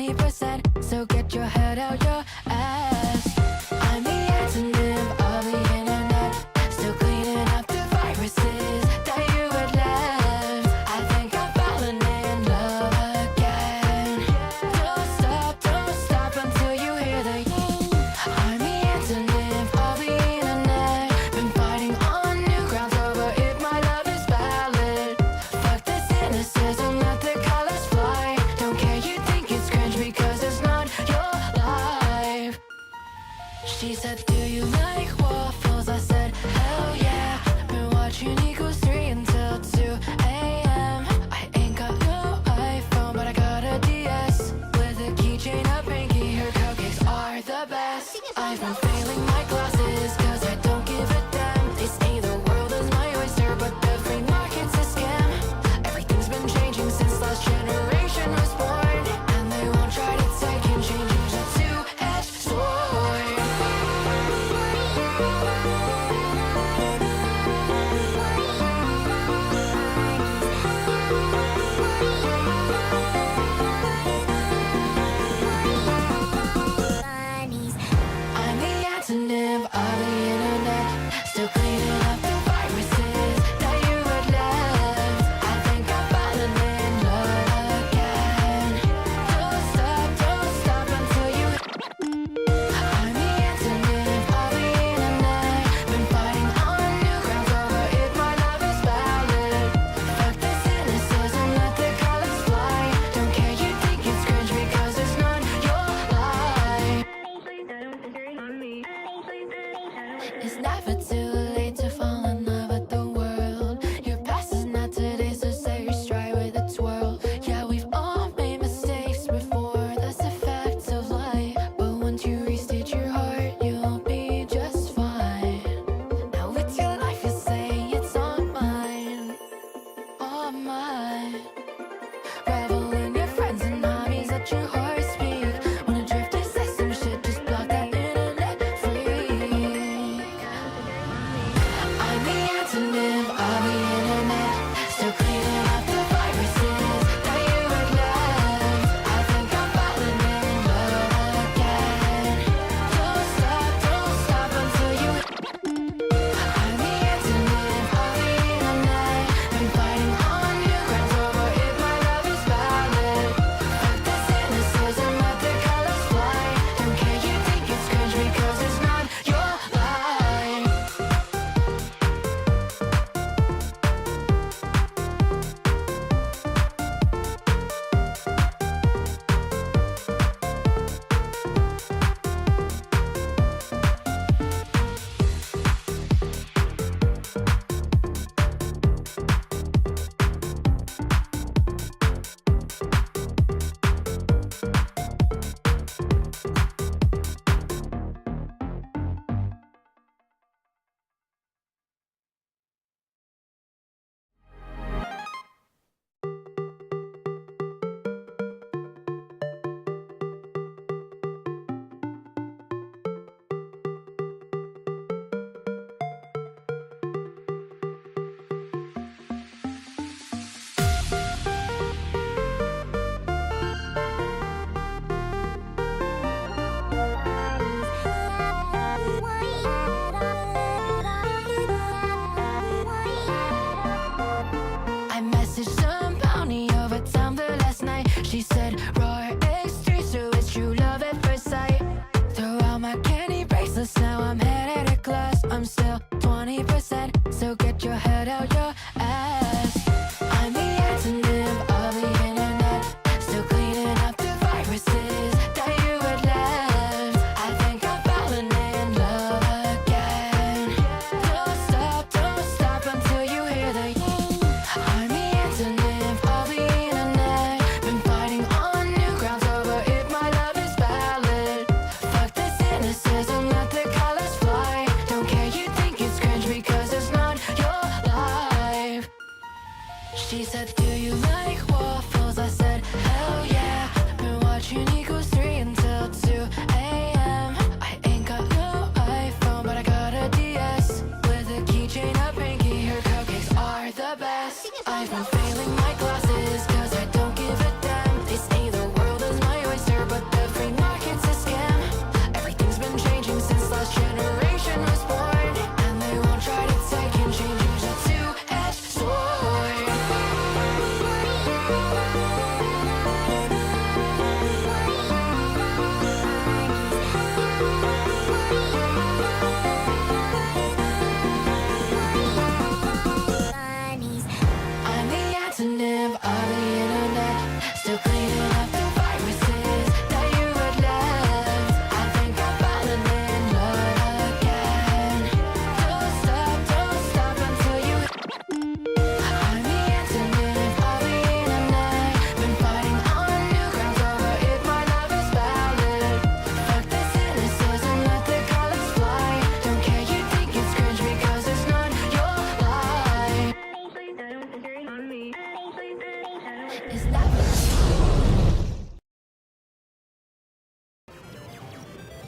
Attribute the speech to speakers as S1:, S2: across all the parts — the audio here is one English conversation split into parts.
S1: 20%, so get your head out your ass. I'm the antonym of the internet, still cleaning up the viruses that you had left. I think I'm falling in love again. Don't stop until you hear the I'm the antonym of the internet, been fighting on new grounds over if my love is valid. Fuck this cynicism, let the colors fly. Don't care, you think it's cringe because it's not your life. She said, do you like waffles? I said, hell yeah. Been watching Equals 3 until 2 a.m. I ain't got no iPhone, but I got a DS with a keychain, a pinky. Her cupcakes are the best. I've been failing my classes cause I don't give a damn. They say the world is my oyster, but the free market's a scam. Everything's been changing since last generation was born, and they won't try to take and change. Use a two-edged sword. I'm the antonym of the internet, still cleaning up the viruses that you had left. I think I'm falling in love again. Don't stop until you I'm the antonym of the internet, been fighting on new grounds over if my love is valid. Fuck this cynicism, let the colors fly. Don't care, you think it's cringe because it's not your life. It's never too late to fall in love with the world. Your past is not today, so say you're straight with a twirl. Yeah, we've all made mistakes before, that's the fact of life. But once you restate your heart, you'll be just fine. Now it's your life, you say it's all mine, all mine. Revel in your friends and hobbies, let your heart speak. Wanna drift to say some shit, just block that internet freak. I'm the antonym of the internet, still cleaning up the viruses that you had left. I think I'm falling in love again. Don't stop until you I'm the antonym of the internet, been fighting on new grounds over if my love is valid. Fuck the cynicism, let the colors fly. Don't care, you think it's cringe because it's not your life. I messaged some bounty over Tumblr last night. She said, Roar X3, so it's true love at first sight. Throw out my candy bracelets, now I'm headed to class. I'm still 20%, so get your head out your ass. I'm the antonym of the internet, still cleaning up the viruses that you had left. I think I'm falling in love again. Don't stop until you hear the I'm the antonym of the internet, been fighting on new grounds over if my love is valid. Fuck the cynicism, let the colors fly.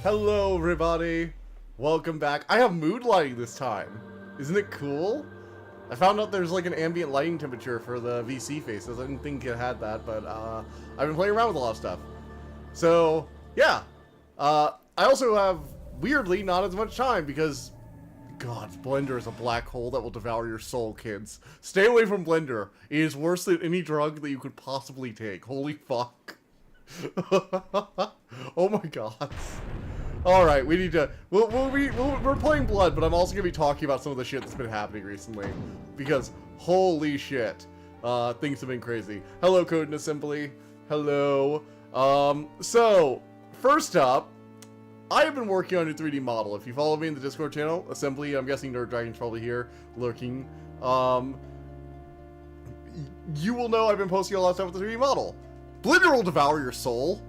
S2: Hello, everybody. Welcome back. I have mood lighting this time. Isn't it cool? I found out there's like an ambient lighting temperature for the VC faces. I didn't think it had that, but I've been playing around with a lot of stuff. So, yeah. I also have, weirdly, not as much time because, God, Blender is a black hole that will devour your soul, kids. Stay away from Blender. It is worse than any drug that you could possibly take. Holy fuck. Oh my god. Alright, we need to... We're playing Blood, but I'm also going to be talking about some of the shit that's been happening recently. Because, holy shit. Things have been crazy. Hello, Code and Assembly. Hello. So, first up, I have been working on a 3D model. If you follow me in the Discord channel, Assembly, I'm guessing Nerd Dragon's probably here, lurking. You will know I've been posting a lot of stuff with the 3D model. Blender will devour your soul.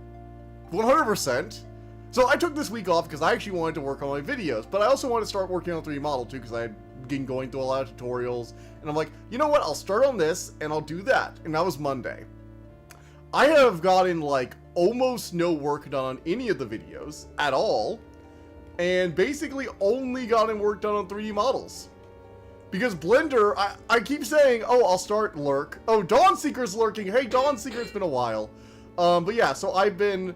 S2: 100%. So I took this week off because I actually wanted to work on my videos, but I also wanted to start working on 3D model too because I had been going through a lot of tutorials, and I'm like, you know what, I'll start on this and I'll do that. And that was Monday. I have gotten like almost no work done on any of the videos at all, and basically only gotten work done on 3D models. Because Blender, I keep saying, oh, I'll start lurk. Oh, Dawnseeker's lurking. Hey, Dawnseeker, it's been a while. But yeah, so I've been,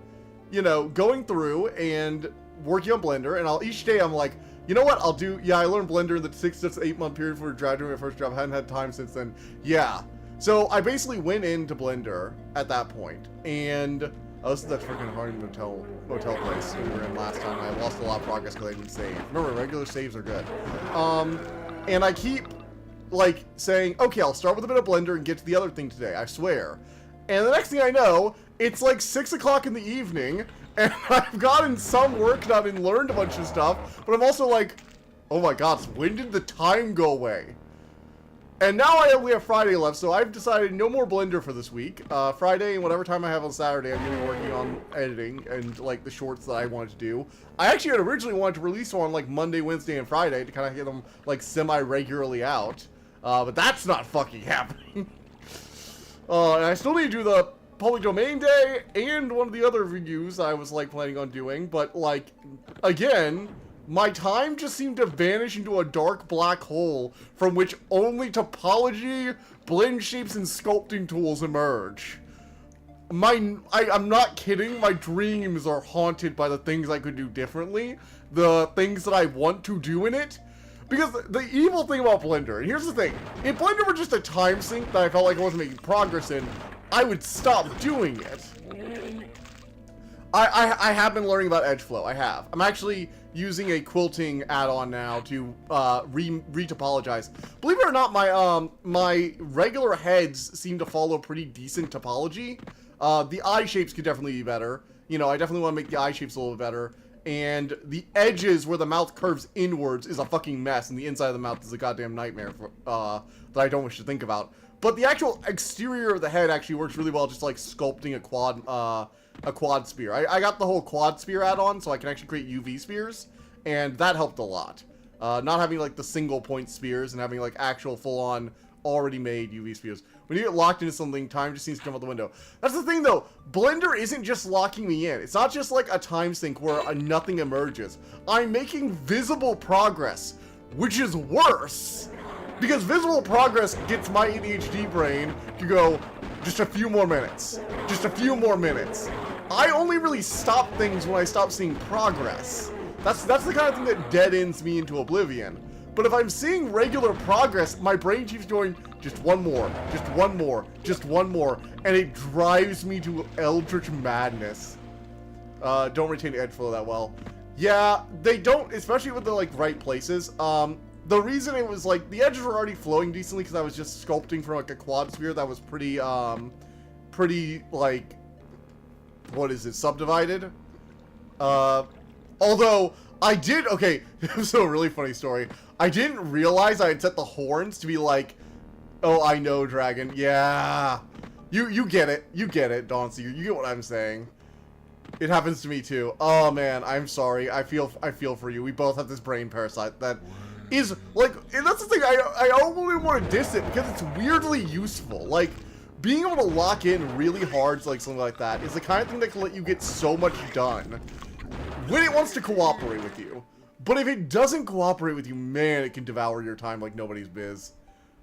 S2: you know, going through and working on Blender, and each day I'm like, you know what, I'll do, yeah, I learned Blender in the 6 to 8 month period for graduating my first job. I hadn't had time since then. Yeah. So I basically went into Blender at that point, and this is that freaking Hardy motel place we were in last time. I lost a lot of progress because I didn't save. Remember, regular saves are good. And I keep, like, saying, okay, I'll start with a bit of Blender and get to the other thing today, I swear. And the next thing I know, it's like 6 o'clock in the evening, and I've gotten some work done and learned a bunch of stuff, but I'm also like, oh my god, when did the time go away? And now I only have Friday left, so I've decided no more Blender for this week. Friday and whatever time I have on Saturday, I'm going to be working on editing and, like, the shorts that I wanted to do. I actually had originally wanted to release one, like, Monday, Wednesday, and Friday to kind of get them, like, semi-regularly out. But that's not fucking happening. And I still need to do the public domain day and one of the other reviews I was, like, planning on doing. But, like, again, my time just seemed to vanish into a dark black hole from which only topology, blend shapes, and sculpting tools emerge. I'm not kidding, my dreams are haunted by the things I could do differently, the things that I want to do in it. Because the evil thing about Blender, and here's the thing, if Blender were just a time sink that I felt like I wasn't making progress in, I would stop doing it. I have been learning about Edgeflow, I have. I'm actually using a quilting add-on now to re-topologize. Believe it or not, my regular heads seem to follow pretty decent topology. The eye shapes could definitely be better. You know, I definitely want to make the eye shapes a little bit better. And the edges where the mouth curves inwards is a fucking mess, and the inside of the mouth is a goddamn nightmare for, that I don't wish to think about. But the actual exterior of the head actually works really well, just like sculpting a quad spear. I got the whole quad spear add-on, so I can actually create UV spears, and that helped a lot. Not having like the single point spears and having like actual full-on already made UV spears. When you get locked into something, time just seems to come out the window. That's the thing though, Blender isn't just locking me in. It's not just like a time sink where nothing emerges. I'm making visible progress, which is worse. Because visible progress gets my ADHD brain to go, just a few more minutes. Just a few more minutes. I only really stop things when I stop seeing progress. That's the kind of thing that dead ends me into oblivion. But if I'm seeing regular progress, my brain keeps going, just one more, just one more, just one more, and it drives me to eldritch madness. Don't retain Edgeflow that well. Yeah, they don't, especially with the like right places. The reason it was like, the edges were already flowing decently because I was just sculpting for like a quad sphere that was pretty like, what is it, subdivided? Although, I did, okay, so a really funny story. I didn't realize I had set the horns to be like, oh, I know, Dragon, yeah. You get it, Dawnseeker, you get what I'm saying. It happens to me too. Oh man, I'm sorry, I feel for you. We both have this brain parasite that is, like, and that's the thing, I only want to diss it because it's weirdly useful. Like, being able to lock in really hard, like something like that, is the kind of thing that can let you get so much done when it wants to cooperate with you. But if it doesn't cooperate with you, man, it can devour your time like nobody's biz.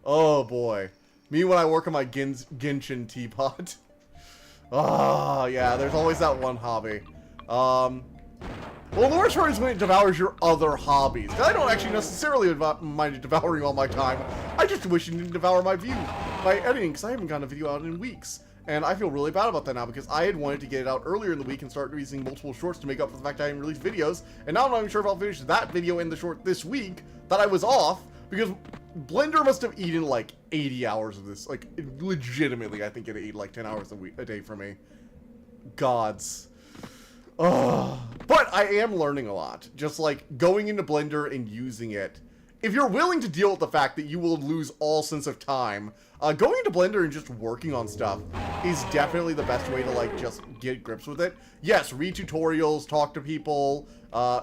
S2: Oh boy. Me when I work on my Genshin teapot. Ah, yeah, there's always that one hobby. Well, the worst part is when it devours your other hobbies. I don't actually necessarily mind it devouring all my time. I just wish it didn't devour my editing, because I haven't gotten a video out in weeks. And I feel really bad about that now, because I had wanted to get it out earlier in the week and start releasing multiple shorts to make up for the fact I hadn't released videos. And now I'm not even sure if I'll finish that video in the short this week that I was off, because Blender must have eaten like 80 hours of this. Like, legitimately, I think it ate like 10 hours a day for me. Gods. But I am learning a lot. Just like going into Blender and using it. If you're willing to deal with the fact that you will lose all sense of time, going into Blender and just working on stuff is definitely the best way to like just get grips with it. Yes, read tutorials, talk to people,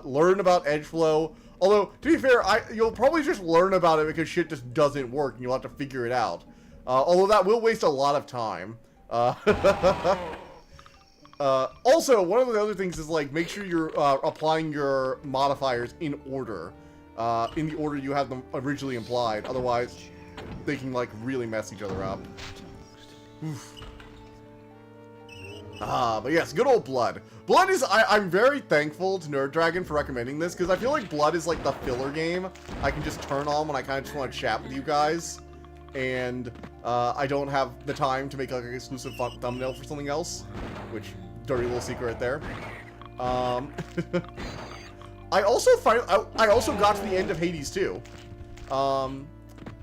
S2: learn about edgeflow. Although, to be fair, you'll probably just learn about it because shit just doesn't work and you'll have to figure it out. Although that will waste a lot of time. Also, one of the other things is like make sure you're applying your modifiers in order. In the order you have them originally implied. Otherwise, they can like really mess each other up. Oof. But yes, good old Blood. Blood is, I'm very thankful to Nerd Dragon for recommending this, because I feel like Blood is like the filler game I can just turn on when I kind of just want to chat with you guys. And I don't have the time to make like an exclusive thumbnail for something else. Which, dirty little secret there. I also got to the end of Hades 2.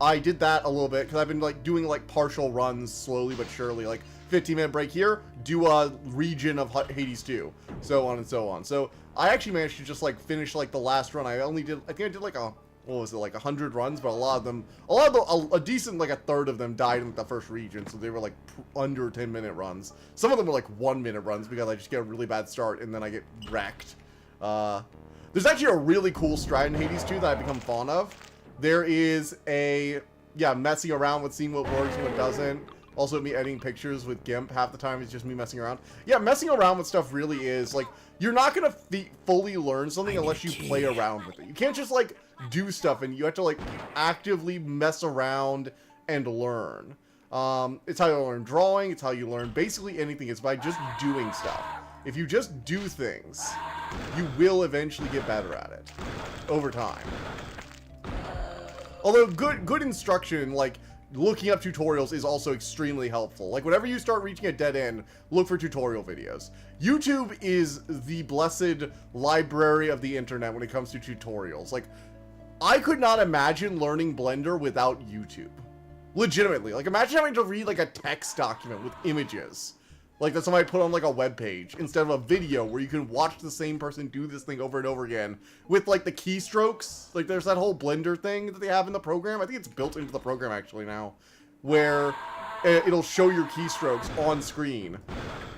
S2: I did that a little bit because I've been like doing like partial runs slowly but surely, like 15-minute break here, do a region of Hades 2, so on and so on. So I actually managed to just like finish like the last run. I think I did like what was it, like 100 runs, but a decent like a third of them died in the first region, so they were like under 10-minute runs. Some of them were like 1-minute runs because I just get a really bad start and then I get wrecked. There's actually a really cool strat in Hades 2 that I've become fond of. There is messing around with seeing what works and what doesn't. Also, me editing pictures with GIMP half the time is just me messing around. Yeah, messing around with stuff really is, like, you're not gonna fully learn something unless you play around with it. You can't just, like, do stuff, and you have to, like, actively mess around and learn. It's how you learn drawing, it's how you learn basically anything. It's by just doing stuff. If you just do things, you will eventually get better at it over time. Although good instruction, like looking up tutorials, is also extremely helpful. Like whenever you start reaching a dead end, look for tutorial videos. YouTube is the blessed library of the internet when it comes to tutorials. Like, I could not imagine learning Blender without YouTube. Legitimately. Like, imagine having to read like a text document with images. Like that somebody put on like a web page instead of a video where you can watch the same person do this thing over and over again with like the keystrokes. Like there's that whole Blender thing that they have in the program. I think it's built into the program actually now, where it'll show your keystrokes on screen.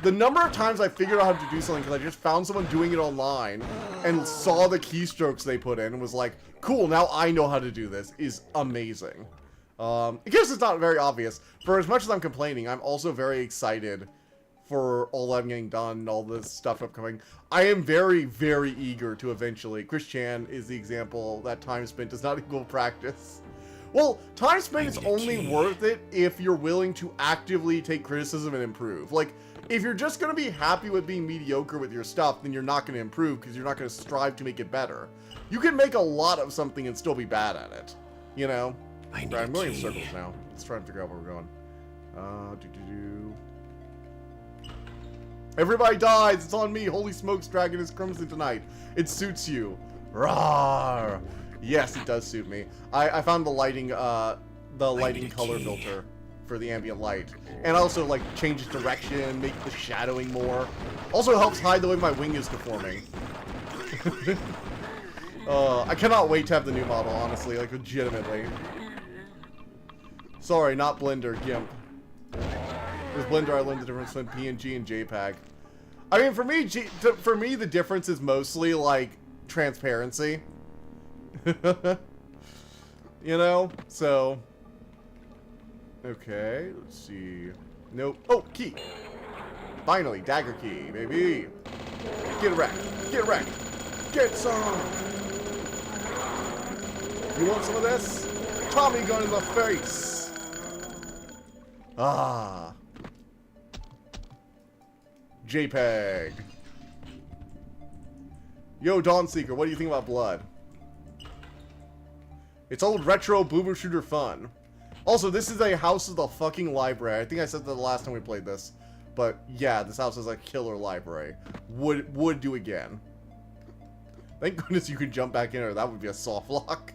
S2: The number of times I figured out how to do something because I just found someone doing it online and saw the keystrokes they put in and was like, cool, now I know how to do this, is amazing. I guess it's not very obvious. For as much as I'm complaining, I'm also very excited for all that I'm getting done, all this stuff upcoming. I am very, very eager to eventually. Chris Chan is the example that time spent does not equal practice. Well, time spent is only worth it if you're willing to actively take criticism and improve. Like, if you're just going to be happy with being mediocre with your stuff, then you're not going to improve because you're not going to strive to make it better. You can make a lot of something and still be bad at it, you know? Right, I'm going in circles now. Let's try and figure out where we're going. Everybody dies! It's on me! Holy smokes, Dragon is Crimson tonight. It suits you. Rawr! Yes, it does suit me. I found the lighting color filter for the ambient light. And also, like, changes direction, make the shadowing more. Also helps hide the way my wing is deforming. I cannot wait to have the new model, honestly, like, legitimately. Sorry, not Blender, GIMP. With Blender, I learned the difference between PNG and JPEG. I mean, for me, the difference is mostly, like, transparency. You know? So. Okay, let's see. Nope. Oh, key! Finally, dagger key, baby! Get wrecked! Get wrecked! Get some! You want some of this? Tommy gun in the face! Ah. JPEG. Yo, Dawnseeker, what do you think about Blood? It's old retro boomer shooter fun. Also, this is a House of the fucking library. I think I said that the last time we played this. But yeah, this house is a killer library. Would do again. Thank goodness you could jump back in there. That would be a soft lock.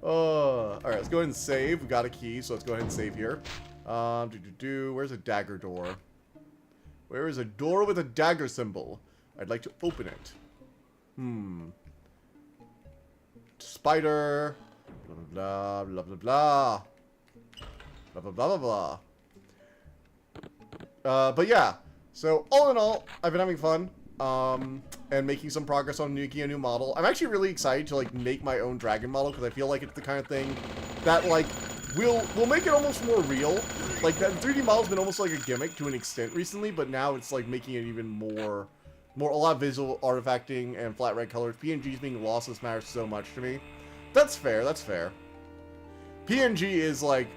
S2: Alright, let's go ahead and save. We got a key, so let's go ahead and save here. Where's a dagger door? Where is a door with a dagger symbol? I'd like to open it. Spider. Blah, blah, blah, blah, blah. Blah, blah, blah, blah, blah. But yeah. So, all in all, I've been having fun. And making some progress on making a new model. I'm actually really excited to, like, make my own dragon model, because I feel like it's the kind of thing that, like, will make it almost more real. Like, that 3D model's been almost like a gimmick to an extent recently, but now it's, like, making it even more a lot of visual artifacting and flat red colors. PNG's being lost this matters so much to me. That's fair, that's fair. PNG is, like,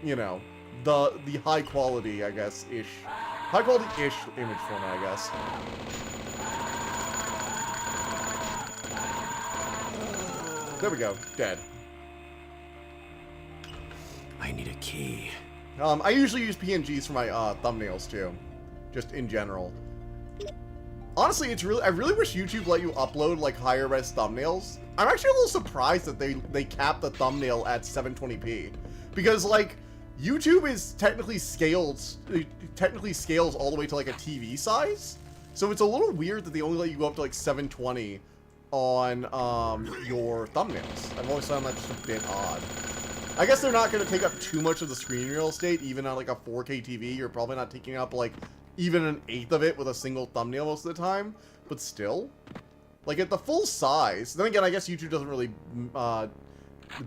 S2: you know, the high quality, I guess, high quality-ish image format, I guess. There we go. Dead.
S3: I need a key.
S2: I usually use PNGs for my thumbnails too, just in general. Honestly, I really wish YouTube let you upload like higher res thumbnails. I'm actually a little surprised that they cap the thumbnail at 720p, because like YouTube is technically scales all the way to like a TV size. So it's a little weird that they only let you go up to like 720 on your thumbnails. I've always found that just a bit odd. I guess they're not going to take up too much of the screen real estate, even on like a 4K TV. You're probably not taking up like even an eighth of it with a single thumbnail most of the time, but still, like at the full size. Then again, I guess YouTube doesn't really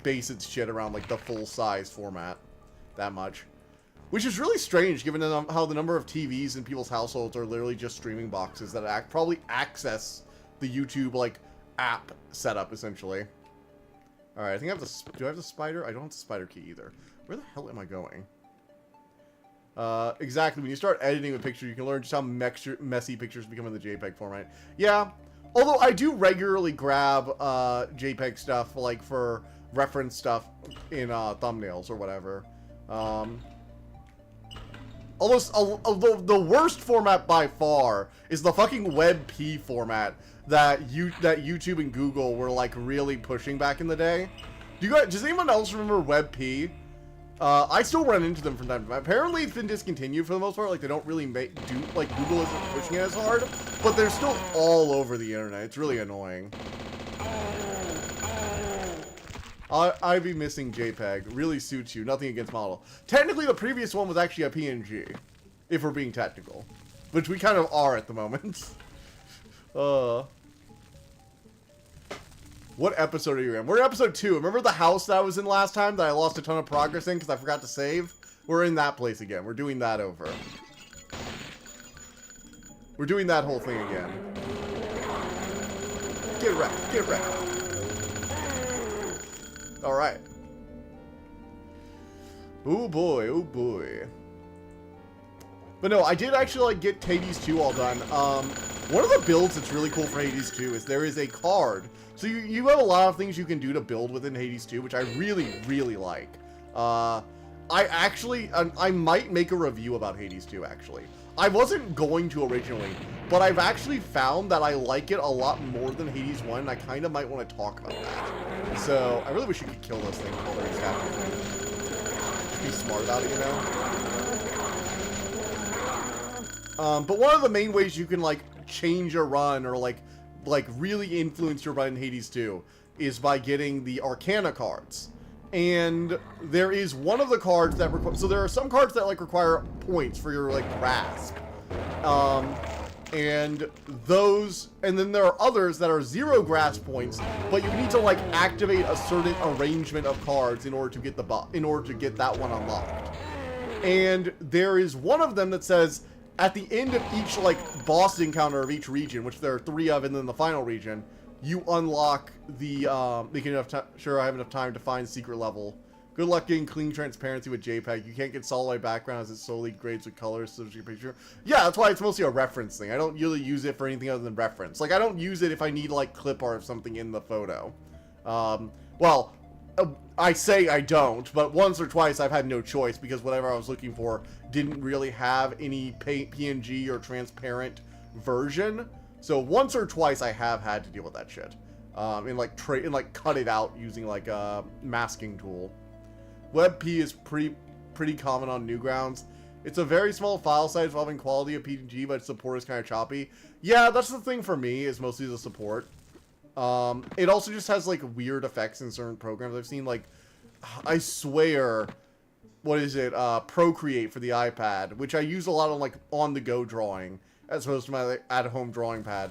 S2: base its shit around like the full size format that much, which is really strange given how the number of TVs in people's households are literally just streaming boxes that probably access the YouTube like app setup essentially. All right, I think I have the. Do I have the spider? I don't have the spider key either. Where the hell am I going? Exactly. When you start editing a picture, you can learn just how messy pictures become in the JPEG format. Yeah. Although I do regularly grab JPEG stuff like for reference stuff in thumbnails or whatever. Although the worst format by far is the fucking WebP format that YouTube and Google were like really pushing back in the day. Does anyone else remember WebP? I still run into them from time to time. Apparently it's been discontinued for the most part. Like they don't really like Google isn't pushing it as hard, but they're still all over the internet. It's really annoying. I'd be missing JPEG. Really suits you. Nothing against model. Technically, the previous one was actually a PNG, if we're being technical, which we kind of are at the moment. What episode are you in? We're in episode 2. Remember the house that I was in last time that I lost a ton of progress in because I forgot to save? We're in that place again. We're doing that over. We're doing that whole thing again. Get wrecked. Get wrecked. Alright. Oh boy, oh boy. But no, I did actually like get Hades 2 all done. One of the builds that's really cool for Hades 2 is there is a card. So you have a lot of things you can do to build within Hades 2, which I really, really like. I might make a review about Hades 2, actually. I wasn't going to originally, but I've actually found that I like it a lot more than Hades 1, and I kind of might want to talk about that. So, I really wish you could kill those things while they're scavenging. Just be smart about it, you know? But one of the main ways you can, like, change your run or, like really influence your run in Hades 2 is by getting the Arcana cards. And there is one of the cards that so there are some cards that like require points for your like grasp. And then there are others that are 0 grasp points, but you need to like activate a certain arrangement of cards in order to get that one unlocked. And there is one of them that says at the end of each, like, boss encounter of each region, which there are 3 of, and then the final region, you unlock the, sure I have enough time to find secret level. Good luck getting clean transparency with JPEG. You can't get solid light background as it solely grades with colors, so your picture. Yeah, that's why it's mostly a reference thing. I don't really use it for anything other than reference. Like, I don't use it if I need, like, clip art of something in the photo. Well, I say I don't, but once or twice I've had no choice because whatever I was looking for didn't really have any PNG or transparent version. So once or twice I have had to deal with that shit. And like cut it out using like a masking tool. WebP is pretty common on Newgrounds. It's a very small file size involving quality of PNG, but support is kind of choppy. Yeah, that's the thing for me, is mostly the support. It also just has like weird effects in certain programs. I've seen like, I swear, what is it, Procreate for the iPad, which I use a lot on like on-the-go drawing, as opposed to my like, at-home drawing pad.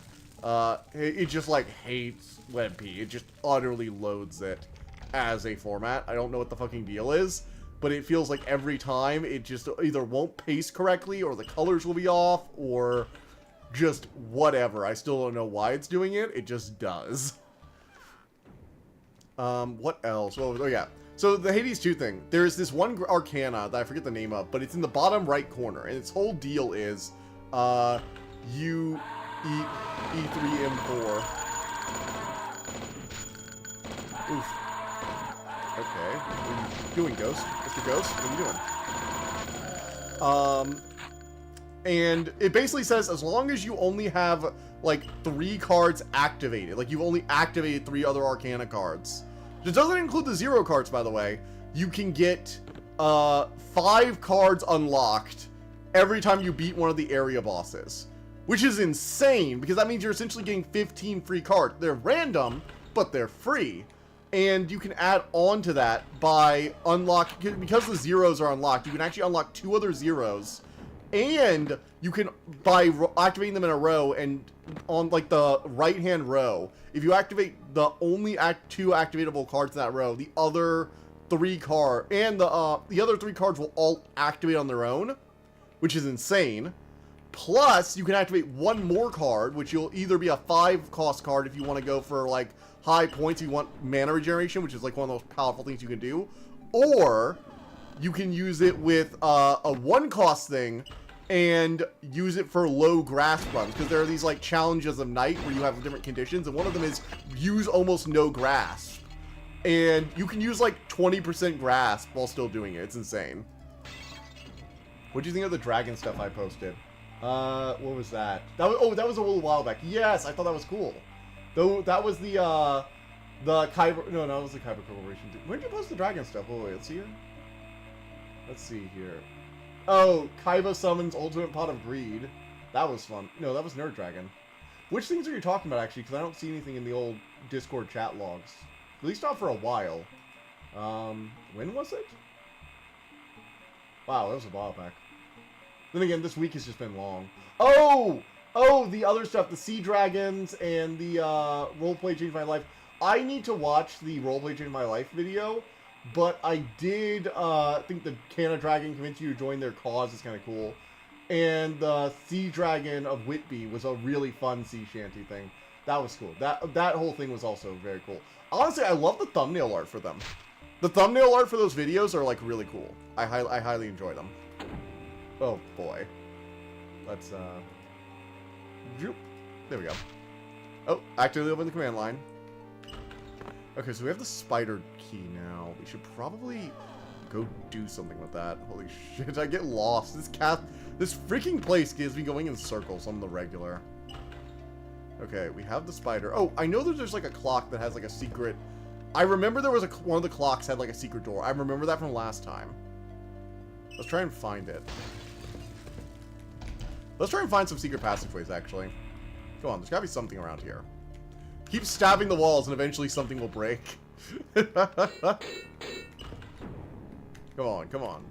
S2: It just like hates WebP. It just utterly loads it as a format. I don't know what the fucking deal is, but it feels like every time it just either won't paste correctly, or the colors will be off, or just whatever. I still don't know why it's doing it. It just does. What else? Oh yeah. So the Hades 2 thing. There's this one Arcana that I forget the name of, but it's in the bottom right corner, and its whole deal is, you eat E3M4. Oof. Okay. What are you doing, Ghost? Mr. Ghost? What are you doing? And it basically says as long as you only have, like, 3 cards activated, like, you've only activated 3 other Arcana cards. It doesn't include the 0 cards, by the way. You can get, 5 cards unlocked every time you beat one of the area bosses. Which is insane, because that means you're essentially getting 15 free cards. They're random, but they're free. And you can add on to that by because the 0s are unlocked, you can actually unlock 2 other 0s. And you can, by activating them in a row, and on like the right-hand row, if you activate the only 2 activatable cards in that row, the other 3 cards, and the other 3 cards will all activate on their own, which is insane. Plus, you can activate 1 more card, which will either be a 5-cost card if you want to go for, like, high points, if you want mana regeneration, which is, like, one of the most powerful things you can do. Or, you can use it with a 1-cost thing, and use it for low grasp runs, because there are these, like, challenges of night where you have different conditions, and one of them is use almost no grasp. And you can use, like, 20% grasp while still doing it. It's insane. What do you think of the dragon stuff I posted? What was that? That was a little while back. Yes, I thought that was cool. Though that was the Kyber. No, that was the Kyber Corporation. When did you post the dragon stuff? Oh, wait, let's see here. Let's see here. Oh, Kaiba summons Ultimate Pot of Greed. That was fun. No, that was Nerd Dragon. Which things are you talking about, actually? Because I don't see anything in the old Discord chat logs. At least not for a while. When was it? Wow, that was a while back. Then again, this week has just been long. Oh, the other stuff, the Sea Dragons and the Roleplay Changed My Life. I need to watch the Roleplay Changed My Life video, but I did think the Canna Dragon convinced you to join their cause is kind of cool. And the Sea Dragon of Whitby was a really fun sea shanty thing. That was cool. That whole thing was also very cool. Honestly, I love the thumbnail art for them. The thumbnail art for those videos are, like, really cool. I highly enjoy them. Oh, boy. Let's, droop. There we go. Oh, actively open the command line. Okay, so we have the spider key now. We should probably go do something with that. Holy shit, I get lost. This freaking place gives me going in circles on the regular. Okay, we have the spider. Oh, I know that there's, like, a clock that has, like, a secret. I remember there was one of the clocks had, like, a secret door. I remember that from last time. Let's try and find it. Let's try and find some secret passageways, actually. Come on, there's gotta be something around here. Keep stabbing the walls and eventually something will break. Come on, come on.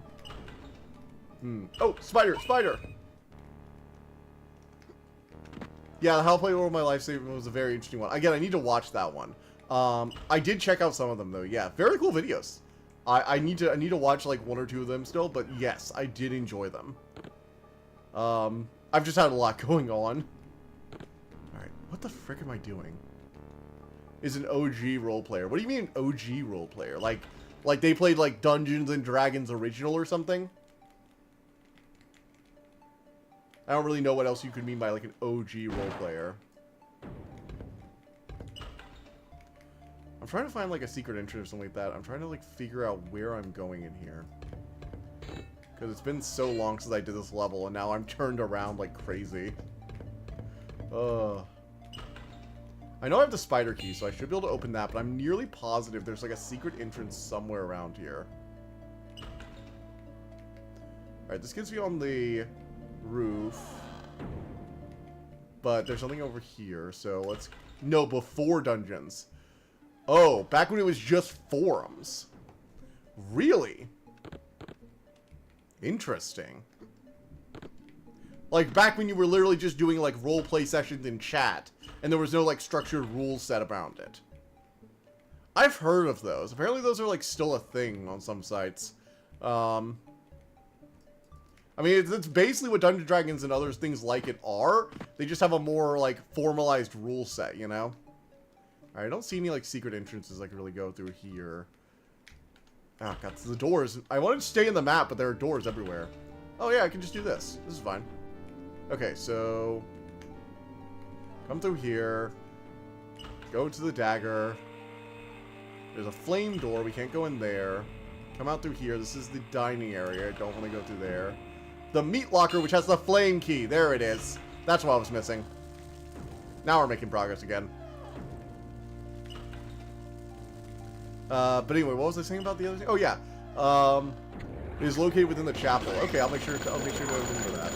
S2: Oh, spider! Yeah, the How to Play World of My Life was a very interesting one. Again, I need to watch that one. I did check out some of them, though. Yeah, very cool videos. I need to watch, like, 1 or 2 of them still, but yes, I did enjoy them. I've just had a lot going on. Alright, what the frick am I doing? Is an OG role player. What do you mean an OG role player? Like they played like Dungeons and Dragons original or something? I don't really know what else you could mean by like an OG role player. I'm trying to find like a secret entrance or something like that. I'm trying to like figure out where I'm going in here. Because it's been so long since I did this level and now I'm turned around like crazy. I know I have the spider key, so I should be able to open that, but I'm nearly positive there's like a secret entrance somewhere around here. Alright, this gets me on the roof. But there's something over here, so let's... No, before dungeons. Oh, back when it was just forums. Really? Interesting. Like, back when you were literally just doing, like, roleplay sessions in chat, and there was no, like, structured rules set around it. I've heard of those. Apparently those are, like, still a thing on some sites. I mean, it's basically what Dungeons & Dragons and other things like it are. They just have a more, like, formalized rule set, you know? Alright, I don't see any, like, secret entrances I can really go through here. Oh, God, the doors. I wanted to stay in the map, but there are doors everywhere. Oh, yeah, I can just do this. This is fine. Okay, so... Come through here. Go to the dagger. There's a flame door. We can't go in there. Come out through here. This is the dining area. I don't want to go through there. The meat locker, which has the flame key. There it is. That's what I was missing. Now we're making progress again. But anyway, what was I saying about the other thing? Oh, yeah. It is located within the chapel. Okay, I'll make sure to remember that.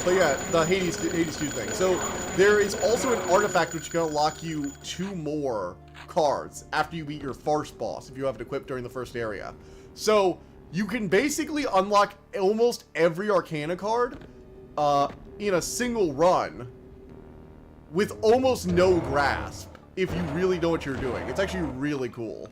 S2: But yeah, the Hades 2 thing. So, there is also an artifact which can unlock you 2 more cards after you beat your first boss, if you have it equipped during the first area. So, you can basically unlock almost every Arcana card in a single run with almost no grasp, if you really know what you're doing. It's actually really cool.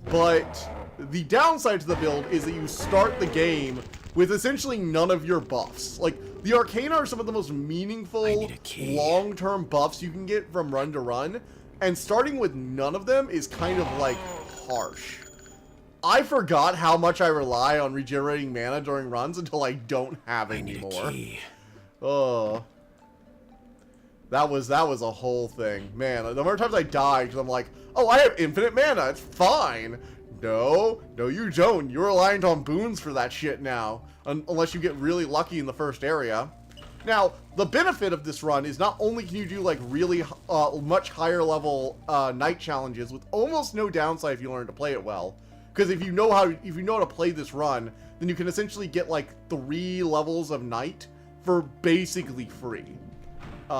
S2: But the downside to the build is that you start the game with essentially none of your buffs. Like, the Arcana are some of the most meaningful long-term buffs you can get from run to run, and starting with none of them is kind of, like, harsh. I forgot how much I rely on regenerating mana during runs until I don't have it anymore. Oh. That was a whole thing. Man, the more times I die, because I'm like, oh, I have infinite mana, it's fine. No, you don't. You're reliant on boons for that shit now. Unless you get really lucky in the first area. Now, the benefit of this run is not only can you do, like, really much higher level night challenges with almost no downside if you learn to play it well. Because if you know how to play this run, then you can essentially get, like, 3 levels of night for basically free.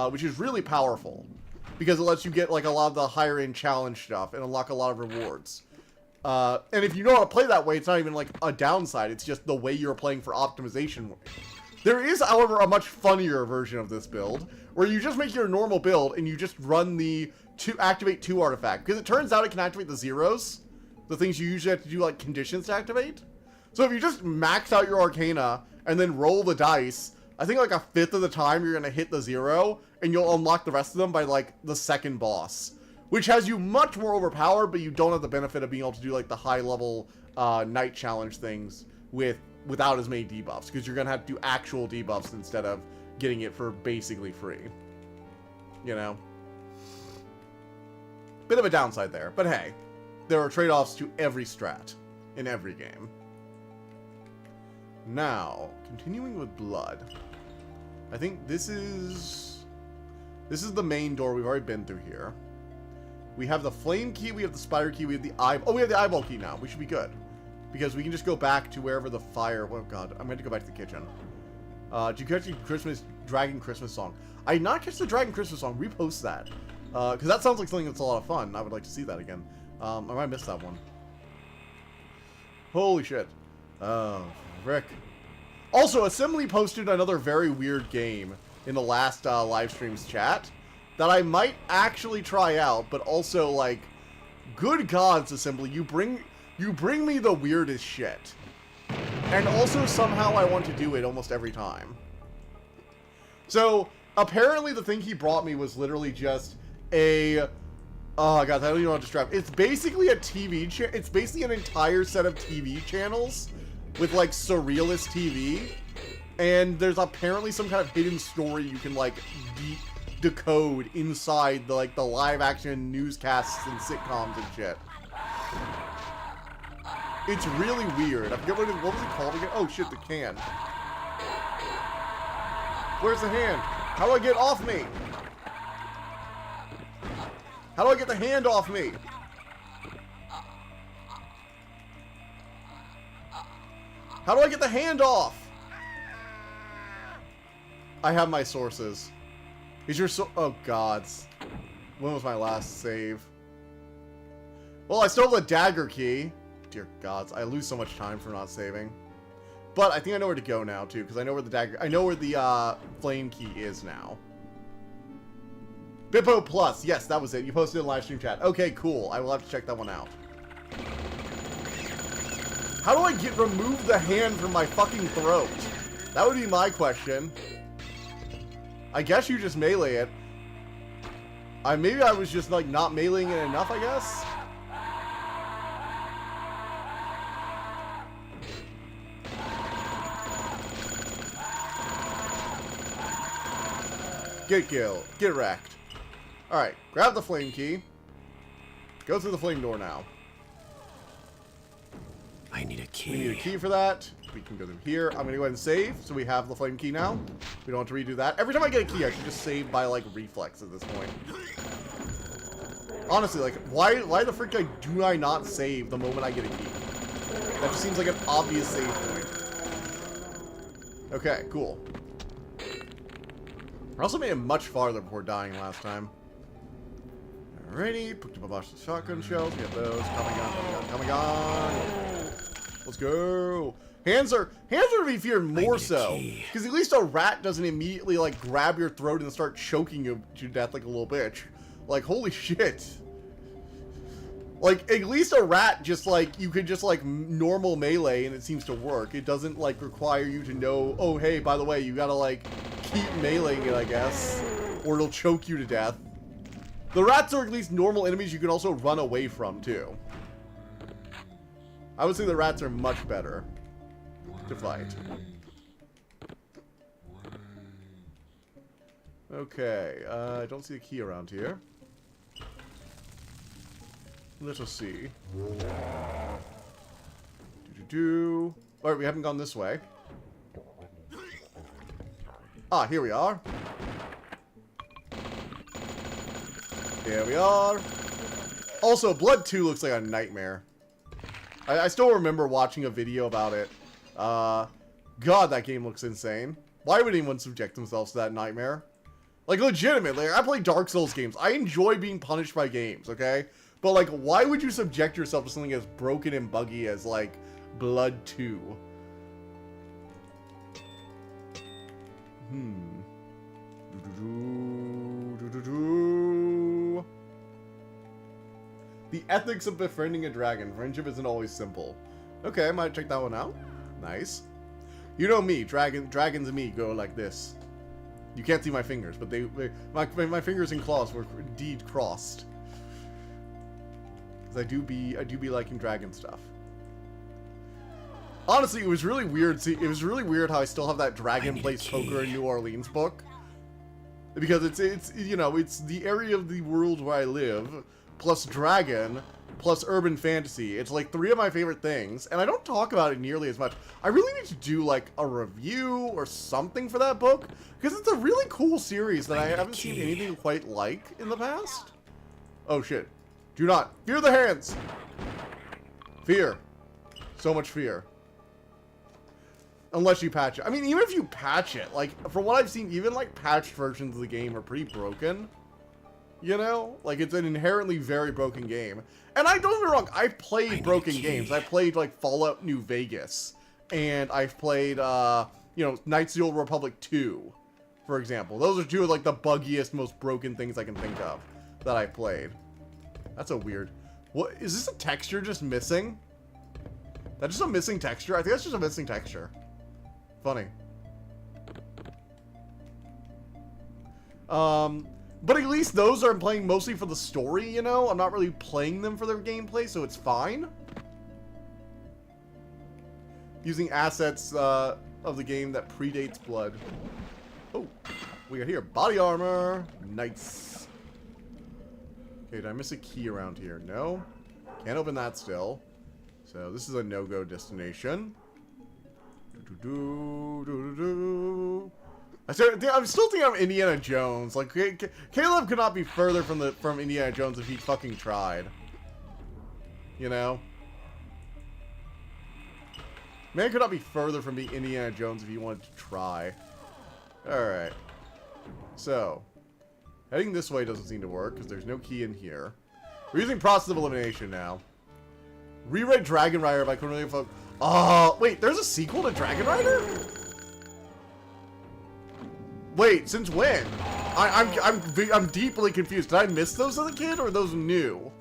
S2: Which is really powerful. Because it lets you get, like, a lot of the higher end challenge stuff and unlock a lot of rewards. And if you know how to play that way, it's not even, like, a downside. It's just the way you're playing for optimization. There is, however, a much funnier version of this build, where you just make your normal build and you just run the activate 2 artifact. Because it turns out it can activate the zeros. The things you usually have to do, like, conditions to activate. So if you just max out your Arcana and then roll the dice, I think like a 5th of the time you're going to hit the 0, and you'll unlock the rest of them by, like, the second boss. Which has you much more overpowered, but you don't have the benefit of being able to do, like, the high-level night challenge things without as many debuffs. Because you're going to have to do actual debuffs instead of getting it for basically free. You know? Bit of a downside there, but hey. There are trade-offs to every strat in every game. Now, continuing with blood. I think this is the main door. We've already been through here. We have the flame key, we have the spider key, we have the we have the eyeball key now. We should be good. Because we can just go back to wherever the fire... Oh god, I'm going to go back to the kitchen. Did you catch the Dragon Christmas song? I did not catch the Dragon Christmas song. Repost that. Because that sounds like something that's a lot of fun. I would like to see that again. I might miss that one. Holy shit. Oh, frick. Also, Assembly posted another very weird game in the last live stream's chat that I might actually try out, but also, like, good gods, Assembly, you bring me the weirdest shit. And also, somehow I want to do it almost every time. So, apparently the thing he brought me was literally just a... Oh, God, I don't even know how to describe it. It's basically a TV channel. It's basically an entire set of TV channels with, like, surrealist TV. And there's apparently some kind of hidden story you can, like, decode inside the, like, the live-action newscasts and sitcoms and shit. It's really weird. I forget what was it called again? Oh, shit, the can. Where's the hand? How do I get off me? How do I get the hand off me? How do I get the hand off? I have my sources. Is your oh, gods. When was my last save? Well, I still have the dagger key. Dear gods, I lose so much time for not saving. But I think I know where to go now, too, because I know where the dagger... I know where the, flame key is now. Bippo Plus. Yes, that was it. You posted it in live stream chat. Okay, cool. I will have to check that one out. How do I remove the hand from my fucking throat? That would be my question. I guess you just melee it. Maybe I was just, like, not meleeing it enough, I guess? Get killed. Get wrecked. Alright, grab the flame key. Go through the flame door now.
S3: I need a key.
S2: We need a key for that. We can go through here. I'm gonna go ahead and save, so we have the flame key now. We don't have to redo that. Every time I get a key, I should just save by, like, reflex at this point. Honestly, like, why the frick do I not save the moment I get a key? That just seems like an obvious save point. Okay, cool. I also made it much farther before dying last time. Alrighty, picked up a bunch of shotgun shells. Get those. Coming on, coming on, coming on. Let's go. Hands are to be feared more so. Because at least a rat doesn't immediately, like, grab your throat and start choking you to death like a little bitch. Like, holy shit. Like, at least a rat just, like, you could just, like, normal melee and it seems to work. It doesn't, like, require you to know, oh, hey, by the way, you gotta, like, keep meleeing it, I guess. Or it'll choke you to death. The rats are at least normal enemies you can also run away from, too. I would say the rats are much better to fight. Okay, I don't see a key around here. Let us see. Alright, we haven't gone this way. Ah, here we are. Here we are. Also, Blood 2 looks like a nightmare. I still remember watching a video about it. God, that game looks insane. Why would anyone subject themselves to that nightmare? Like, legitimately, I play Dark Souls games. I enjoy being punished by games, okay? But, like, why would you subject yourself to something as broken and buggy as, like, Blood 2? The ethics of befriending a dragon. Friendship isn't always simple. Okay, I might check that one out. Nice. You know me, dragons and me go like this. You can't see my fingers, but my fingers and claws were indeed crossed. Because I do be liking dragon stuff. Honestly, it was really weird. See, it was really weird how I still have that Dragon Plays Poker in New Orleans book. Because it's you know, it's the area of the world where I live, plus dragon, plus urban fantasy. It's like 3 of my favorite things, and I don't talk about it nearly as much. I really need to do like a review or something for that book, because it's a really cool series that I haven't seen anything quite like in the past. Oh shit. Do not fear the hands. Fear. So much fear. Unless you patch it. I mean, even if you patch it, like, from what I've seen, even, like, patched versions of the game are pretty broken. You know? Like, it's an inherently very broken game. And don't get me wrong, I've played broken games. I played, like, Fallout New Vegas. And I've played, you know, Knights of the Old Republic 2, for example. Those are 2 of, like, the buggiest, most broken things I can think of that I played. That's a weird... What? Is this a texture just missing? That's just a missing texture? I think that's just a missing texture. Funny. But at least those are playing mostly for the story, you know? I'm not really playing them for their gameplay, so it's fine. Using assets of the game that predates Blood. Oh, we got here body armor. Nice. Okay, did I miss a key around here? No. Can't open that still. So this is a no-go destination. I'm still thinking I'm Indiana Jones. Like, Caleb could not be further from Indiana Jones if he fucking tried. You know? Man could not be further from being Indiana Jones if he wanted to try. Alright. So, heading this way doesn't seem to work, because there's no key in here. We're using process of elimination now. Rewrite Dragon Rider by Cornelia Folk. Oh, wait, there's a sequel to Dragon Rider? Wait, since when? I'm deeply confused. Did I miss those as a kid, or are those new?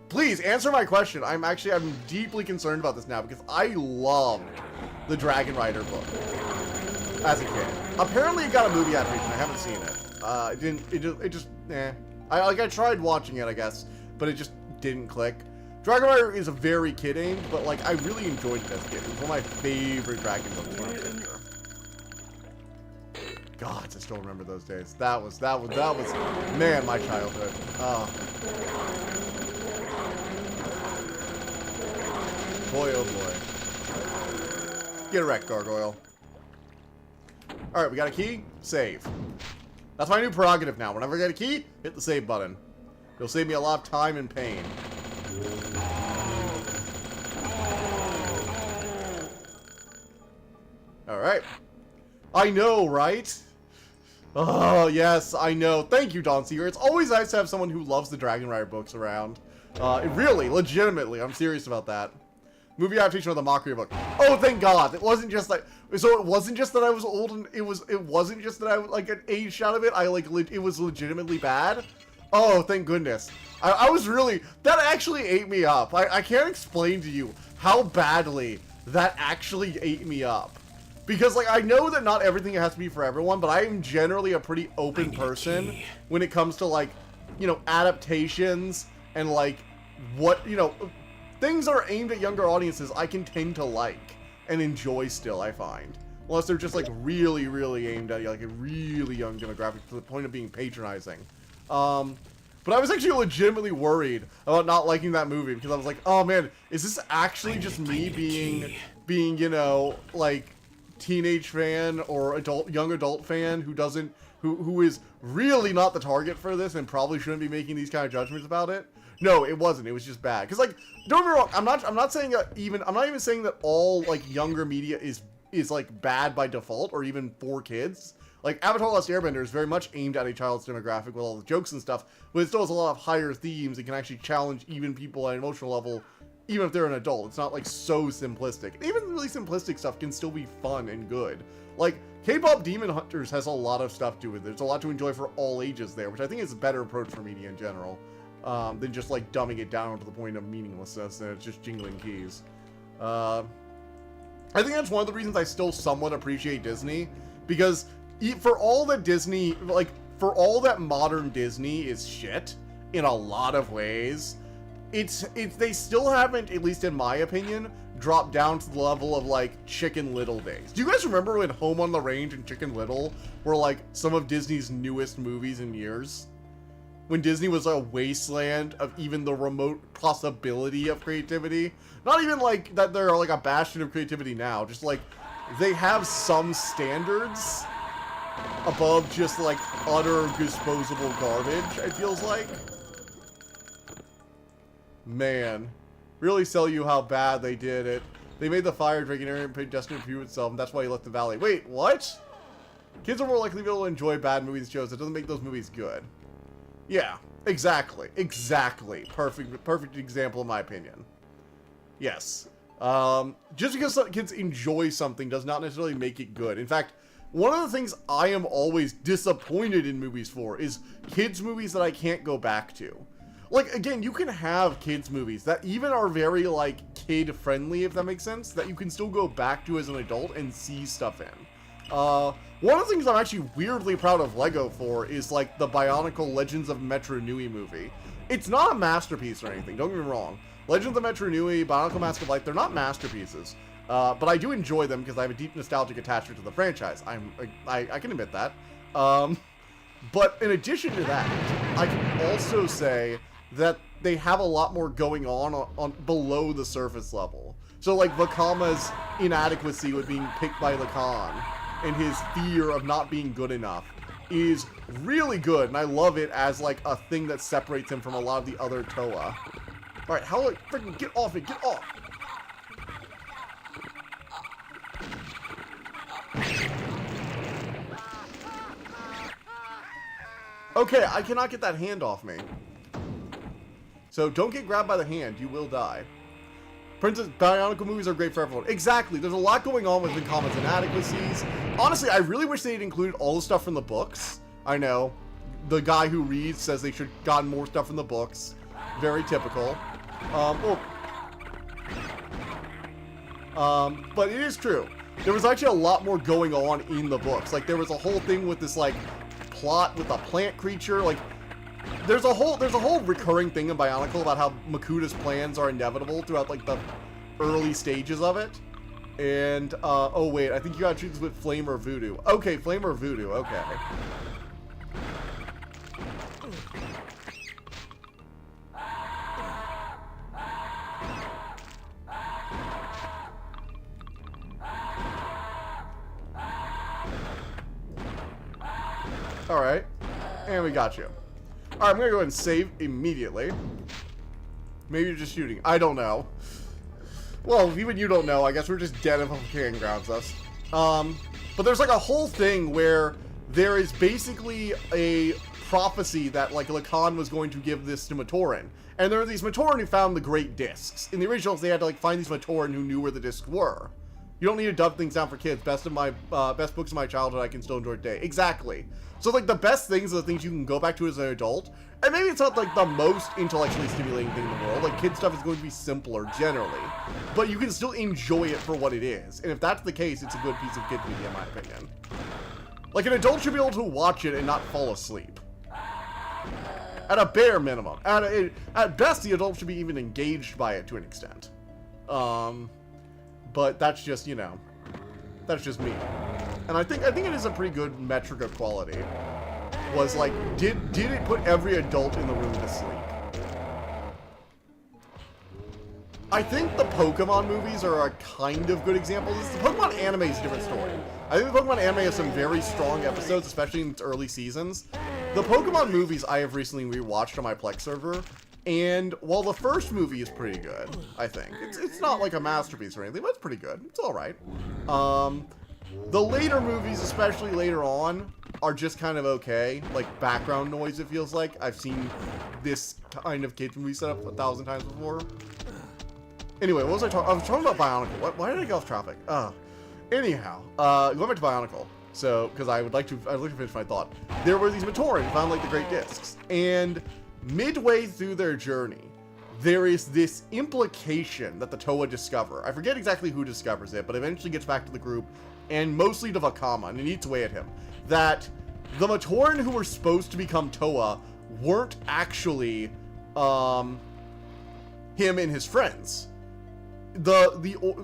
S2: Please answer my question. I'm deeply concerned about this now because I loved the Dragon Rider book as a kid. Apparently, it got a movie adaptation. I haven't seen it. It just, eh. I tried watching it, I guess, but it just didn't click. Dragon Rider is a very kid-aimed, but like I really enjoyed it as a kid. It was one of my favorite Dragon books when I was younger. God, I still remember those days. That was, man, my childhood. Boy, oh boy. Get wrecked, Gargoyle. Alright, we got a key. Save. That's my new prerogative now. Whenever I get a key, hit the save button. It'll save me a lot of time and pain. Alright. I know, right? Oh, yes, I know. Thank you, Dawn Seeger. It's always nice to have someone who loves the Dragon Rider books around. Really, legitimately, I'm serious about that. Movie adaptation of the Mockery book. Oh, thank God. It wasn't just like, so it wasn't just that I was old and it wasn't just that I like got aged out of it. It was legitimately bad. Oh, thank goodness. I was really, that actually ate me up. I can't explain to you how badly that actually ate me up. Because, like, I know that not everything has to be for everyone, but I am generally a pretty open person when it comes to, like, you know, adaptations and, like, what, you know, things that are aimed at younger audiences I can tend to like and enjoy still, I find. Unless they're just, like, really, really aimed at, like, a really young demographic to the point of being patronizing. But I was actually legitimately worried about not liking that movie because I was like, oh, man, is this actually just me being, you know, like, teenage fan or young adult fan who is really not the target for this and probably shouldn't be making these kind of judgments about it. No, it wasn't. It was just bad. Because, like, don't get me wrong, I'm not saying that I'm not even saying that all, like, younger media is like bad by default or even for kids. Like, Avatar: The Last Airbender is very much aimed at a child's demographic with all the jokes and stuff, but it still has a lot of higher themes and can actually challenge even people at an emotional level, even if they're an adult. It's not, like, so simplistic. And even really simplistic stuff can still be fun and good. Like, K-pop Demon Hunters has a lot of stuff to do with it. There's a lot to enjoy for all ages there, which I think is a better approach for media in general, than just, like, dumbing it down to the point of meaninglessness and it's just jingling keys. I think that's one of the reasons I still somewhat appreciate Disney, because for all that Disney, like, for all that modern Disney is shit in a lot of ways, they still haven't, at least in my opinion, dropped down to the level of, like, Chicken Little days. Do you guys remember when Home on the Range and Chicken Little were, like, some of Disney's newest movies in years? When Disney was a wasteland of even the remote possibility of creativity? Not even, like, that they're, like, a bastion of creativity now. Just, like, they have some standards above just, like, utter disposable garbage, it feels like. Man, really sell you how bad they did it. They made the fire dragon area destined to prove itself, and that's why he left the valley. Wait, what? Kids are more likely to be able to enjoy bad movies and shows. That doesn't make those movies good. Yeah, exactly. Exactly. Perfect example in my opinion. Yes. Just because kids enjoy something does not necessarily make it good. In fact, one of the things I am always disappointed in movies for is kids' movies that I can't go back to. like, again, you can have kids movies that even are very, like, kid friendly, if that makes sense, that you can still go back to as an adult and see stuff in. One of the things I'm actually weirdly proud of Lego for is, like, the Bionicle Legends of Metro Nui movie. It's not a masterpiece or anything, don't get me wrong. Legends of Metro Nui, Bionicle Mask of Life, they're not masterpieces. But I do enjoy them because I have a deep nostalgic attachment to the franchise. I can admit that. But in addition to that, I can also say that they have a lot more going on below the surface level. So, like, Vakama's inadequacy with being picked by Lacan and his fear of not being good enough is really good, and I love it as, like, a thing that separates him from a lot of the other Toa. Alright, how, like, freaking get off it, get off! Okay, I cannot get that hand off me. So don't get grabbed by the hand, you will die. Princess Bionicle movies are great for everyone. Exactly, there's a lot going on with Vakama's inadequacies. Honestly, I really wish they'd included all the stuff from the books. I know, the guy who reads says they should have gotten more stuff from the books. Very typical. But it is true. There was actually a lot more going on in the books. Like, there was a whole thing with this, like, plot with a plant creature. Like, there's a whole recurring thing in Bionicle about how Makuda's plans are inevitable throughout, like, the early stages of it. And, oh wait, I think you gotta choose with Flame or Voodoo. Okay, Flame or Voodoo, okay. Alright, and we got you. Alright, I'm gonna go ahead and save immediately. Maybe you're just shooting. I don't know. Well, even you don't know. I guess we're just dead if King grabs us. But there's like a whole thing where there is basically a prophecy that like Lacan was going to give this to Matoran. And there are these Matoran who found the Great Discs. In the originals, they had to like find these Matoran who knew where the discs were. You don't need to dub things down for kids. Best books of my childhood I can still enjoy today. Exactly. So like the best things are the things you can go back to as an adult. And maybe it's not like the most intellectually stimulating thing in the world. Like kid stuff is going to be simpler generally. But you can still enjoy it for what it is. And if that's the case, it's a good piece of kid media in my opinion. Like an adult should be able to watch it and not fall asleep. At a bare minimum. At best, the adult should be even engaged by it to an extent. But that's just, you know, that's just me. And I think it is a pretty good metric of quality. Was like, did it put every adult in the room to sleep? I think the Pokemon movies are a kind of good example of this. The Pokemon anime is a different story. I think the Pokemon anime has some very strong episodes, especially in its early seasons. The Pokemon movies I have recently rewatched on my Plex server. And while the first movie is pretty good, I think. It's not like a masterpiece or anything, but it's pretty good. It's alright. The later movies, especially later on, are just kind of okay. Like background noise, it feels like. I've seen this kind of kids movie set up 1,000 times before. Anyway, what was I talking? I was talking about Bionicle. Why did I get off topic? Anyhow, going back to Bionicle. So, because I'd like to finish my thought. There were these Matoran who found like the Great Discs, and midway through their journey, there is this implication that the Toa discover. I forget exactly who discovers it, but eventually gets back to the group, and mostly to Vakama, and it eats away at him. That the Matoran who were supposed to become Toa weren't actually him and his friends. The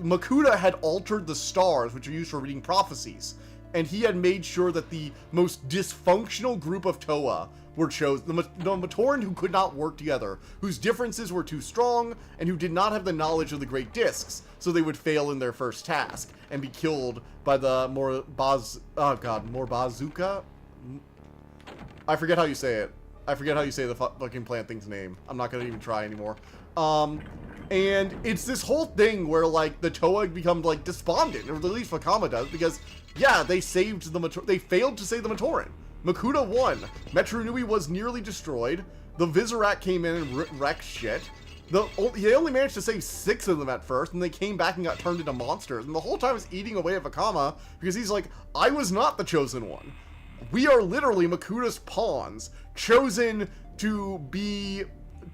S2: Makuda had altered the stars, which are used for reading prophecies, and he had made sure that the most dysfunctional group of Toa were chosen. The Matoran who could not work together, whose differences were too strong, and who did not have the knowledge of the Great Discs, so they would fail in their first task and be killed by the Morbazuka? I forget how you say it. I forget how you say the fucking plant thing's name. I'm not gonna even try anymore. And it's this whole thing where, like, the Toa become, like, despondent, or at least Vakama does, because, yeah, they failed to save the Matoran. Makuda won. Metro Nui was nearly destroyed. The Visorak came in and wrecked shit. They only managed to save 6 of them at first, and they came back and got turned into monsters. And the whole time it's eating away at Vakama, because he's like, I was not the chosen one. We are literally Makuda's pawns, chosen to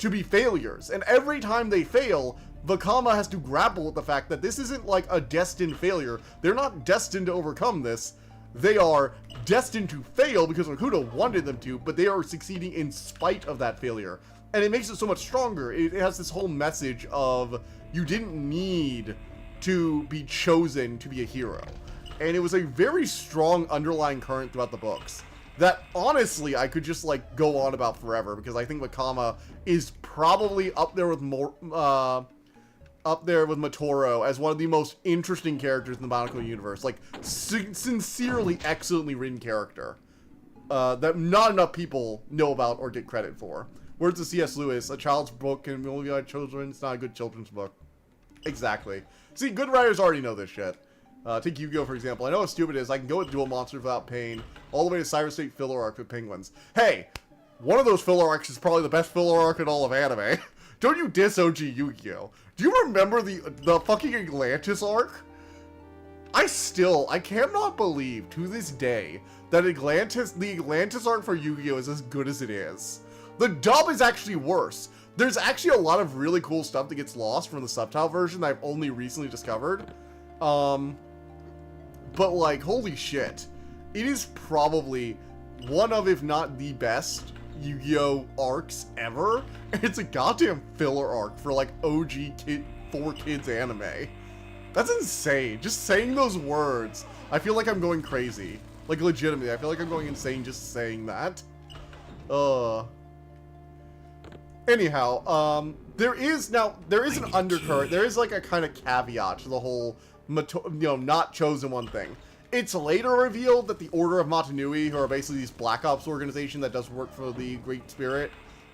S2: to be failures. And every time they fail, Vakama has to grapple with the fact that this isn't like a destined failure. They're not destined to overcome this. They are destined to fail because Makuta wanted them to, but they are succeeding in spite of that failure. And it makes it so much stronger. It has this whole message of you didn't need to be chosen to be a hero. And it was a very strong underlying current throughout the books that honestly I could just like go on about forever, because I think Vakama is probably up there with Motoro as one of the most interesting characters in the Bionicle universe. Like, sincerely, excellently written character that not enough people know about or get credit for. Words of C.S. Lewis, a child's book can only be like children. It's not a good children's book. Exactly. See, good writers already know this shit. Take Yu-Gi-Oh! For example. I know how stupid it is. I can go with Duel Monsters without pain, all the way to Cyber State filler arc with Penguins. Hey, one of those filler arcs is probably the best filler arc in all of anime. Don't you diss OG Yu-Gi-Oh! Do you remember the fucking Atlantis arc? I cannot believe to this day that the Atlantis arc for Yu-Gi-Oh! Is as good as it is. The dub is actually worse. There's actually a lot of really cool stuff that gets lost from the subtitle version that I've only recently discovered. But like, holy shit. It is probably one of, if not the best, Yu-Gi-Oh! Arcs ever. It's a goddamn filler arc for like OG 4Kids anime. That's insane. Just saying those words, I feel like I'm going crazy. Like, legitimately, I feel like I'm going insane just saying that. Anyhow, there is an undercurrent. There is like a kind of caveat to the whole, not chosen one thing. It's later revealed that the Order of Motonui, who are basically this Black Ops organization that does work for the Great Spirit,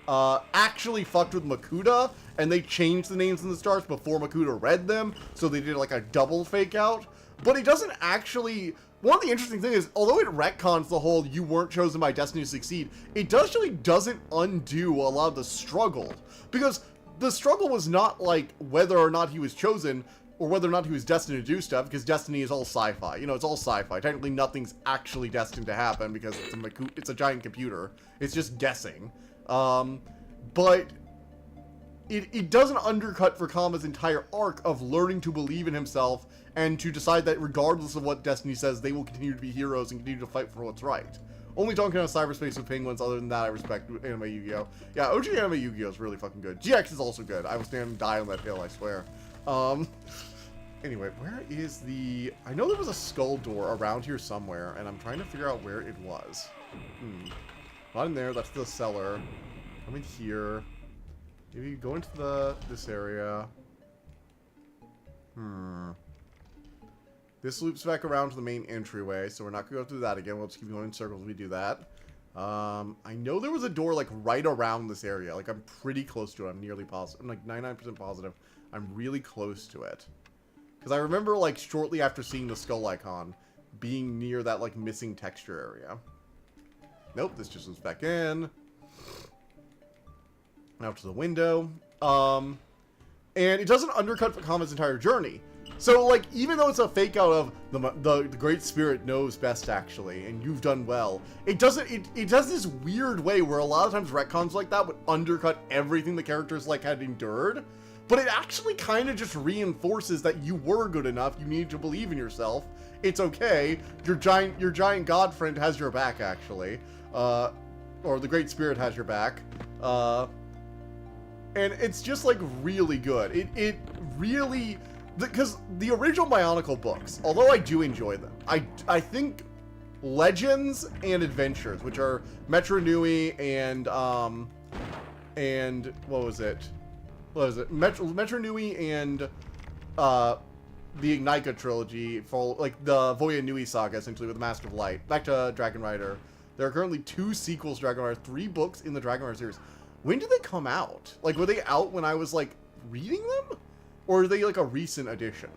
S2: actually fucked with Makuta, and they changed the names in the stars before Makuta read them, so they did like a double fake out. But it doesn't actually... One of the interesting things is, although it retcons the whole you weren't chosen by destiny to succeed, it actually doesn't undo a lot of the struggle. Because the struggle was not like whether or not he was chosen, or whether or not he was destined to do stuff, because Destiny is all sci-fi. You know, it's all sci-fi. Technically, nothing's actually destined to happen, because it's a giant computer. It's just guessing. But it doesn't undercut Vakama's entire arc of learning to believe in himself, and to decide that regardless of what Destiny says, they will continue to be heroes and continue to fight for what's right. Only talking about cyberspace with Penguins. Other than that, I respect Anime Yu-Gi-Oh! Yeah, OG Anime Yu-Gi-Oh! Is really fucking good. GX is also good. I will stand and die on that hill, I swear. Anyway, where is the... I know there was a skull door around here somewhere, and I'm trying to figure out where it was. Not in there, that's the cellar. Come in here. Maybe go into this area. This loops back around to the main entryway, so we're not going to go through that again. We'll just keep going in circles as we do that. I know there was a door, like, right around this area. Like, I'm pretty close to it. I'm nearly positive. I'm, like, 99% positive. I'm really close to it. Because I remember, like, shortly after seeing the skull icon, being near that, like, missing texture area. Nope, this just loops back in. Out to the window. And it doesn't undercut Vakama's entire journey. So, like, even though it's a fake out of the Great Spirit knows best, actually, and you've done well, it doesn't, it does this weird way where a lot of times retcons like that would undercut everything the characters, like, had endured, but it actually kind of just reinforces that you were good enough, you need to believe in yourself, it's okay, your giant god friend has your back, actually, or the Great Spirit has your back, and it's just, like, really good. It really... Because the original Bionicle books, although I do enjoy them, I think Legends and Adventures, which are Metro Nui and what was it? Metro Nui and the Ignika trilogy, for like the Voya Nui saga, essentially, with the Mask of Light. Back to Dragon Rider. There are currently 2 sequels to Dragon Rider, 3 books in the Dragon Rider series. When did they come out? Like, were they out when I was, like, reading them? Or are they, like, a recent addition?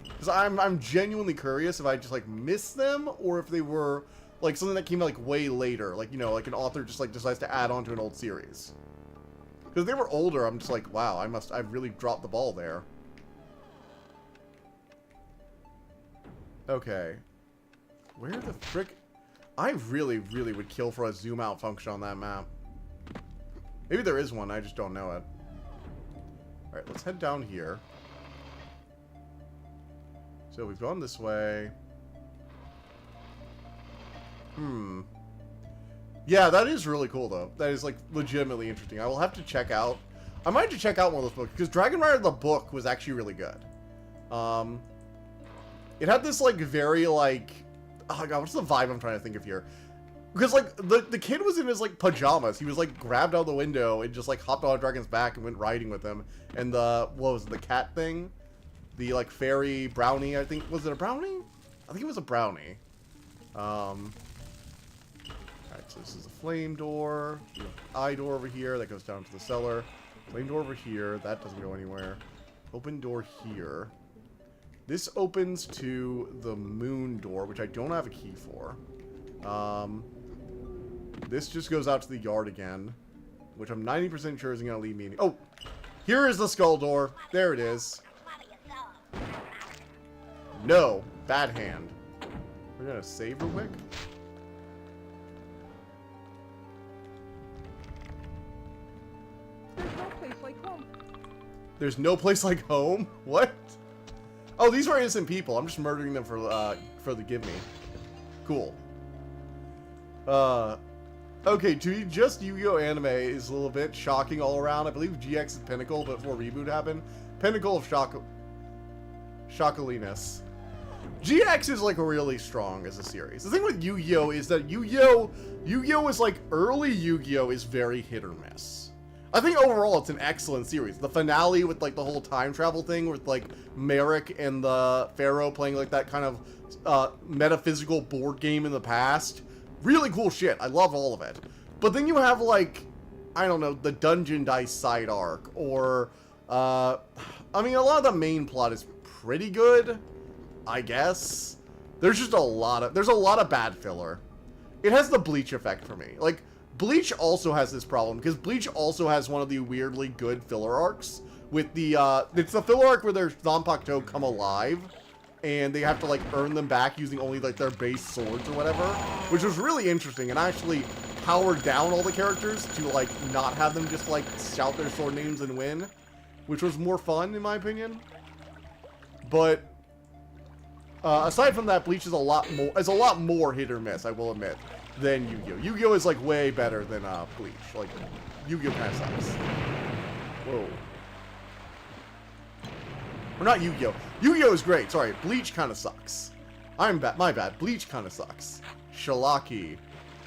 S2: Because I'm genuinely curious if I just, like, missed them, or if they were, like, something that came out, like, way later. Like, you know, like, an author just, like, decides to add on to an old series. Because if they were older, I'm just like, wow, I've really dropped the ball there. Okay. Where the frick... I really, really would kill for a zoom out function on that map. Maybe there is one, I just don't know it. Alright, let's head down here. So we've gone this way. Yeah, that is really cool, though. That is, like, legitimately interesting. I will have to check out... I might have to check out one of those books, because Dragon Rider the book was actually really good. It had this, like, very, like... Oh, my God, what's the vibe I'm trying to think of here? Because, like, the kid was in his, like, pajamas. He was, like, grabbed out the window and just, like, hopped on a dragon's back and went riding with him. And the... What was it? The cat thing? The, like, fairy brownie, I think... Was it a brownie? I think it was a brownie. Alright, so this is a flame door. We have an eye door over here. That goes down to the cellar. Flame door over here. That doesn't go anywhere. Open door here. This opens to the moon door, which I don't have a key for. This just goes out to the yard again, which I'm 90% sure isn't going to lead me... Oh! Here is the skull door. There it is. No. Bad hand. We're going to save real quick.
S4: There's no place like home.
S2: There's no place like home? What? Oh, these are innocent people. I'm just murdering them for the give me. Cool. Okay, to be just Yu-Gi-Oh! Anime is a little bit shocking all around. I believe GX is Pinnacle, but before Reboot happened. Pinnacle of shockaliness. GX is, like, really strong as a series. The thing with Yu-Gi-Oh! Is that Yu-Gi-Oh! Is, like, early Yu-Gi-Oh! Is very hit or miss. I think overall it's an excellent series. The finale with, like, the whole time travel thing with, like, Merrick and the Pharaoh playing, like, that kind of metaphysical board game in the past. Really cool shit. I love all of it. But then you have, like, I don't know, the Dungeon Dice side arc, or, I mean, a lot of the main plot is pretty good, I guess. There's just a lot of bad filler. It has the Bleach effect for me. Like, Bleach also has this problem, because Bleach also has one of the weirdly good filler arcs, with the, it's the filler arc where their Zanpakuto come alive, and they have to, like, earn them back using only, like, their base swords or whatever, which was really interesting, and actually powered down all the characters to, like, not have them just, like, shout their sword names and win, which was more fun, in my opinion. But, aside from that, Bleach is a lot more hit or miss, I will admit, than Yu-Gi-Oh! Yu-Gi-Oh! Is, like, way better than, Bleach. Like, Yu-Gi-Oh! Kind of sucks. Whoa. Or not Yu-Gi-Oh! Yu-Gi-Oh! Is great. Sorry, Bleach kind of sucks. My bad. Bleach kind of sucks. Shalaki.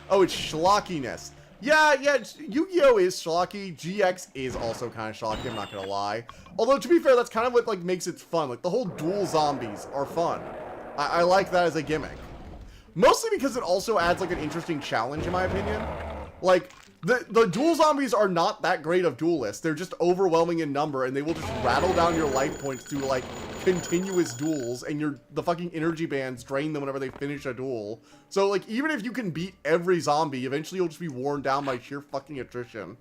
S2: Oh, it's Shalaki-ness. Yeah, Yu-Gi-Oh! Is schlocky. GX is also kind of schlocky, I'm not gonna lie. Although, to be fair, that's kind of what, like, makes it fun. Like, the whole dual zombies are fun. I like that as a gimmick. Mostly because it also adds, like, an interesting challenge, in my opinion. Like, the dual zombies are not that great of duelists. They're just overwhelming in number, and they will just rattle down your life points through, like, continuous duels, and the fucking energy bands drain them whenever they finish a duel. So, like, even if you can beat every zombie, eventually you'll just be worn down by sheer fucking attrition.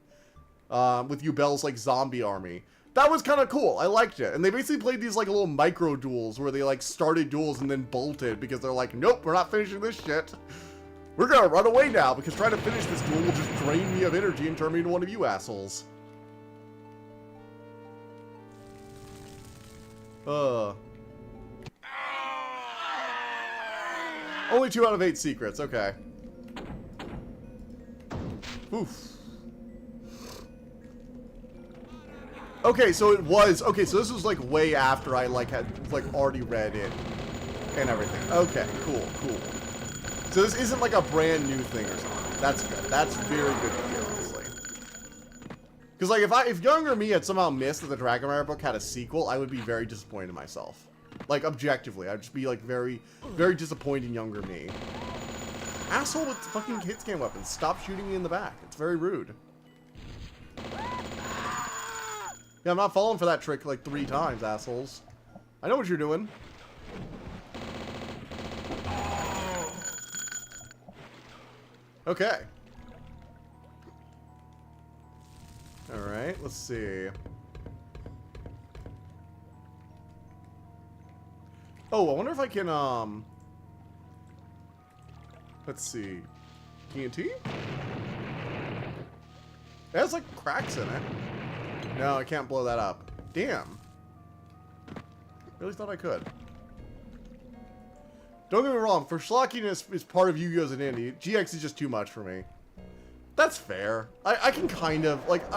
S2: With Yubel's, like, zombie army. That was kind of cool. I liked it. And they basically played these, like, little micro duels where they, like, started duels and then bolted because they're like, nope, we're not finishing this shit. We're gonna run away now because trying to finish this duel will just drain me of energy and turn me into one of you assholes. Only 2 out of 8 secrets. Okay. Oof. Okay, so it was... Okay, so this was, like, way after I, like, had, like, already read it and everything. Okay, cool. So this isn't, like, a brand new thing or something. That's good. That's very good to hear, honestly. Because, like, if younger me had somehow missed that the Dragon Rider book had a sequel, I would be very disappointed in myself. Like, objectively. I'd just be, like, very, very disappointed in younger me. Asshole with fucking hit scan weapons. Stop shooting me in the back. It's very rude. Yeah, I'm not falling for that trick like 3 times, assholes. I know what you're doing. Okay. Alright, let's see. Oh, I wonder if I can, let's see. TNT? It has like cracks in it. No, I can't blow that up. Damn. Really thought I could. Don't get me wrong, for schlockiness is part of Yu-Gi-Oh's identity. GX is just too much for me. That's fair. I can kind of, like,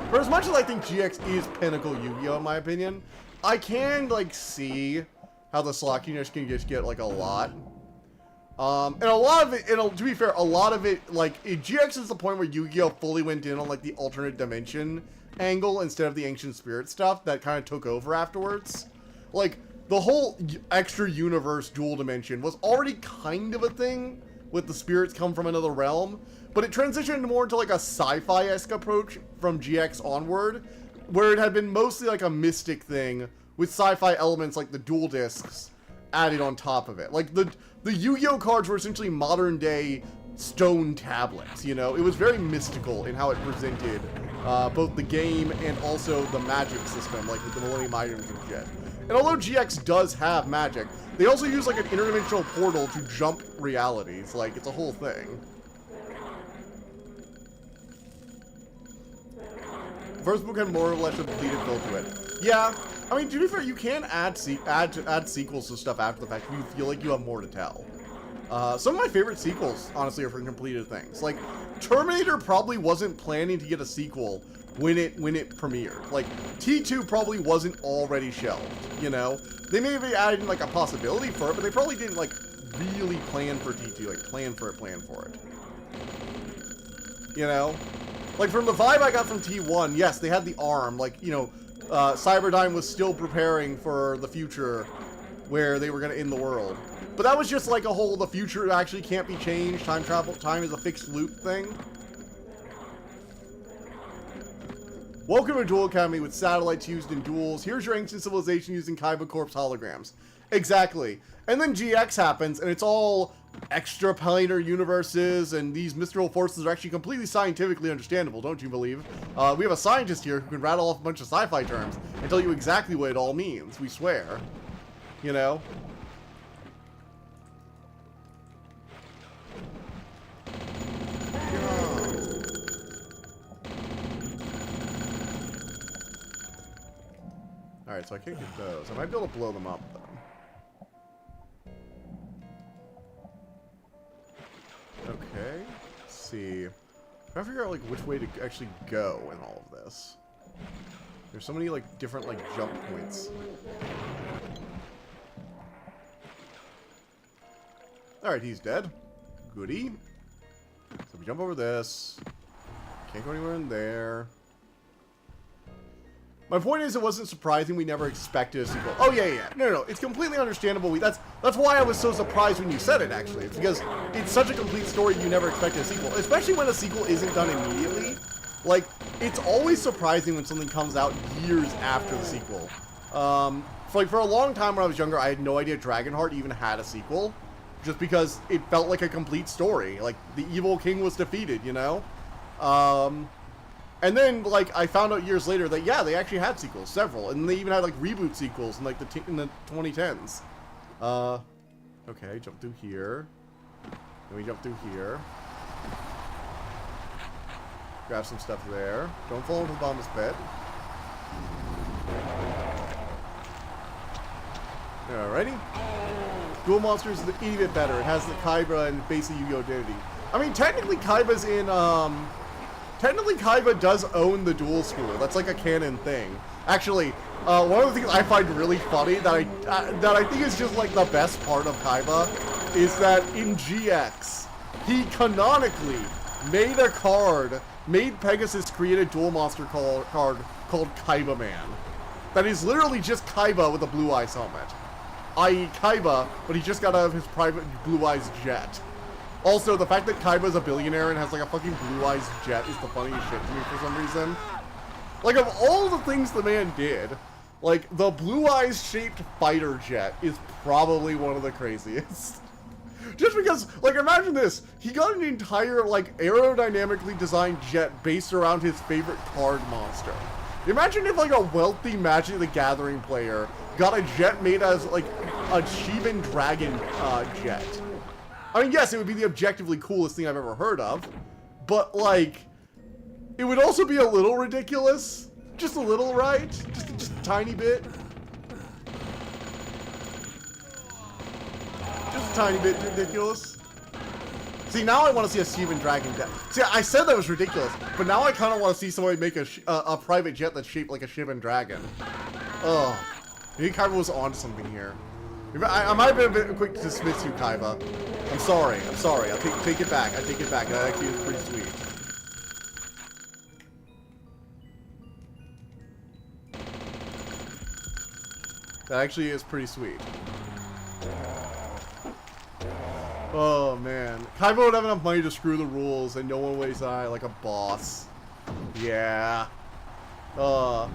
S2: for as much as I think GX is pinnacle Yu-Gi-Oh in my opinion, I can, like, see how the schlockiness can just get, like, a lot. And a lot of it, to be fair, a lot of it, like, GX is the point where Yu-Gi-Oh fully went in on, like, the alternate dimension angle instead of the ancient spirit stuff that kind of took over afterwards. Like, the whole extra universe dual dimension was already kind of a thing with the spirits come from another realm, but it transitioned more into like a sci-fi-esque approach from GX onward, where it had been mostly like a mystic thing with sci-fi elements like the dual discs added on top of it. Like the Yu-Gi-Oh cards were essentially modern day stone tablets, you know? It was very mystical in how it presented both the game and also the magic system, like with the Millennium Items and shit. And although GX does have magic, they also use like an interdimensional portal to jump realities. Like, it's a whole thing. First book had more or less a completed feel to it. Yeah, I mean, to be fair, you can add sequels to stuff after the fact if you feel like you have more to tell. Some of my favorite sequels, honestly, are from completed things. Like, Terminator probably wasn't planning to get a sequel when it premiered. Like, T2 probably wasn't already shelved, you know? They may have added, like, a possibility for it, but they probably didn't, like, really plan for T2, like, plan for it. You know? Like, from the vibe I got from T1, yes, they had the arm, like, you know, Cyberdyne was still preparing for the future where they were going to end the world. But that was just like a whole, the future actually can't be changed, time is a fixed loop thing. Welcome to Duel Academy with satellites used in duels. Here's your ancient civilization using Kaiba Corp's holograms. Exactly. And then GX happens, and it's all extraplanar universes, and these mystical forces are actually completely scientifically understandable, don't you believe? We have a scientist here who can rattle off a bunch of sci-fi terms and tell you exactly what it all means, we swear. You know? Alright, so I can't get those. I might be able to blow them up, though. Okay. Let's see. I'm trying to figure out, like, which way to actually go in all of this. There's so many, like, different, like, jump points. Alright, he's dead. Goody. So we jump over this. Can't go anywhere in there. My point is, it wasn't surprising. We never expected a sequel. Oh, yeah. No. It's completely understandable. That's why I was so surprised when you said it, actually. It's because it's such a complete story, you never expected a sequel. Especially when a sequel isn't done immediately. Like, it's always surprising when something comes out years after the sequel. For a long time when I was younger, I had no idea Dragonheart even had a sequel. Just because it felt like a complete story. Like, the evil king was defeated, you know? And then, like, I found out years later that, yeah, they actually had sequels, several. And they even had, like, reboot sequels in, like, in the 2010s. Okay, jump through here. Then we jump through here. Grab some stuff there. Don't fall into the bottomless pit. Alrighty. Duel Monsters is a bit better. It has the Kaiba and basic Yu-Gi-Oh! Identity. I mean, technically Kaiba's in, Technically, Kaiba does own the duel school. That's like a canon thing. Actually, one of the things I find really funny that I think is just like the best part of Kaiba is that in GX, he canonically made Pegasus create a duel monster card called Kaiba Man. That is literally just Kaiba with a Blue Eyes helmet. I.e. Kaiba, but he just got out of his private Blue Eyes jet. Also, the fact that Kaiba's a billionaire and has like a fucking Blue Eyes jet is the funniest shit to me for some reason. Like, of all the things the man did, like, the Blue Eyes shaped fighter jet is probably one of the craziest. Just because, like, imagine this. He got an entire, like, aerodynamically designed jet based around his favorite card monster. Imagine if, like, a wealthy Magic the Gathering player got a jet made as, like, a Shivan Dragon jet. I mean, yes, it would be the objectively coolest thing I've ever heard of, but, like, it would also be a little ridiculous. Just a little, right? Just a tiny bit. Just a tiny bit ridiculous. See, now I want to see a Steven Dragon jet. See, I said that was ridiculous, but now I kind of want to see somebody make a private jet that's shaped like a Shivan Dragon. Oh, maybe Kaiba was on something here. I might have been a bit quick to dismiss you, Kaiba. I'm sorry. I'll take it back. I take it back. That actually is pretty sweet. That actually is pretty sweet. Oh man, Kaiba would have enough money to screw the rules, and no one weighs high like a boss. Yeah. But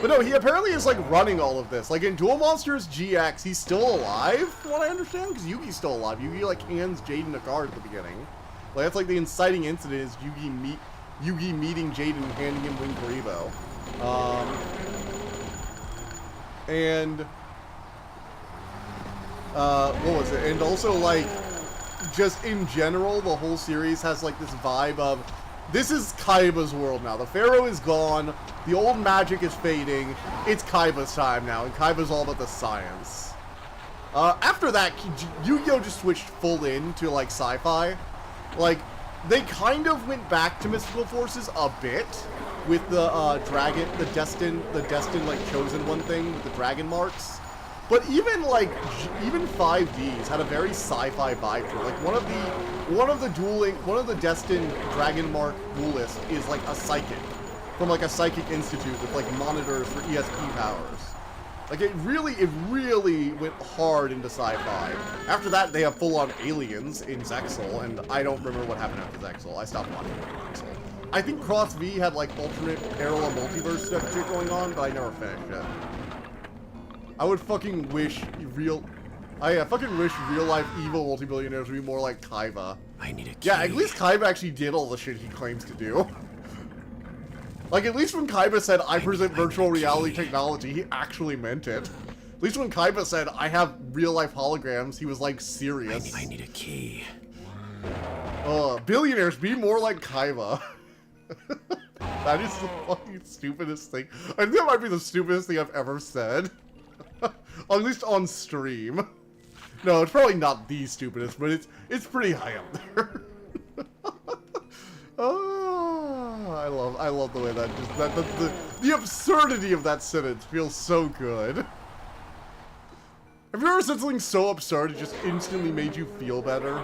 S2: no, he apparently is like running all of this. Like in Duel Monsters GX, he's still alive, from what I understand, because Yugi's still alive. Yugi like hands Jaden a card at the beginning. Like that's like the inciting incident is Yugi meeting Jaden and handing him Wing Karibo. What was it? And also, like, just in general, the whole series has, like, this vibe of, this is Kaiba's world now. The Pharaoh is gone, the old magic is fading, it's Kaiba's time now, and Kaiba's all about the science. After that, Yu-Gi-Oh! Just switched full into, like, sci-fi. Like, they kind of went back to mystical forces a bit, with the, dragon, the destined, like, chosen one thing with the dragon marks. But even like, even 5Ds had a very sci-fi vibe to it. Like one of the destined Dragon Mark duelists is like a psychic from like a psychic institute with like monitors for ESP powers. Like it really went hard into sci-fi. After that, they have full-on aliens in Zexal, and I don't remember what happened after Zexal. I stopped watching Zexal. I think Cross V had like alternate parallel multiverse stuff shit going on, but I never finished it. I would fucking wish fucking wish real-life evil multi-billionaires would be more like Kaiba.
S3: I need a key.
S2: Yeah, at least Kaiba actually did all the shit he claims to do. Like, at least when Kaiba said, I present virtual reality technology, he actually meant it. At least when Kaiba said, I have real-life holograms, he was, like, serious.
S3: I need a key.
S2: Billionaires, be more like Kaiba. That is the fucking stupidest thing. I think that might be the stupidest thing I've ever said. At least on stream. No, it's probably not the stupidest, but it's pretty high up there. Oh, I love the way that just the absurdity of that sentence feels so good. Have you ever said something so absurd it just instantly made you feel better?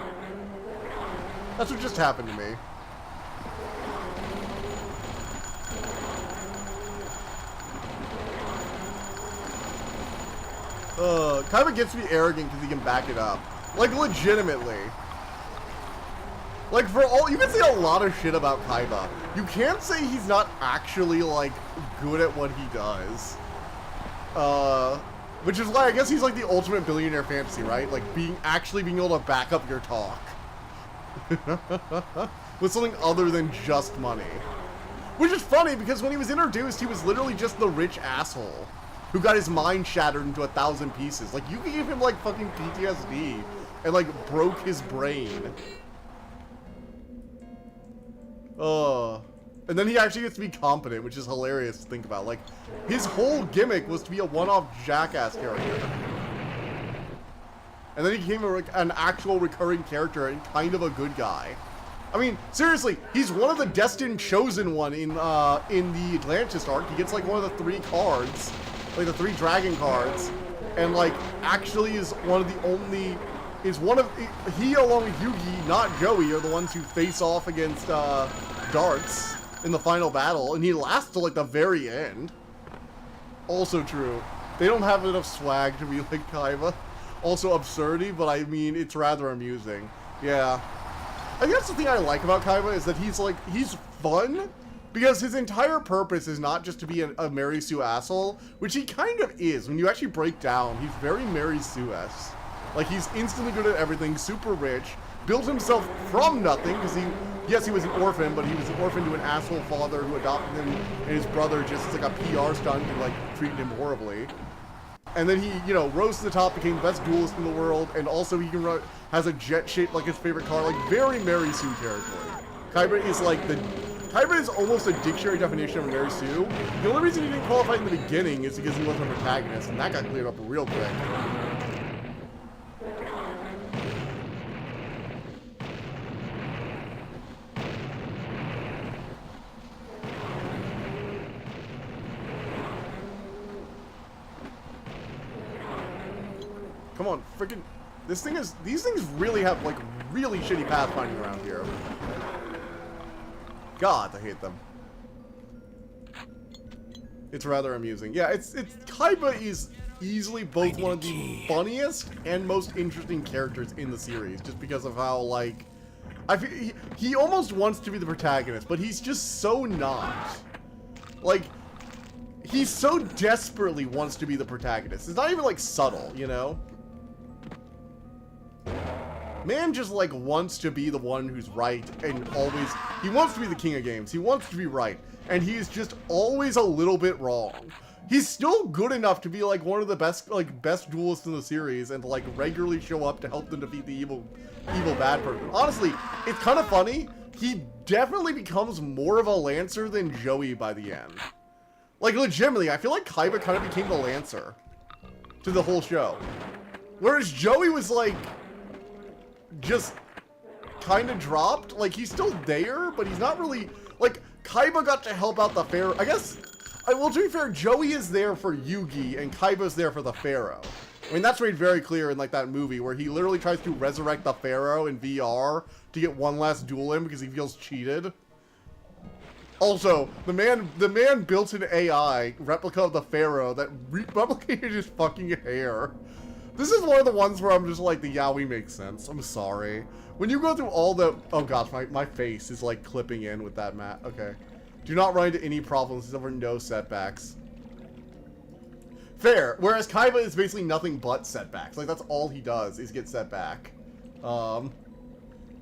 S2: That's what just happened to me. Kaiba gets to be arrogant because he can back it up. Like, legitimately. Like, for all, you can say a lot of shit about Kaiba. You can't say he's not actually, like, good at what he does. Which is why I guess he's like the ultimate billionaire fantasy, right? Like, actually being able to back up your talk. With something other than just money. Which is funny, because when he was introduced, he was literally just the rich asshole who got his mind shattered into 1,000 pieces. Like, you gave him, like, fucking PTSD and, like, broke his brain. And then he actually gets to be competent, which is hilarious to think about. Like, his whole gimmick was to be a one-off jackass character. And then he became an actual recurring character and kind of a good guy. I mean, seriously, he's one of the destined chosen one in the Atlantis arc. He gets, like, one of the 3 cards. Like the 3 dragon cards, and like actually is one of the only, he along with Yugi, not Joey, are the ones who face off against Darts in the final battle, and he lasts till like the very end. Also true. They don't have enough swag to be like Kaiba. Also absurdity, but I mean, it's rather amusing. Yeah. I think that's the thing I like about Kaiba, is that he's fun. Because his entire purpose is not just to be a Mary Sue asshole, which he kind of is. When you actually break down, he's very Mary Sue-esque. Like, he's instantly good at everything, super rich, built himself from nothing, because he was an orphan, but he was an orphan to an asshole father who adopted him and his brother just as like a PR stunt and like treated him horribly. And then he, you know, rose to the top, became the best duelist in the world, and also he has a jet shaped like his favorite car, like very Mary Sue territory. Kaiba is like Kaiba is almost a dictionary definition of a Mary Sue. The only reason he didn't qualify in the beginning is because he wasn't a protagonist, and that got cleared up real quick. Come on, freaking... These things really have, like, really shitty pathfinding around here. God, I hate them. It's rather amusing. Yeah, Kaiba is easily both one of the funniest and most interesting characters in the series, just because of how, like... I feel he almost wants to be the protagonist, but he's just so not. Like, he so desperately wants to be the protagonist. It's not even, like, subtle, you know? Man just, like, wants to be the one who's right and always... He wants to be the king of games. He wants to be right. And he's just always a little bit wrong. He's still good enough to be, like, one of the best duelists in the series and to, like, regularly show up to help them defeat the evil bad person. Honestly, it's kind of funny. He definitely becomes more of a Lancer than Joey by the end. Like, legitimately, I feel like Kaiba kind of became the Lancer to the whole show. Whereas Joey was, like... just kind of dropped. Like, he's still there, but he's not really... Like, Kaiba got to help out the Pharaoh. I guess... Well, to be fair, Joey is there for Yugi, and Kaiba's there for the Pharaoh. I mean, that's made very clear in, like, that movie, where he literally tries to resurrect the Pharaoh in VR to get one last duel in because he feels cheated. Also, the man built an AI replica of the Pharaoh that replicated his fucking hair. This is one of the ones where I'm just like, the yaoi makes sense. I'm sorry. When you go through all the... Oh gosh, my face is like clipping in with that mat. Okay. Do not run into any problems. There's over no setbacks. Fair. Whereas Kaiba is basically nothing but setbacks. Like, that's all he does is get set back.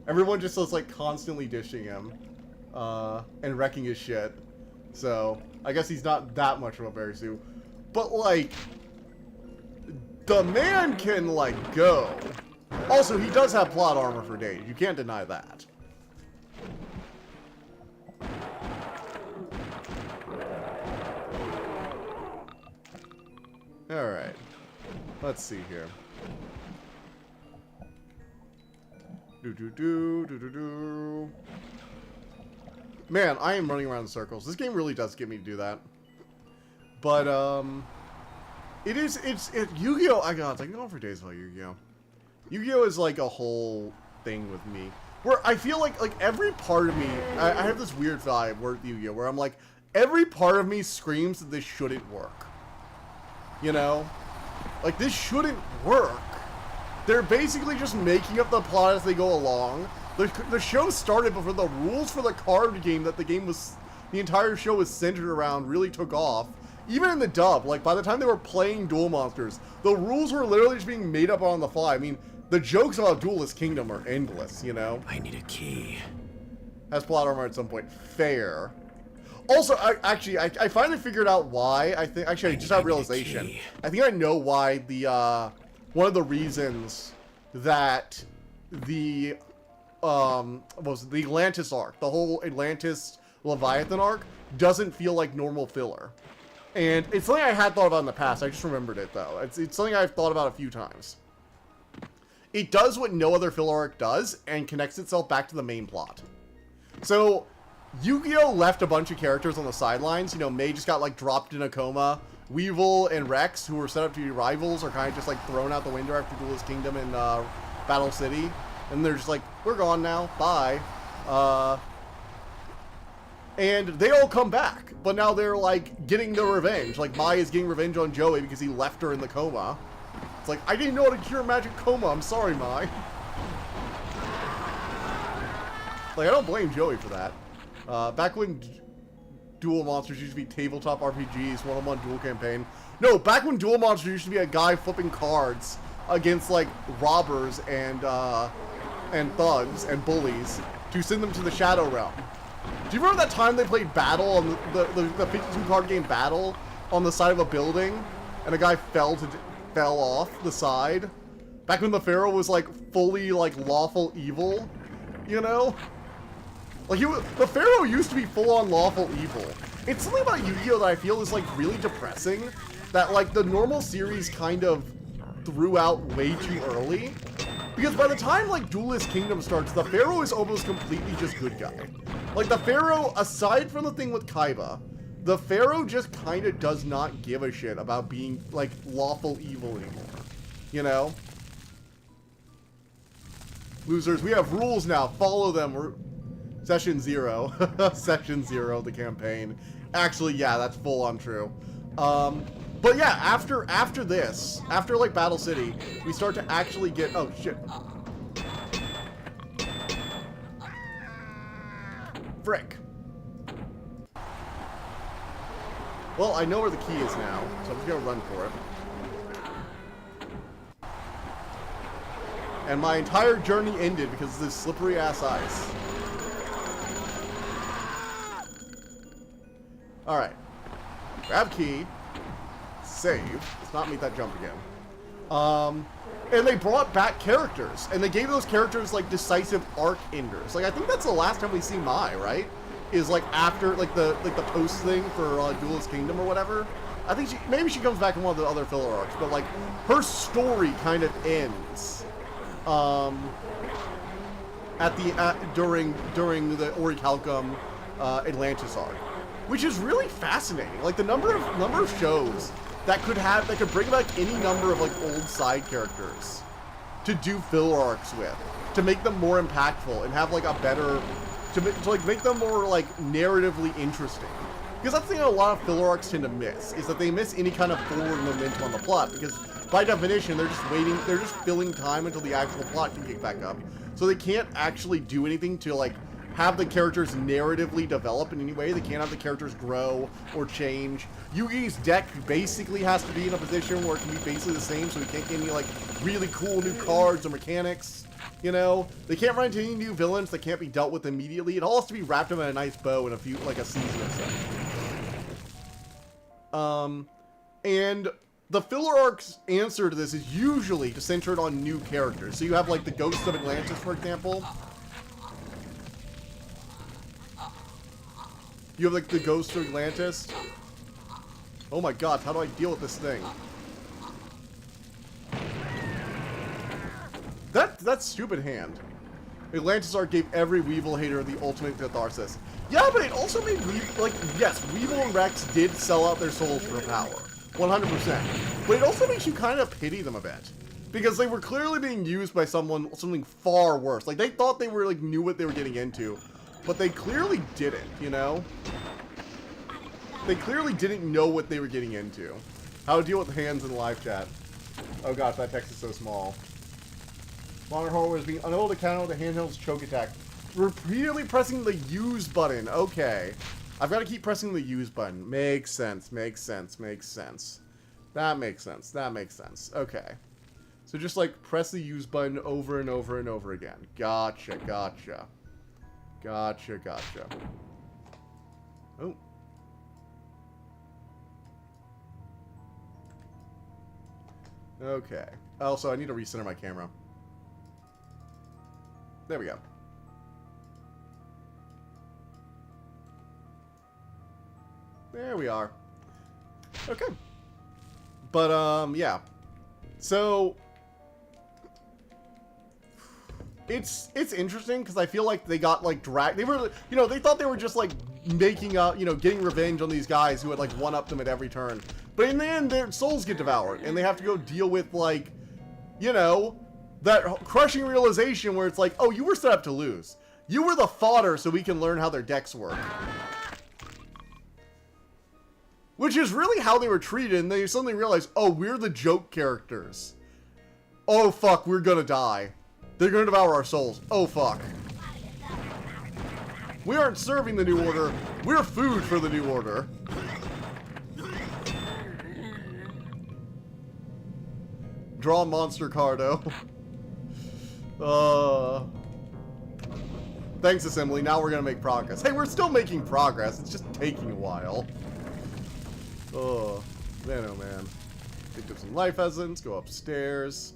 S2: Everyone just is like constantly dishing him. And wrecking his shit. So, I guess he's not that much of a Barisu. But like... The man can, like, go. Also, he does have plot armor for days. You can't deny that. Alright. Let's see here. Do-do-do, Man, I am running around in circles. This game really does get me to do that. But, it's Yu-Gi-Oh! I can go on for days about Yu-Gi-Oh! Yu-Gi-Oh! Is like a whole thing with me. Where I feel like every part of me, I have this weird vibe with Yu-Gi-Oh! Where I'm like, every part of me screams that this shouldn't work. You know? Like, this shouldn't work. They're basically just making up the plot as they go along. The show started before the rules for the card game that the entire show was centered around really took off. Even in the dub, like, by the time they were playing Duel Monsters, the rules were literally just being made up on the fly. I mean, the jokes about Duelist Kingdom are endless, you know?
S3: I need a key.
S2: Has plot armor at some point. Fair. Also, I finally figured out why. I just had a realization. I think I know why one of the reasons that the, what was it, the Atlantis arc, the whole Atlantis Leviathan arc, doesn't feel like normal filler. And it's something I had thought about in the past. I just remembered it, though. It's something I've thought about a few times. It does what no other filler arc does, and connects itself back to the main plot. So, Yu-Gi-Oh! Left a bunch of characters on the sidelines. You know, Mei just got, like, dropped in a coma. Weevil and Rex, who were set up to be rivals, are kind of just, like, thrown out the window after Duelist Kingdom and Battle City. And they're just like, we're gone now. Bye. And they all come back, but now they're, like, getting their revenge. Like, Mai is getting revenge on Joey because he left her in the coma. It's like, I didn't know how to cure a magic coma. I'm sorry, Mai. Like, I don't blame Joey for that. Back when Duel Monsters used to be tabletop RPGs, one-on-one duel campaign. No, back when Duel Monsters used to be a guy flipping cards against, like, robbers and thugs and bullies to send them to the Shadow Realm. Do you remember that time they played Battle on the 52-card game Battle on the side of a building, and a guy fell off the side? Back when the Pharaoh was, like, fully, like, lawful evil, you know? Like, the Pharaoh used to be full-on lawful evil. It's something about Yu-Gi-Oh! That I feel is, like, really depressing. That, like, the normal series kind of threw out way too early. Because by the time, like, Duelist Kingdom starts, the Pharaoh is almost completely just good guy. Like, the Pharaoh, aside from the thing with Kaiba, the Pharaoh just kind of does not give a shit about being, like, lawful evil anymore. You know? Losers, we have rules now. Follow them. We're... Session 0. Session 0, the campaign. Actually, yeah, that's full on true. But yeah, after this, after, like, Battle City, we start to actually get... Oh, shit. Frick. Well, I know where the key is now, so I'm just gonna run for it. And my entire journey ended because of this slippery-ass ice. Alright. Grab key. Save. Let's not make that jump again. And they brought back characters. And they gave those characters, like, decisive arc enders. Like, I think that's the last time we see Mai, right? Is, like, after, like, the post thing for Duelist Kingdom or whatever. I think maybe she comes back in one of the other filler arcs. But, like, her story kind of ends. During the Orichalcum Atlantis arc. Which is really fascinating. Like, the number of shows that could bring back any number of, like, old side characters to do filler arcs with, to make them more impactful and have, like, a better, to like, make them more, like, narratively interesting. Because that's the thing a lot of filler arcs tend to miss, is that they miss any kind of forward momentum on the plot, because by definition, they're just filling time until the actual plot can kick back up. So they can't actually do anything to, like, have the characters narratively develop in any way. They can't have the characters grow or change. Yugi's deck basically has to be in a position where it can be basically the same, so we can't get any, like, really cool new cards or mechanics, you know? They can't run into any new villains that can't be dealt with immediately. It all has to be wrapped up in a nice bow in a season or so. And the filler arc's answer to this is usually centered on new characters. So you have, like, the Ghost of Atlantis, for example. You have, like, the Ghost of Atlantis. Oh my god, how do I deal with this thing? That stupid hand. Atlantis arc gave every Weevil hater the ultimate catharsis. Yeah, but it also made yes, Weevil and Rex did sell out their souls for power. 100%. But it also makes you kind of pity them a bit. Because they were clearly being used by something far worse. Like, they thought they were, like, knew what they were getting into. But they clearly didn't, you know? They clearly didn't know what they were getting into. How to deal with hands in live chat. Oh gosh, that text is so small. Modern Horror is being unable to counter the handheld's choke attack. Repeatedly pressing the use button. Okay. I've got to keep pressing the use button. Makes sense, makes sense, makes sense. That makes sense, that makes sense. Okay. So just, like, press the use button over and over and over again. Gotcha, gotcha. Gotcha, gotcha. Oh. Okay. Also, I need to recenter my camera. There we go. There we are. Okay. But, yeah. So... It's interesting because I feel like they got, like, dragged. They were, you know, they thought they were just, like, making up, you know, getting revenge on these guys who had, like, one-upped them at every turn. But in the end, their souls get devoured, and they have to go deal with, like, you know, that crushing realization where it's like, oh, you were set up to lose. You were the fodder so we can learn how their decks work. Which is really how they were treated, and they suddenly realized, oh, we're the joke characters. Oh, fuck, we're gonna die. They're gonna devour our souls. Oh, fuck. We aren't serving the New Order. We're food for the New Order. Draw monster cardo. Thanks, Assembly. Now we're gonna make progress. Hey, we're still making progress. It's just taking a while. Oh, man, oh, man. Picked up some life essence. Go upstairs.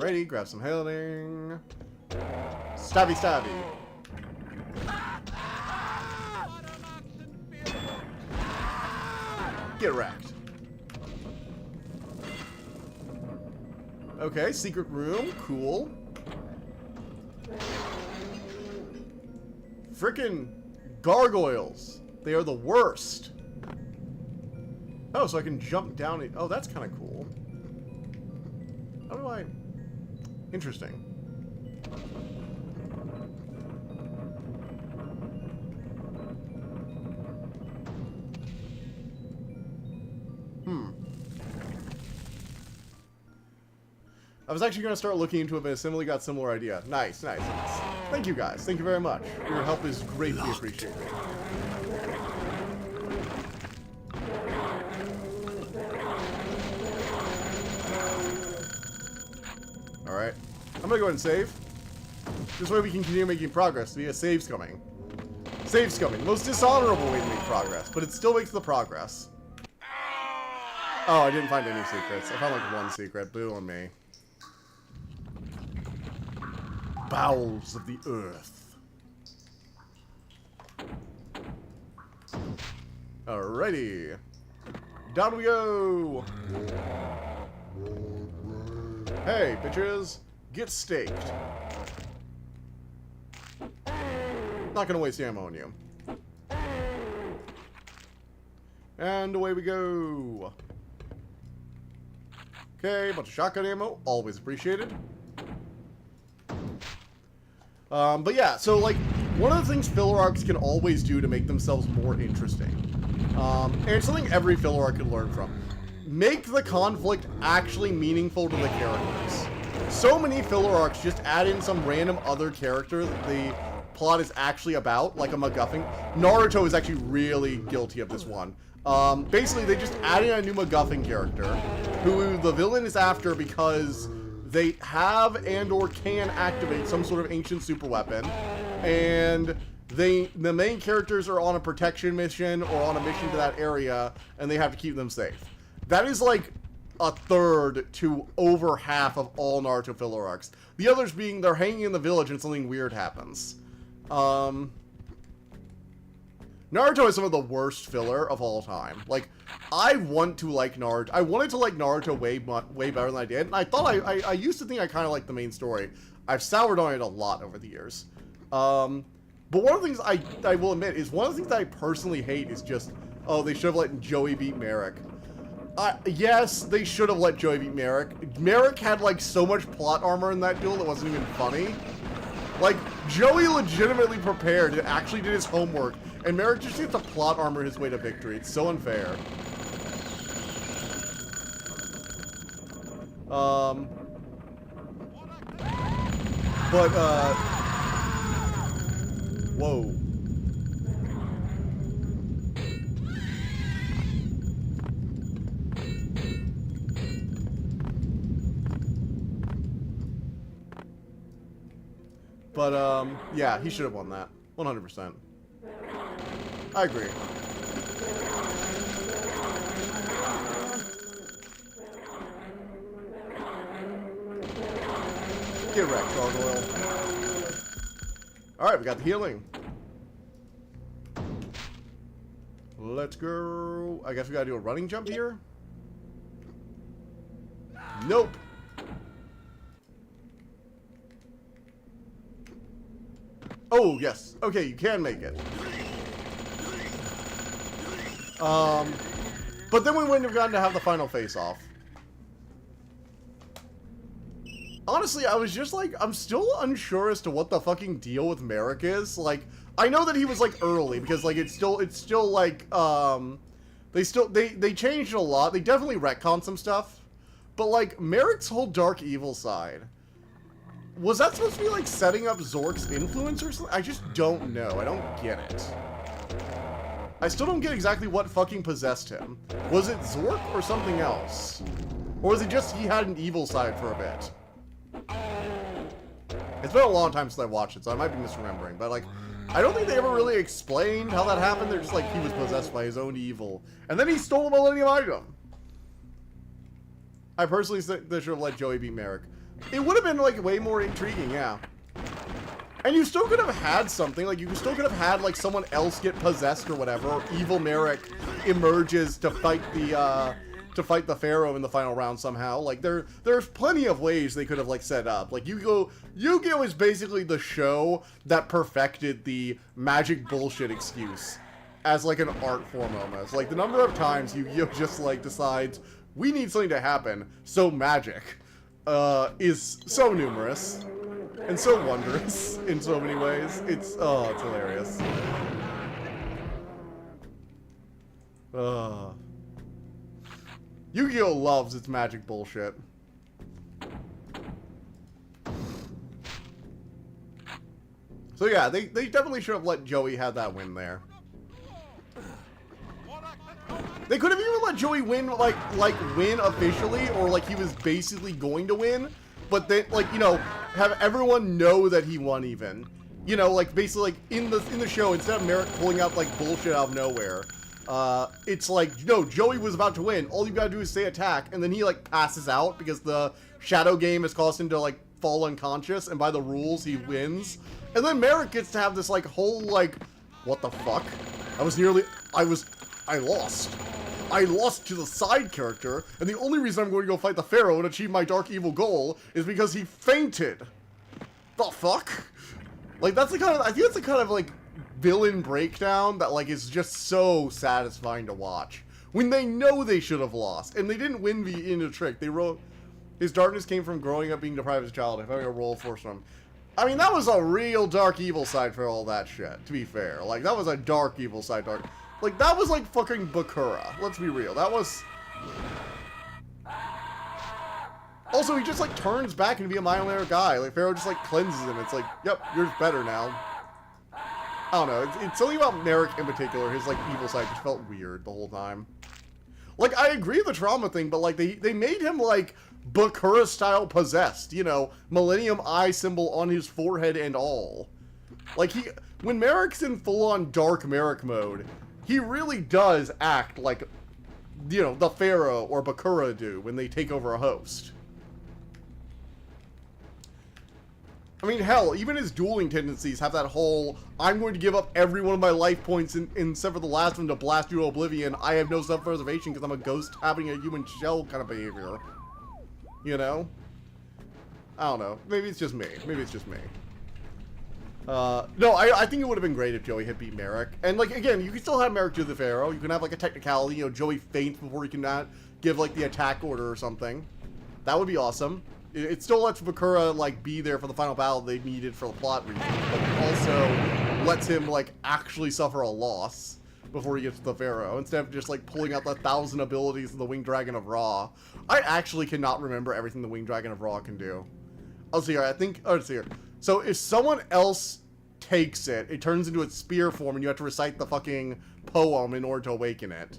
S2: Alrighty, grab some healing. Stabby stabby. Get wrecked. Okay, secret room. Cool. Frickin' gargoyles. They are the worst. Oh, so I can jump down it. Oh, that's kind of cool. How do I... Interesting. I was actually going to start looking into it, but I similarly got a similar idea. Nice, nice, nice. Thank you guys. Thank you very much. Your help is greatly appreciated. Alright. I'm going to go ahead and save. This way we can continue making progress. Via save's coming. Save's coming. The most dishonorable way to make progress, but it still makes the progress. Oh, I didn't find any secrets. I found like one secret. Boo on me. Bowels of the earth. Alrighty. Down we go. Hey, bitches. Get staked. Not gonna waste ammo on you. And away we go. Okay, bunch of shotgun ammo. Always appreciated. But yeah, so like, one of the things filler arcs can always do to make themselves more interesting, and it's something every filler arc can learn from, make the conflict actually meaningful to the characters. So many filler arcs just add in some random other character that the plot is actually about, like a MacGuffin. Naruto is actually really guilty of this one. Basically, they just add in a new MacGuffin character, who the villain is after because they have and or can activate some sort of ancient super weapon, and the main characters are on a protection mission or on a mission to that area, and they have to keep them safe. That is like a third to over half of all Naruto filler arcs. The others being they're hanging in the village and something weird happens. Naruto is some of the worst filler of all time. Like, I want to like Naruto. I wanted to like Naruto way better than I did. And I thought I used to think I kind of liked the main story. I've soured on it a lot over the years. But one of the things I will admit is one of the things that I personally hate is just, oh, they should have let Joey beat Merrick. Yes, they should have let Joey beat Merrick. Merrick had like so much plot armor in that duel that wasn't even funny. Like, Joey legitimately prepared and actually did his homework, and Merrick just gets to plot armor his way to victory. It's so unfair. Whoa. But, yeah, he should have won that. 100%. I agree. Get wrecked, gargoyle. Alright, we got the healing. Let's go. I guess we gotta do a running jump here? Nope. Oh, yes. Okay, you can make it. But then we wouldn't have gotten to have the final face-off. Honestly, I was just like, I'm still unsure as to what the fucking deal with Merrick is. Like, I know that he was like early because like it's still like they changed a lot. They definitely retconned some stuff. But like Merrick's whole dark evil side, was that supposed to be like setting up Zork's influence or something? I just don't know. I don't get it. I still don't get exactly what fucking possessed him. Was it Zork or something else? Or was it just he had an evil side for a bit? It's been a long time since I watched it, so I might be misremembering, but like, I don't think they ever really explained how that happened. They're just like, he was possessed by his own evil. And then he stole a Millennium Item. I personally think they should have let Joey beat Merrick. It would have been, like, way more intriguing, yeah. And you still could have had something, like, you still could have had, like, someone else get possessed or whatever, or Evil Merrick emerges to fight the Pharaoh in the final round somehow. Like, there's plenty of ways they could have, like, set up. Like, Yu-Gi-Oh! Is basically the show that perfected the magic bullshit excuse as, like, an art form almost. Like, the number of times Yu-Gi-Oh! Just, like, decides, we need something to happen, so magic, is so numerous. And so wondrous in so many ways. It's hilarious. Yu-Gi-Oh! Loves its magic bullshit. So yeah, they definitely should have let Joey have that win there. They could have even let Joey win, like win officially, or like he was basically going to win, but then, like, you know, have everyone know that he won even. You know, like, basically, like, in the show, instead of Merrick pulling out, like, bullshit out of nowhere, it's like, no, Joey was about to win. All you gotta do is say attack, and then he, like, passes out because the shadow game has caused him to, like, fall unconscious, and by the rules, he wins. And then Merrick gets to have this, like, whole, like, what the fuck? I lost. I lost to the side character, and the only reason I'm going to go fight the Pharaoh and achieve my dark evil goal is because he fainted. The fuck? Like, that's the kind of, I think that's the kind of, like, villain breakdown that, like, is just so satisfying to watch. When they know they should have lost, and they didn't win in a trick. They wrote, his darkness came from growing up being deprived as a child, having a role force from him. I mean, that was a real dark evil side for all that shit, to be fair. Like, that was a dark evil side, like, that was like fucking Bakura. Let's be real. That was... Also, he just, like, turns back and be a mild-mannered guy. Like, Pharaoh just, like, cleanses him. It's like, yep, you're better now. I don't know. It's something about Merrick in particular. His, like, evil side just felt weird the whole time. Like, I agree with the trauma thing, but, like, they made him, like, Bakura-style possessed. You know, Millennium Eye symbol on his forehead and all. Like, when Merrick's in full-on Dark Merrick mode, he really does act like, you know, the Pharaoh or Bakura do when they take over a host. I mean, hell, even his dueling tendencies have that whole, I'm going to give up every one of my life points except for the last one to blast you to oblivion. I have no self-preservation because I'm a ghost having a human shell kind of behavior. You know? I don't know. Maybe it's just me. Maybe it's just me. No, I think it would have been great if Joey had beat Merrick. And, like, again, you can still have Merrick do the Pharaoh. You can have, like, a technicality, you know, Joey faints before he can not give, like, the attack order or something. That would be awesome. It still lets Bakura, like, be there for the final battle they needed for the plot reason, but also lets him, like, actually suffer a loss before he gets to the Pharaoh, instead of just, like, pulling out the 1,000 abilities of the Winged Dragon of Ra. I actually cannot remember everything the Winged Dragon of Ra can do. Let's see here, let's see here. So if someone else takes it, it turns into its spear form, and you have to recite the fucking poem in order to awaken it.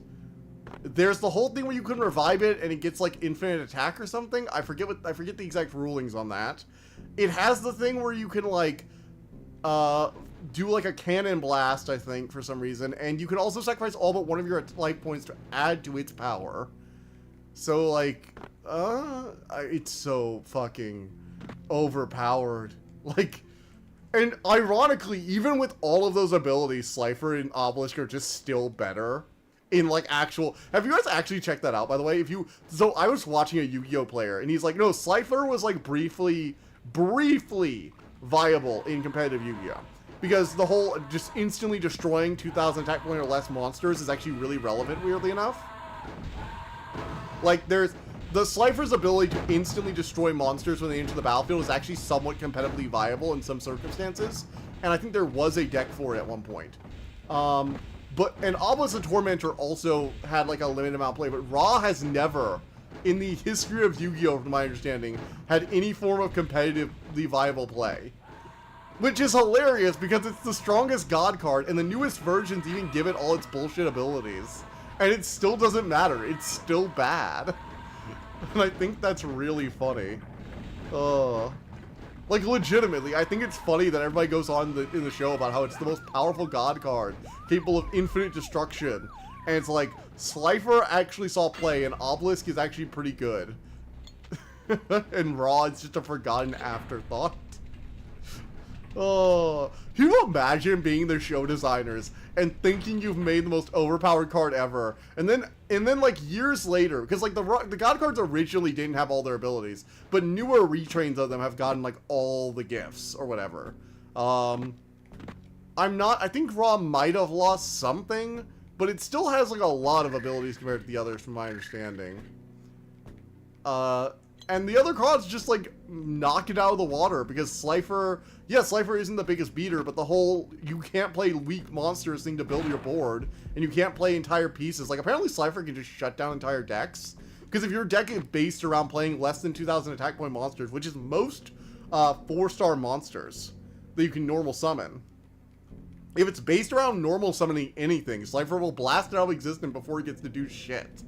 S2: There's the whole thing where you can revive it and it gets like infinite attack or something. I forget the exact rulings on that. It has the thing where you can like do like a cannon blast, I think, for some reason, and you can also sacrifice all but one of your life points to add to its power. So like it's so fucking overpowered. Like, and ironically, even with all of those abilities, Slifer and Obelisk are just still better. In, like, actual... Have you guys actually checked that out, by the way? So, I was watching a Yu-Gi-Oh! Player, and he's like, no, Slifer was, like, briefly viable in competitive Yu-Gi-Oh! Because the whole just instantly destroying 2,000 attack point or less monsters is actually really relevant, weirdly enough. Like, there's... The Slifer's ability to instantly destroy monsters when they enter the battlefield is actually somewhat competitively viable in some circumstances, and I think there was a deck for it at one point. And Obelisk the Tormentor also had, like, a limited amount of play, but Ra has never, in the history of Yu-Gi-Oh!, from my understanding, had any form of competitively viable play. Which is hilarious, because it's the strongest god card, and the newest versions even give it all its bullshit abilities. And it still doesn't matter, it's still bad. And I think that's really funny. Like, legitimately, I think it's funny that everybody goes on in the show about how it's the most powerful god card, capable of infinite destruction. And it's like, Slifer actually saw play, and Obelisk is actually pretty good. And Raw is just a forgotten afterthought. Oh, can you imagine being the show designers and thinking you've made the most overpowered card ever, and then like years later, because like the God cards originally didn't have all their abilities, but newer retrains of them have gotten like all the gifts or whatever. I think Raw might have lost something, but it still has like a lot of abilities compared to the others from my understanding. And the other cards just like knock it out of the water, because Slifer, yeah, Slifer isn't the biggest beater, but the whole you can't play weak monsters thing to build your board, and you can't play entire pieces. Like apparently Slifer can just shut down entire decks, because if your deck is based around playing less than 2,000 attack point monsters, which is most 4-star monsters that you can normal summon, if it's based around normal summoning anything, Slifer will blast it out of existence before it gets to do shit.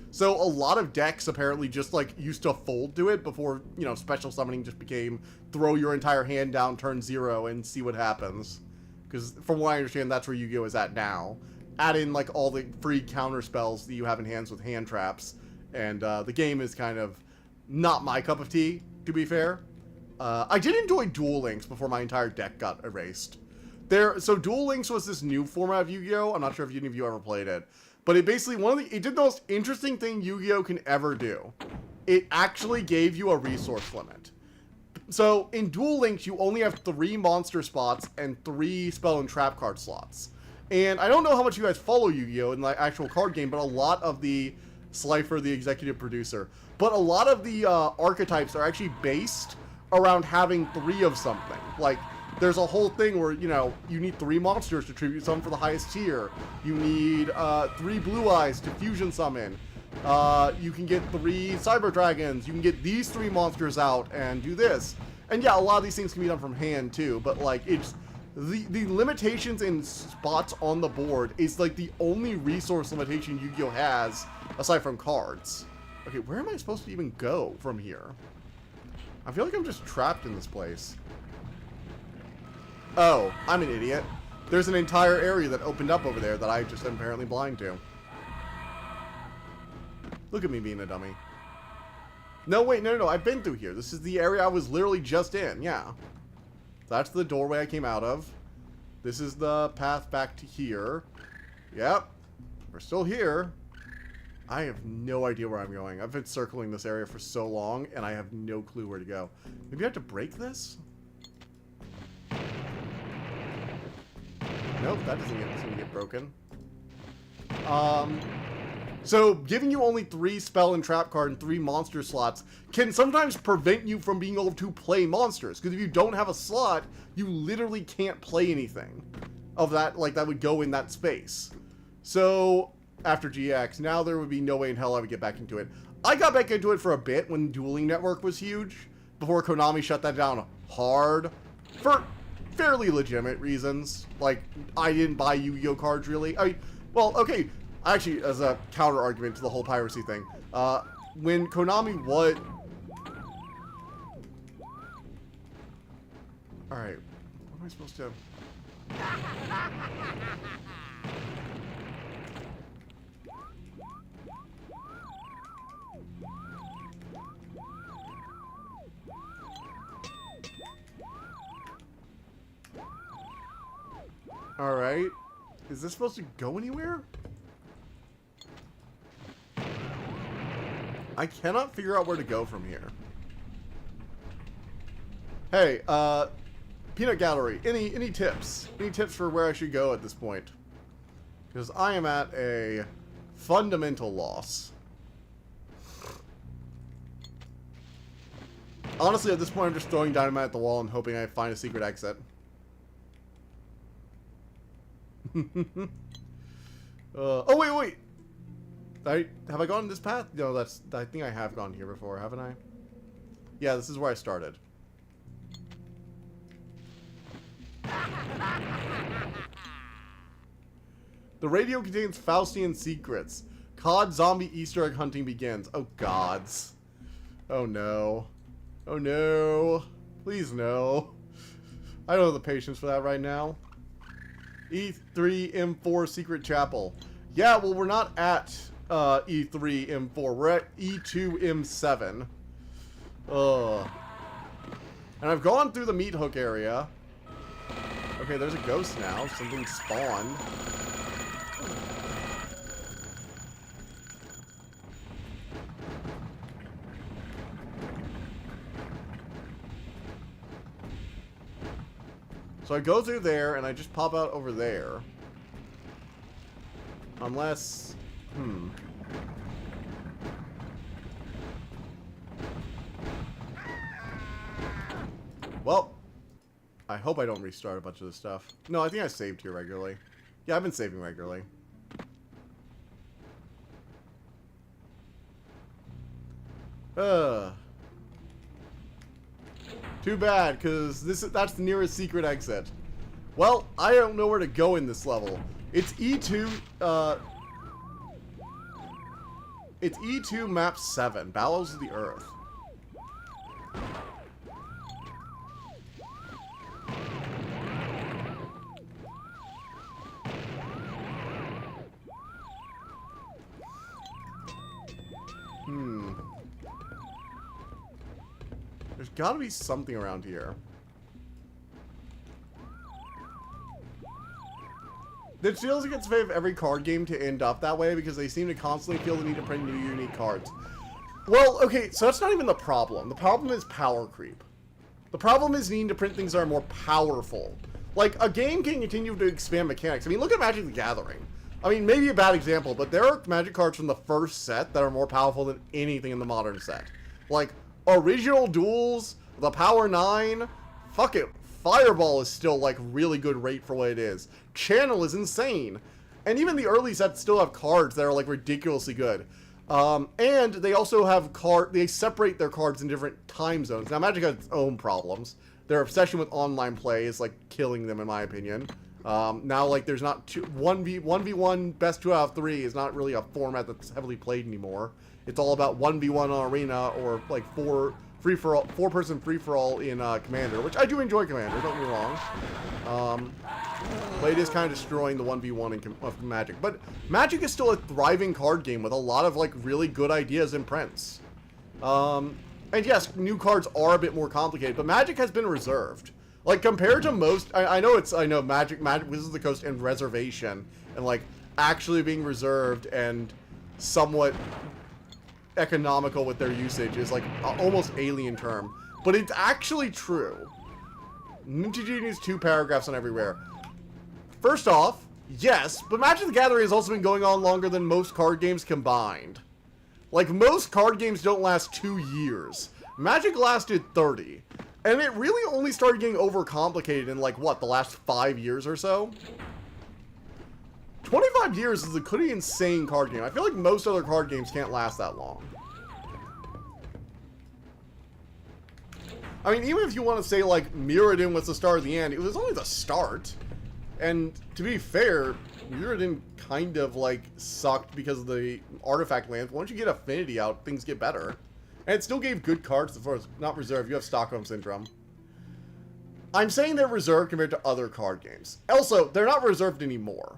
S2: So a lot of decks apparently just like used to fold to it before, you know, special summoning just became throw your entire hand down turn 0 and see what happens. Because from what I understand, that's where Yu-Gi-Oh! Is at now. Add in like all the free counter spells that you have in hands with hand traps, and the game is kind of not my cup of tea, to be fair. I did enjoy Duel Links before my entire deck got erased. So Duel Links was this new format of Yu-Gi-Oh! I'm not sure if any of you ever played it. But it basically, it did the most interesting thing Yu-Gi-Oh! Can ever do. It actually gave you a resource limit. So, in Duel Links, you only have 3 monster spots and 3 spell and trap card slots. And I don't know how much you guys follow Yu-Gi-Oh! In the actual card game, but a lot of the Slifer, the executive producer, but a lot of the archetypes are actually based around having 3 of something. Like, there's a whole thing where, you know, you need 3 monsters to tribute summon for the highest tier. You need 3 blue eyes to fusion summon. You can get 3 cyber dragons. You can get these 3 monsters out and do this. And yeah, a lot of these things can be done from hand too, but like it's the limitations in spots on the board is like the only resource limitation Yu-Gi-Oh! Has aside from cards. Okay, where am I supposed to even go from here? I feel like I'm just trapped in this place. Oh, I'm an idiot. There's an entire area that opened up over there that I just am apparently blind to. Look at me being a dummy. No, wait, no, I've been through here. This is the area I was literally just in, yeah. That's the doorway I came out of. This is the path back to here. Yep. We're still here. I have no idea where I'm going. I've been circling this area for so long, and I have no clue where to go. Maybe I have to break this? Nope, that doesn't seem to get broken. So giving you only 3 spell and trap card and 3 monster slots can sometimes prevent you from being able to play monsters. Because if you don't have a slot, you literally can't play anything of that, like that would go in that space. So after GX, now there would be no way in hell I would get back into it. I got back into it for a bit when Dueling Network was huge, before Konami shut that down hard for fairly legitimate reasons. Like, I didn't buy Yu-Gi-Oh! Cards, really. I mean, well, okay, actually, as a counter-argument to the whole piracy thing, when Konami was... Alright, what am I supposed to... Alright. Is this supposed to go anywhere? I cannot figure out where to go from here. Hey, Peanut Gallery, any tips? Any tips for where I should go at this point? Because I am at a fundamental loss. Honestly, at this point, I'm just throwing dynamite at the wall and hoping I find a secret exit. Oh, wait. Have I gone this path? No, I think I have gone here before, haven't I? Yeah, this is where I started. The radio contains Faustian secrets. COD zombie Easter egg hunting begins. Oh, gods. Oh, no. Oh, no. Please, no. I don't have the patience for that right now. E3 M4 Secret Chapel. Yeah, well, we're not at E3 M4. We're at E2 M7. Ugh. And I've gone through the meat hook area. Okay, there's a ghost now. Something spawned. So I go through there, and I just pop out over there. Unless... Well, I hope I don't restart a bunch of this stuff. No, I think I saved here regularly. Yeah, I've been saving regularly. Too bad, because that's the nearest secret exit. Well, I don't know where to go in this level. It's E2, it's E2 map 7, Battles of the Earth. There's gotta be something around here. It feels like it's a fate of every card game to end up that way because they seem to constantly feel the need to print new unique cards. Well, okay, so that's not even the problem. The problem is power creep. The problem is needing to print things that are more powerful. Like, a game can continue to expand mechanics. I mean, look at Magic the Gathering. I mean, maybe a bad example, but there are Magic cards from the first set that are more powerful than anything in the modern set. Like, original duels, the Power 9, fuck it. Fireball is still, like, really good rate for what it is. Channel is insane. And even the early sets still have cards that are, like, ridiculously good. And they also have they separate their cards in different time zones. Now, Magic has its own problems. Their obsession with online play is, like, killing them, in my opinion. Now, like, there's not 1v1 best 2 out of 3 is not really a format that's heavily played anymore. It's all about 1v1 on Arena or, like, 4-person free-for-all in Commander, which I do enjoy Commander, don't get me wrong. But it is kind of destroying the 1v1 of Magic. But Magic is still a thriving card game with a lot of, like, really good ideas and prints. And yes, new cards are a bit more complicated, but Magic has been reserved. Like, compared to most, I know Magic, Wizards of the Coast, and Reservation, and, like, actually being reserved and somewhat economical with their usage is, like, almost alien term. But it's actually true. MTG needs 2 paragraphs on everywhere. First off, yes, but Magic the Gathering has also been going on longer than most card games combined. Like, most card games don't last 2 years. Magic lasted 30. And it really only started getting overcomplicated in, like, what, the last 5 years or so? 25 years is a pretty insane card game. I feel like most other card games can't last that long. I mean, even if you want to say, like, Mirrodin was the start of the end, it was only the start. And, to be fair, Mirrodin kind of, like, sucked because of the artifact lands. Once you get Affinity out, things get better. And it still gave good cards as far as not reserved. You have Stockholm Syndrome. I'm saying they're reserved compared to other card games. Also, they're not reserved anymore.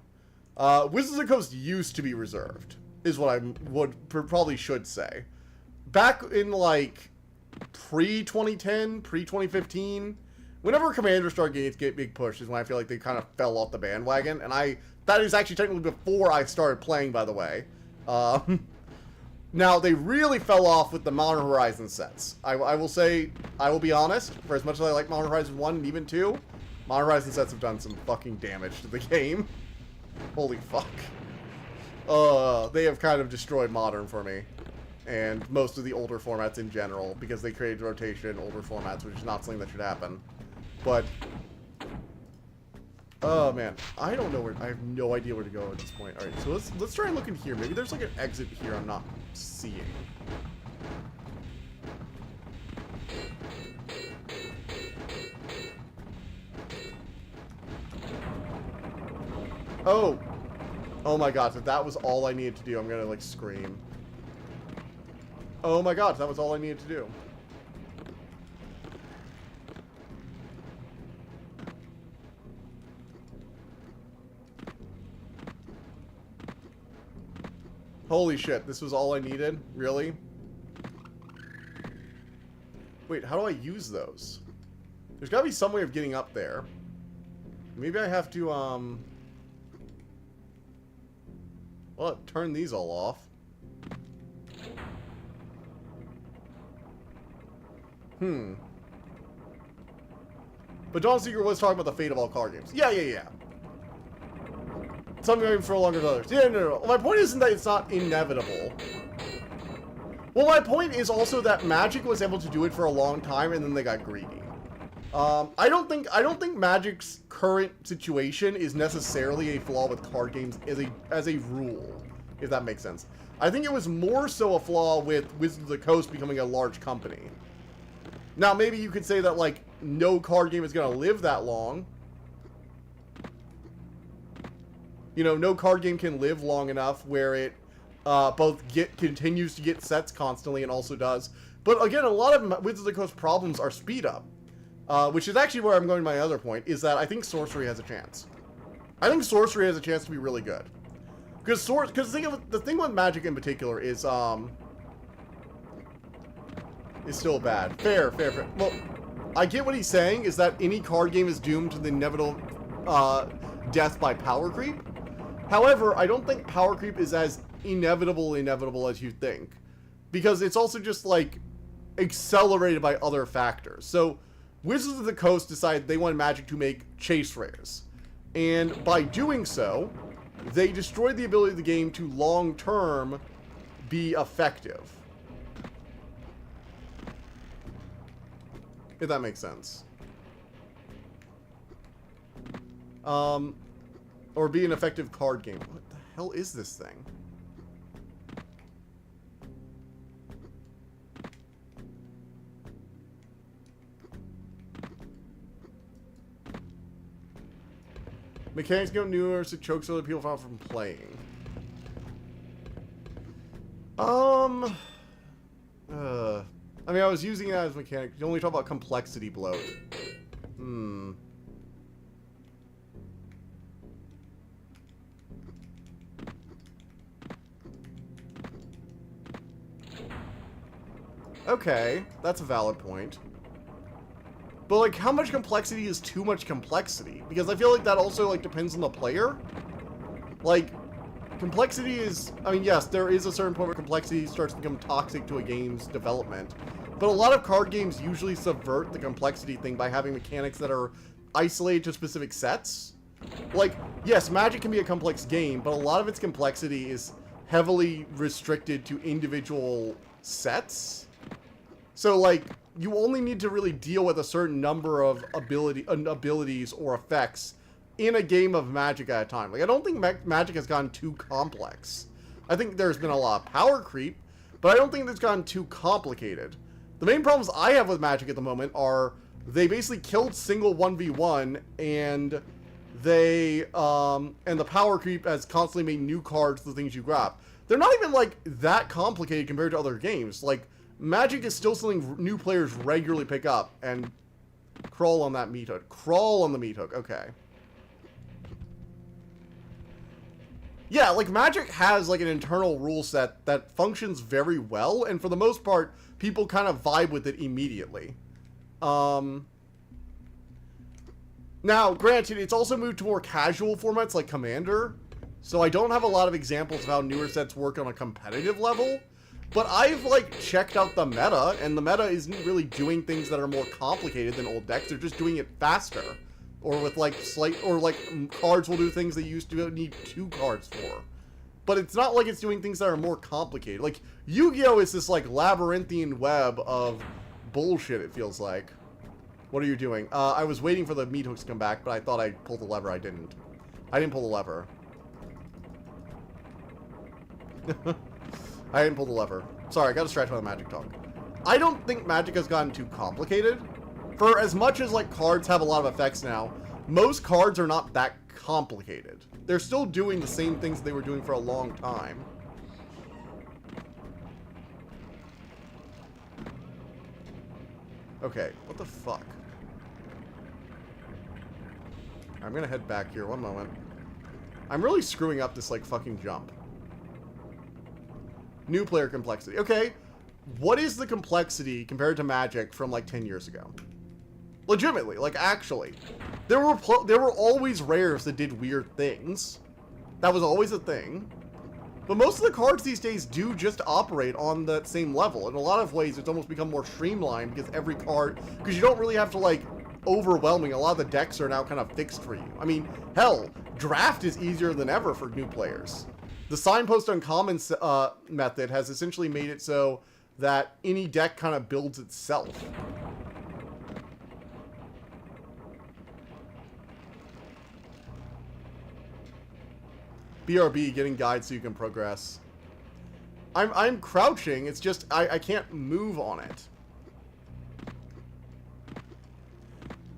S2: Wizards of the Coast used to be reserved, is what I probably should say. Back in, like, pre-2010, pre-2015, whenever Commander started getting its big push is when I feel like they kind of fell off the bandwagon. And that is actually technically before I started playing, by the way. Now, they really fell off with the Modern Horizons sets. I will say, I will be honest, for as much as I like Modern Horizons 1 and even 2, Modern Horizons sets have done some fucking damage to the game. Holy fuck. They have kind of destroyed Modern for me. And most of the older formats in general, because they created rotation in older formats, which is not something that should happen. But, oh man, I don't know I have no idea where to go at this point. Alright, so let's try and look in here. Maybe there's like an exit here I'm not seeing. Oh! Oh my god, if that was all I needed to do, I'm gonna, like, scream. Oh my god, that was all I needed to do. Holy shit, this was all I needed? Really? Wait, how do I use those? There's gotta be some way of getting up there. Maybe I have to, well, turn these all off. But Dawn Seeker was talking about the fate of all card games. Yeah. Some going for longer than others. Yeah, no. My point isn't that it's not inevitable. Well, my point is also that Magic was able to do it for a long time, and then they got greedy. I don't think Magic's current situation is necessarily a flaw with card games as a rule, if that makes sense. I think it was more so a flaw with Wizards of the Coast becoming a large company. Now, maybe you could say that, like, no card game is going to live that long. You know, no card game can live long enough where it both continues to get sets constantly and also does. But again, a lot of Wizards of the Coast problems are speed up. Which is actually where I'm going to my other point, is that I think Sorcery has a chance. I think Sorcery has a chance to be really good. Because the thing with Magic in particular is still bad. Fair. Well, I get what he's saying, is that any card game is doomed to the inevitable death by power creep. However, I don't think power creep is as inevitable as you think. Because it's also just, like, accelerated by other factors. So, Wizards of the Coast decided they wanted Magic to make chase rares. And by doing so, they destroyed the ability of the game to long-term be effective. If that makes sense. Or be an effective card game. What the hell is this thing? Mechanics get newer, so it chokes other people from playing. I mean, I was using it as mechanic. You only talk about complexity bloat. Okay, that's a valid point. But, like, how much complexity is too much complexity? Because I feel like that also, like, depends on the player. Like, complexity is... I mean, yes, there is a certain point where complexity starts to become toxic to a game's development. But a lot of card games usually subvert the complexity thing by having mechanics that are isolated to specific sets. Like, yes, Magic can be a complex game, but a lot of its complexity is heavily restricted to individual sets. So, like, you only need to really deal with a certain number of abilities or effects in a game of Magic at a time. Like, I don't think Magic has gotten too complex. I think there's been a lot of power creep, but I don't think it's gotten too complicated. The main problems I have with Magic at the moment are they basically killed single 1v1, and they, and the power creep has constantly made new cards for the things you grab. They're not even, like, that complicated compared to other games. Like, Magic is still something new players regularly pick up, and crawl on that meat hook. Crawl on the meat hook, okay. Yeah, like, Magic has, like, an internal rule set that functions very well, and for the most part, people kind of vibe with it immediately. Now, granted, it's also moved to more casual formats like Commander, so I don't have a lot of examples of how newer sets work on a competitive level. But I've, like, checked out the meta, and the meta isn't really doing things that are more complicated than old decks. They're just doing it faster. Or with, like, cards will do things they used to need 2 cards for. But it's not like it's doing things that are more complicated. Like, Yu-Gi-Oh! Is this, like, labyrinthine web of bullshit, it feels like. What are you doing? I was waiting for the meat hooks to come back, but I thought I pulled the lever. I didn't. I didn't pull the lever. I didn't pull the lever. Sorry, I got distracted by the Magic talk. I don't think Magic has gotten too complicated. For as much as, like, cards have a lot of effects now, most cards are not that complicated. They're still doing the same things they were doing for a long time. Okay, what the fuck? I'm gonna head back here, one moment. I'm really screwing up this, like, fucking jump. New player complexity. Okay. what is the complexity compared to Magic from like 10 years ago? Legitimately, like actually. There were always rares that did weird things. That was always a thing. But most of the cards these days do just operate on that same level. In a lot of ways, it's almost become more streamlined because every card, because you don't really have to like overwhelming. A lot of the decks are now kind of fixed for you. I mean, hell, draft is easier than ever for new players. The signpost uncommon method has essentially made it so that any deck kind of builds itself. BRB, getting guides so you can progress. I'm crouching, it's just, I can't move on it.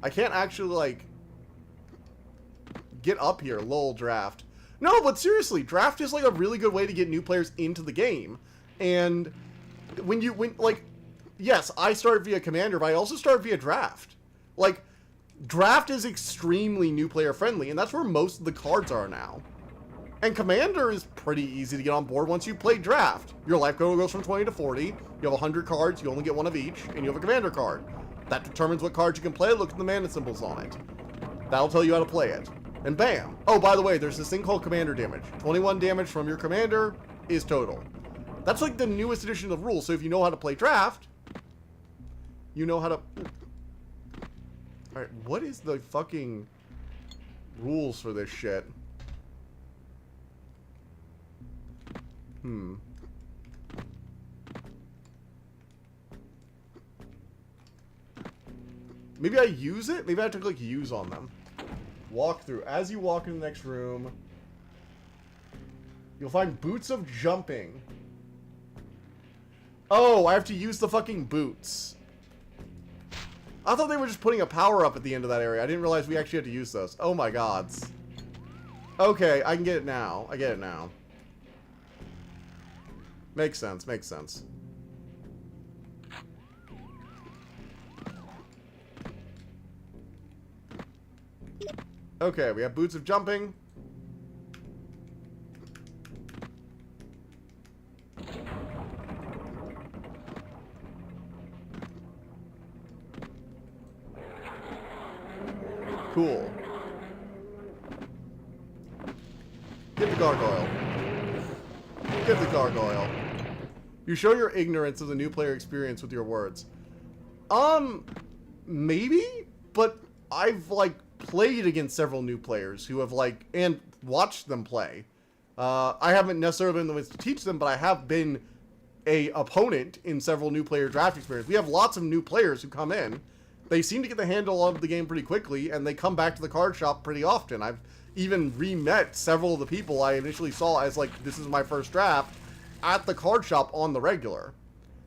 S2: I can't actually, like, get up here, lol, draft. No, but seriously, draft is, like, a really good way to get new players into the game. And when like, yes, I started via Commander, but I also started via draft. Like, draft is extremely new player friendly, and that's where most of the cards are now. And Commander is pretty easy to get on board once you play draft. Your life total goes from 20 to 40. You have 100 cards, you only get one of each, and you have a Commander card. That determines what cards you can play. Look at the mana symbols on it. That'll tell you how to play it. And bam! Oh, by the way, there's this thing called Commander damage. 21 damage from your Commander is total. That's like the newest edition of rules, so if you know how to play draft, you know how to... Alright, what is the fucking rules for this shit? Maybe I use it? Maybe I have to click use on them. Walk through. As you walk in the next room, you'll find boots of jumping. Oh, I have to use the fucking boots. I thought they were just putting a power up at the end of that area. I didn't realize we actually had to use those. Oh my gods. Okay, I can get it now. I get it now. Makes sense, makes sense. Okay, we have boots of jumping. Cool. Get the gargoyle. Get the gargoyle. You show your ignorance of the new player experience with your words. Maybe? But I've, like, played against several new players who have, like, and watched them play. I haven't necessarily been the ones to teach them, but I have been a opponent in several new player draft experience. We have lots of new players who come in. They seem to get the handle of the game pretty quickly, and they come back to the card shop pretty often. I've even re-met several of the people I initially saw as, like, this is my first draft, at the card shop on the regular.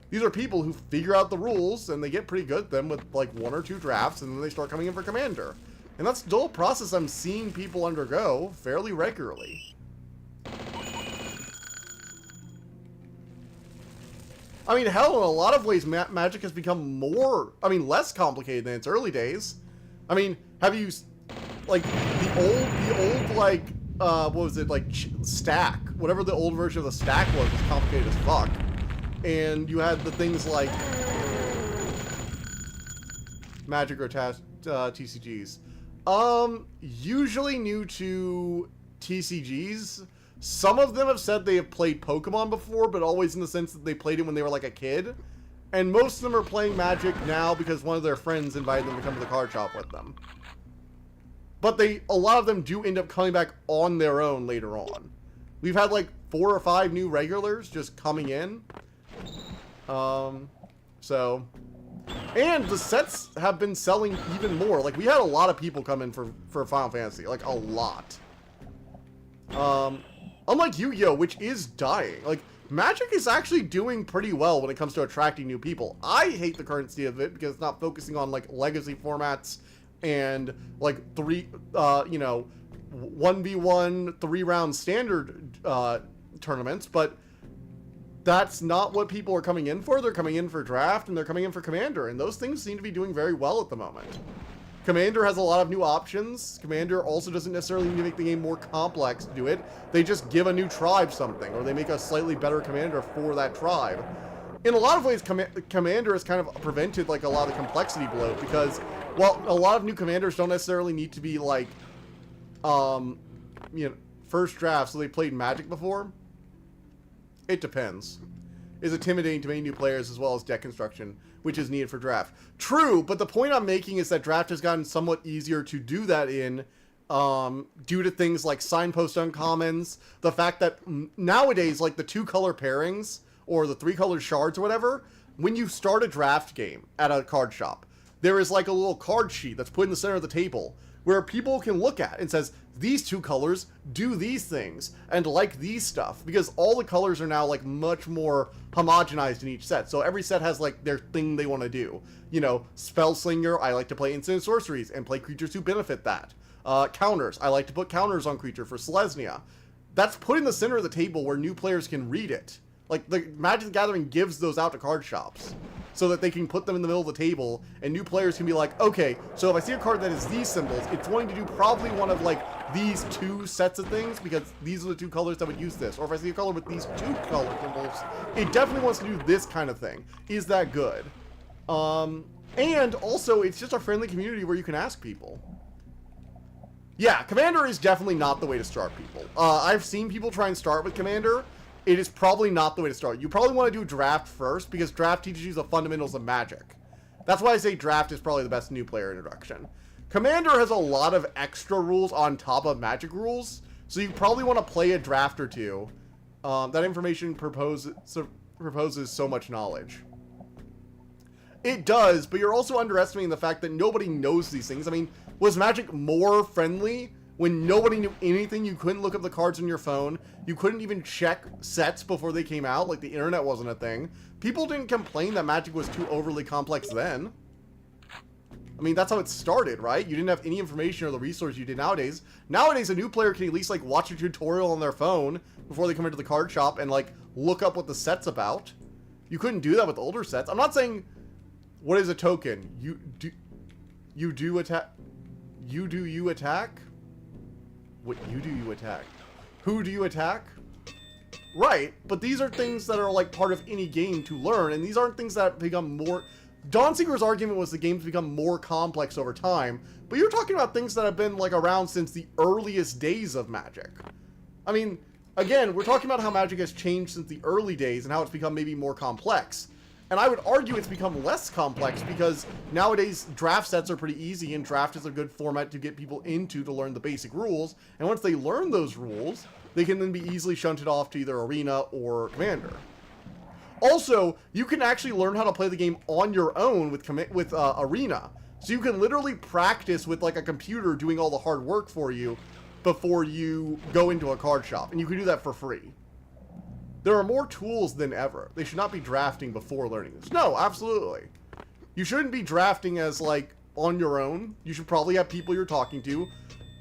S2: These are people who figure out the rules, and they get pretty good at them with, like, 1 or 2 drafts, and then they start coming in for Commander. And that's still a process I'm seeing people undergo fairly regularly. I mean, hell, in a lot of ways, Magic has become less complicated than its early days. I mean, have you, like, the old, like, what was it, like, stack? Whatever the old version of the stack was complicated as fuck. And you had the things like Magic or TCGs. Usually new to TCGs. Some of them have said they have played Pokemon before, but always in the sense that they played it when they were like a kid. And most of them are playing Magic now because one of their friends invited them to come to the card shop with them. But a lot of them do end up coming back on their own later on. We've had like 4 or 5 new regulars just coming in. So... And the sets have been selling even more. Like, we had a lot of people come in for Final Fantasy. Like, a lot. Unlike Yu-Gi-Oh!, which is dying. Like, Magic is actually doing pretty well when it comes to attracting new people. I hate the current state of it because it's not focusing on, like, legacy formats and, like, 1v1, 3-round standard tournaments, but that's not what people are coming in for. They're coming in for draft, and they're coming in for Commander, and those things seem to be doing very well at the moment. Commander has a lot of new options. Commander also doesn't necessarily need to make the game more complex to do it. They just give a new tribe something, or they make a slightly better Commander for that tribe. in a lot of ways, Commander has kind of prevented like a lot of the complexity bloat because, well, a lot of new commanders don't necessarily need to be like, first draft, so they played Magic before. It depends. It's intimidating to many new players as well as deck construction, which is needed for draft. True, but the point I'm making is that draft has gotten somewhat easier to do that in, due to things like signpost uncommons, the fact that nowadays, like the 2-color pairings, or the 3-color shards or whatever, when you start a draft game at a card shop, there is like a little card sheet that's put in the center of the table, where people can look at and says, these 2 colors do these things and like these stuff, because all the colors are now like much more homogenized in each set. So every set has like their thing they want to do. You know, Spellslinger, I like to play instant sorceries and play creatures who benefit that. Counters, I like to put counters on creature for Selesnya. That's put in the center of the table where new players can read it. Like, the Magic the Gathering gives those out to card shops so that they can put them in the middle of the table, and new players can be like, okay, so if I see a card that has these symbols, it's going to do probably one of, like, these 2 sets of things, because these are the 2 colors that would use this. Or if I see a color with these 2 color symbols, it definitely wants to do this kind of thing. Is that good? And also, it's just a friendly community where you can ask people. Yeah, Commander is definitely not the way to start people. I've seen people try and start with Commander. It is probably not the way to start. You probably want to do draft first, because draft teaches you the fundamentals of Magic. That's why I say draft is probably the best new player introduction. Commander has a lot of extra rules on top of Magic rules, so you probably want to play a draft or 2. That information proposes so much knowledge. It does, but you're also underestimating the fact that nobody knows these things. I mean, was Magic more friendly when nobody knew anything? You couldn't look up the cards on your phone. You couldn't even check sets before they came out. Like, the internet wasn't a thing. People didn't complain that Magic was too overly complex then. I mean, that's how it started, right? You didn't have any information or the resources you did nowadays. Nowadays, a new player can at least, like, watch a tutorial on their phone before they come into the card shop and, like, look up what the set's about. You couldn't do that with older sets. I'm not saying, what is a token? You attack? What you do you attack? Who do you attack? Right, but these are things that are like part of any game to learn, and these aren't things that become more... Dawnseeker's argument was the games become more complex over time, but you're talking about things that have been like around since the earliest days of Magic. I mean, again, we're talking about how Magic has changed since the early days and how it's become maybe more complex. And I would argue it's become less complex because nowadays draft sets are pretty easy, and draft is a good format to get people into to learn the basic rules. And once they learn those rules, they can then be easily shunted off to either Arena or Commander. Also, you can actually learn how to play the game on your own with Arena. So you can literally practice with like a computer doing all the hard work for you before you go into a card shop. And you can do that for free. There are more tools than ever. They should not be drafting before learning this. No, absolutely. You shouldn't be drafting as, like, on your own. You should probably have people you're talking to.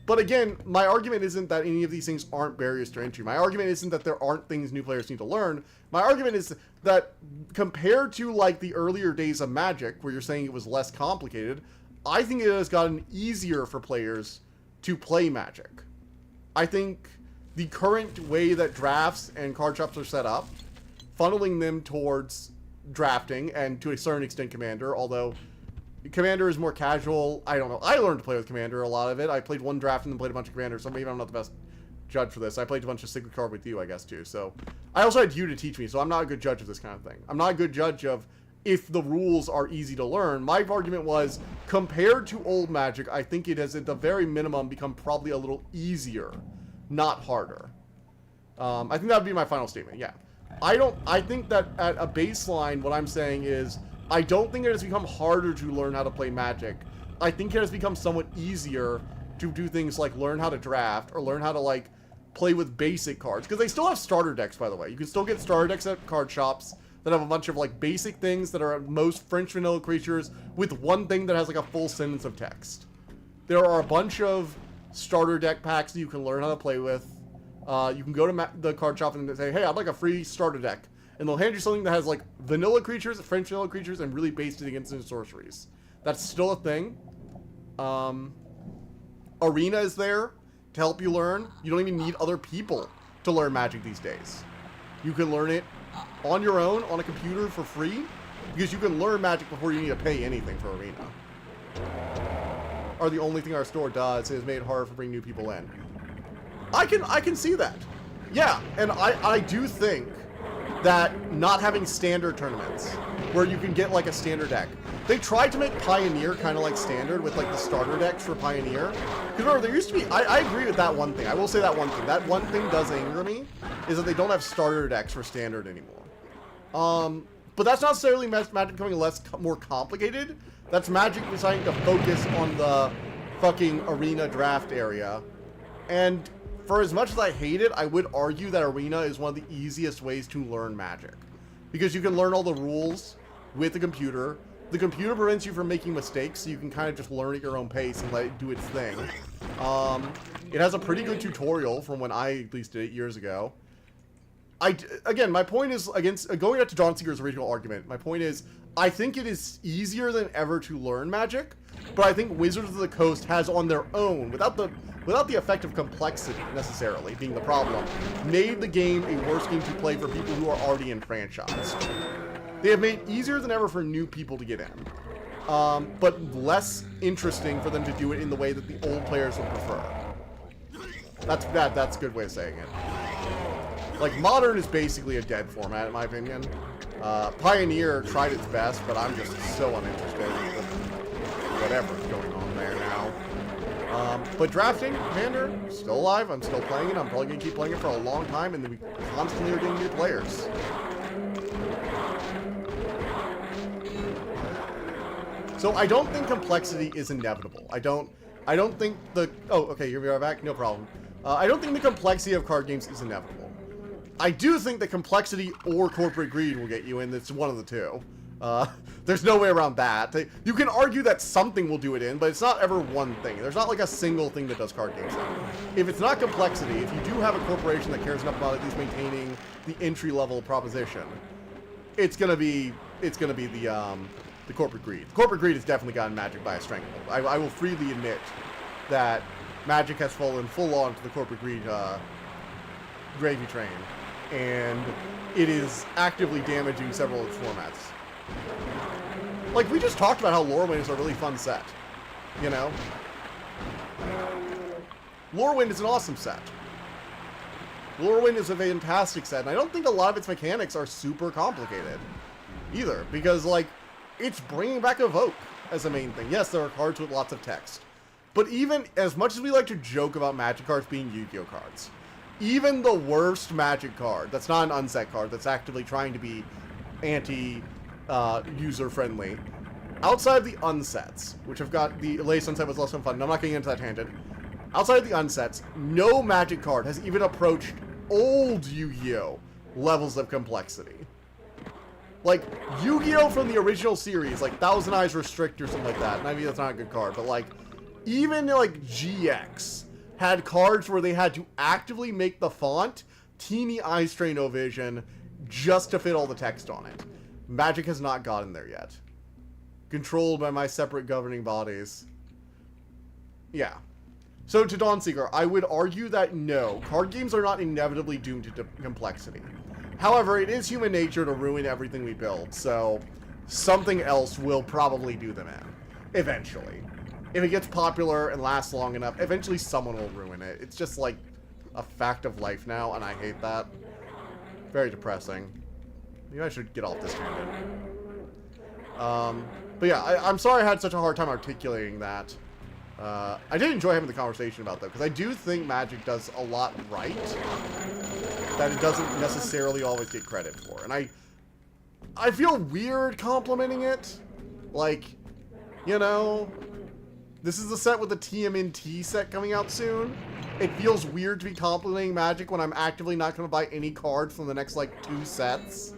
S2: But again, my argument isn't that any of these things aren't barriers to entry. My argument isn't that there aren't things new players need to learn. My argument is that compared to, like, the earlier days of Magic, where you're saying it was less complicated, I think it has gotten easier for players to play Magic. I think the current way that drafts and card shops are set up, funneling them towards drafting and to a certain extent Commander, although Commander is more casual. I don't know. I learned to play with Commander, a lot of it. I played one draft and then played a bunch of Commander, so maybe I'm not the best judge for this. I played a bunch of Sigrid Card with you, I guess, too. So I also had you to teach me, so I'm not a good judge of this kind of thing. I'm not a good judge of if the rules are easy to learn. My argument was, compared to old Magic, I think it has, at the very minimum, become probably a little easier, not harder. I think that would be my final statement, yeah. I think that at a baseline, what I'm saying is, I don't think it has become harder to learn how to play Magic. I think it has become somewhat easier to do things like learn how to draft, or learn how to, like, play with basic cards. Because they still have starter decks, by the way. You can still get starter decks at card shops that have a bunch of, like, basic things that are at most French vanilla creatures with one thing that has, like, a full sentence of text. There are a bunch of starter deck packs that you can learn how to play with. You can go to the card shop and say, hey, I'd like a free starter deck. And they'll hand you something that has, like, vanilla creatures, French vanilla creatures, and really basic instant sorceries. That's still a thing. Arena is there to help you learn. You don't even need other people to learn Magic these days. You can learn it on your own on a computer for free, because you can learn Magic before you need to pay anything for Arena. Are the only thing our store does is made it harder for bringing new people in. I can see that. Yeah, and I do think that not having standard tournaments where you can get like a standard deck. They tried to make Pioneer kind of like standard with like the starter decks for Pioneer. Because remember, there used to be, I agree with that one thing. I will say that one thing. That one thing does anger me, is that they don't have starter decks for standard anymore. But that's not necessarily Magic becoming more complicated. That's Magic deciding to focus on the fucking Arena draft area. And for as much as I hate it, I would argue that Arena is one of the easiest ways to learn Magic. Because you can learn all the rules with the computer. The computer prevents you from making mistakes, so you can kind of just learn at your own pace and let it do its thing. It has a pretty good tutorial from when I at least did it years ago. Again, my point is, going back to John Seeger's original argument, my point is, I think it is easier than ever to learn Magic, but I think Wizards of the Coast has on their own, without the effect of complexity necessarily being the problem, made the game a worse game to play for people who are already enfranchised. They have made it easier than ever for new people to get in, but less interesting for them to do it in the way that the old players would prefer. That's a good way of saying it. Like, Modern is basically a dead format, in my opinion. Pioneer tried its best, but I'm just so uninterested with whatever's going on there now. But drafting, Commander, still alive. I'm still playing it. I'm probably going to keep playing it for a long time, and then we constantly are getting new players. So I don't think complexity is inevitable. I don't think the... Oh, okay, you're right back? No problem. I don't think the complexity of card games is inevitable. I do think that complexity or corporate greed will get you in. It's one of the two. There's no way around that. You can argue that something will do it in, but it's not ever one thing. There's not like a single thing that does card games in. If it's not complexity, if you do have a corporation that cares enough about at least maintaining the entry-level proposition, it's gonna be the corporate greed. Corporate greed has definitely gotten Magic by a stranglehold. I will freely admit that Magic has fallen full on to the corporate greed gravy train, and it is actively damaging several of its formats. Like, we just talked about how Lorwyn is a really fun set, you know? Lorwyn is an awesome set. Lorwyn is a fantastic set, and I don't think a lot of its mechanics are super complicated either, because, like, it's bringing back Evoke as a main thing. Yes, there are cards with lots of text, but even as much as we like to joke about Magic cards being Yu-Gi-Oh cards, even the worst Magic card that's not an unset card, that's actively trying to be user-friendly, outside of the unsets, which have got the latest unset was less than fun, and I'm not getting into that tangent. Outside of the unsets, no Magic card has even approached old Yu-Gi-Oh levels of complexity. Like, Yu-Gi-Oh from the original series, like Thousand Eyes Restrict or something like that, and I mean, that's not a good card, but like, even like GX had cards where they had to actively make the font teeny eye strain O vision just to fit all the text on it. Magic has not gotten there yet. Controlled by my separate governing bodies. Yeah. So to Dawnseeker, I would argue that no, card games are not inevitably doomed to complexity. However, it is human nature to ruin everything we build, so something else will probably do them in. Eventually. If it gets popular and lasts long enough, eventually someone will ruin it. It's just like a fact of life now, and I hate that. Very depressing. Maybe I should get off this tangent. But yeah, I'm sorry I had such a hard time articulating that. I did enjoy having the conversation about that, because I do think Magic does a lot right that it doesn't necessarily always get credit for. And I feel weird complimenting it. Like, you know, this is the set with the TMNT set coming out soon. It feels weird to be complimenting Magic when I'm actively not going to buy any cards from the next, like, 2 sets.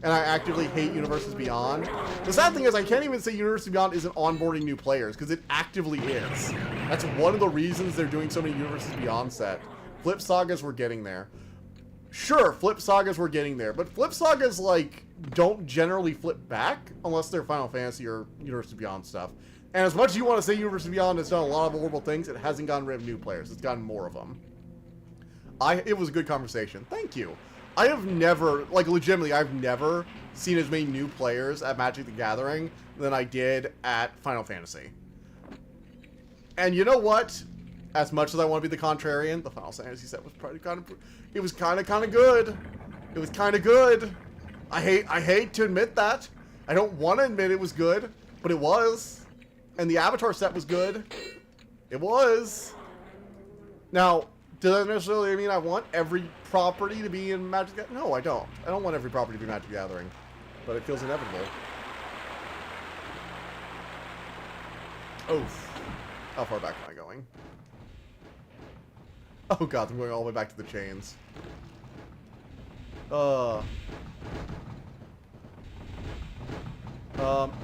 S2: And I actively hate Universes Beyond. The sad thing is I can't even say Universes Beyond isn't onboarding new players, because it actively is. That's one of the reasons they're doing so many Universes Beyond set. Flip Sagas were getting there. Sure, Flip Sagas were getting there, but Flip Sagas, like, don't generally flip back unless they're Final Fantasy or Universes Beyond stuff. And as much as you want to say Universes Beyond has done a lot of horrible things, it hasn't gotten rid of new players. It's gotten more of them. It was a good conversation. Thank you. I have never, like legitimately, I've never seen as many new players at Magic the Gathering than I did at Final Fantasy. And you know what? As much as I want to be the contrarian, the Final Fantasy set was probably kind of, it was kind of good. It was kind of good. I hate to admit that. I don't want to admit it was good, but it was. And the Avatar set was good. It was. Now, does that necessarily mean I want every property to be in Magic the Gathering? No, I don't. I don't want every property to be Magic the Gathering. But it feels inevitable. Oof. How far back am I going? Oh god, I'm going all the way back to the chains.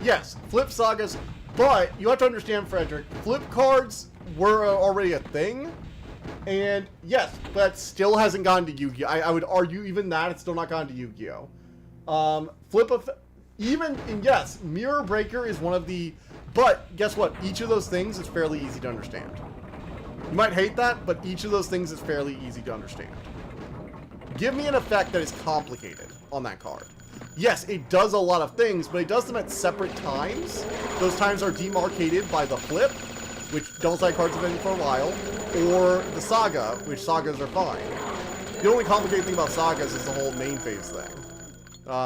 S2: Yes, flip sagas, but you have to understand, Frederick, flip cards were already a thing, and yes, but still hasn't gone to Yu-Gi-Oh! I would argue even that it's still not gone to Yu-Gi-Oh! Yes, Mirror Breaker is one of the, but guess what? Each of those things is fairly easy to understand. You might hate that, but each of those things is fairly easy to understand. Give me an effect that is complicated on that card. Yes, it does a lot of things, but it does them at separate times. Those times are demarcated by the flip, which double-sided cards have been for a while, or the saga, which sagas are fine. The only complicated thing about sagas is the whole main phase thing,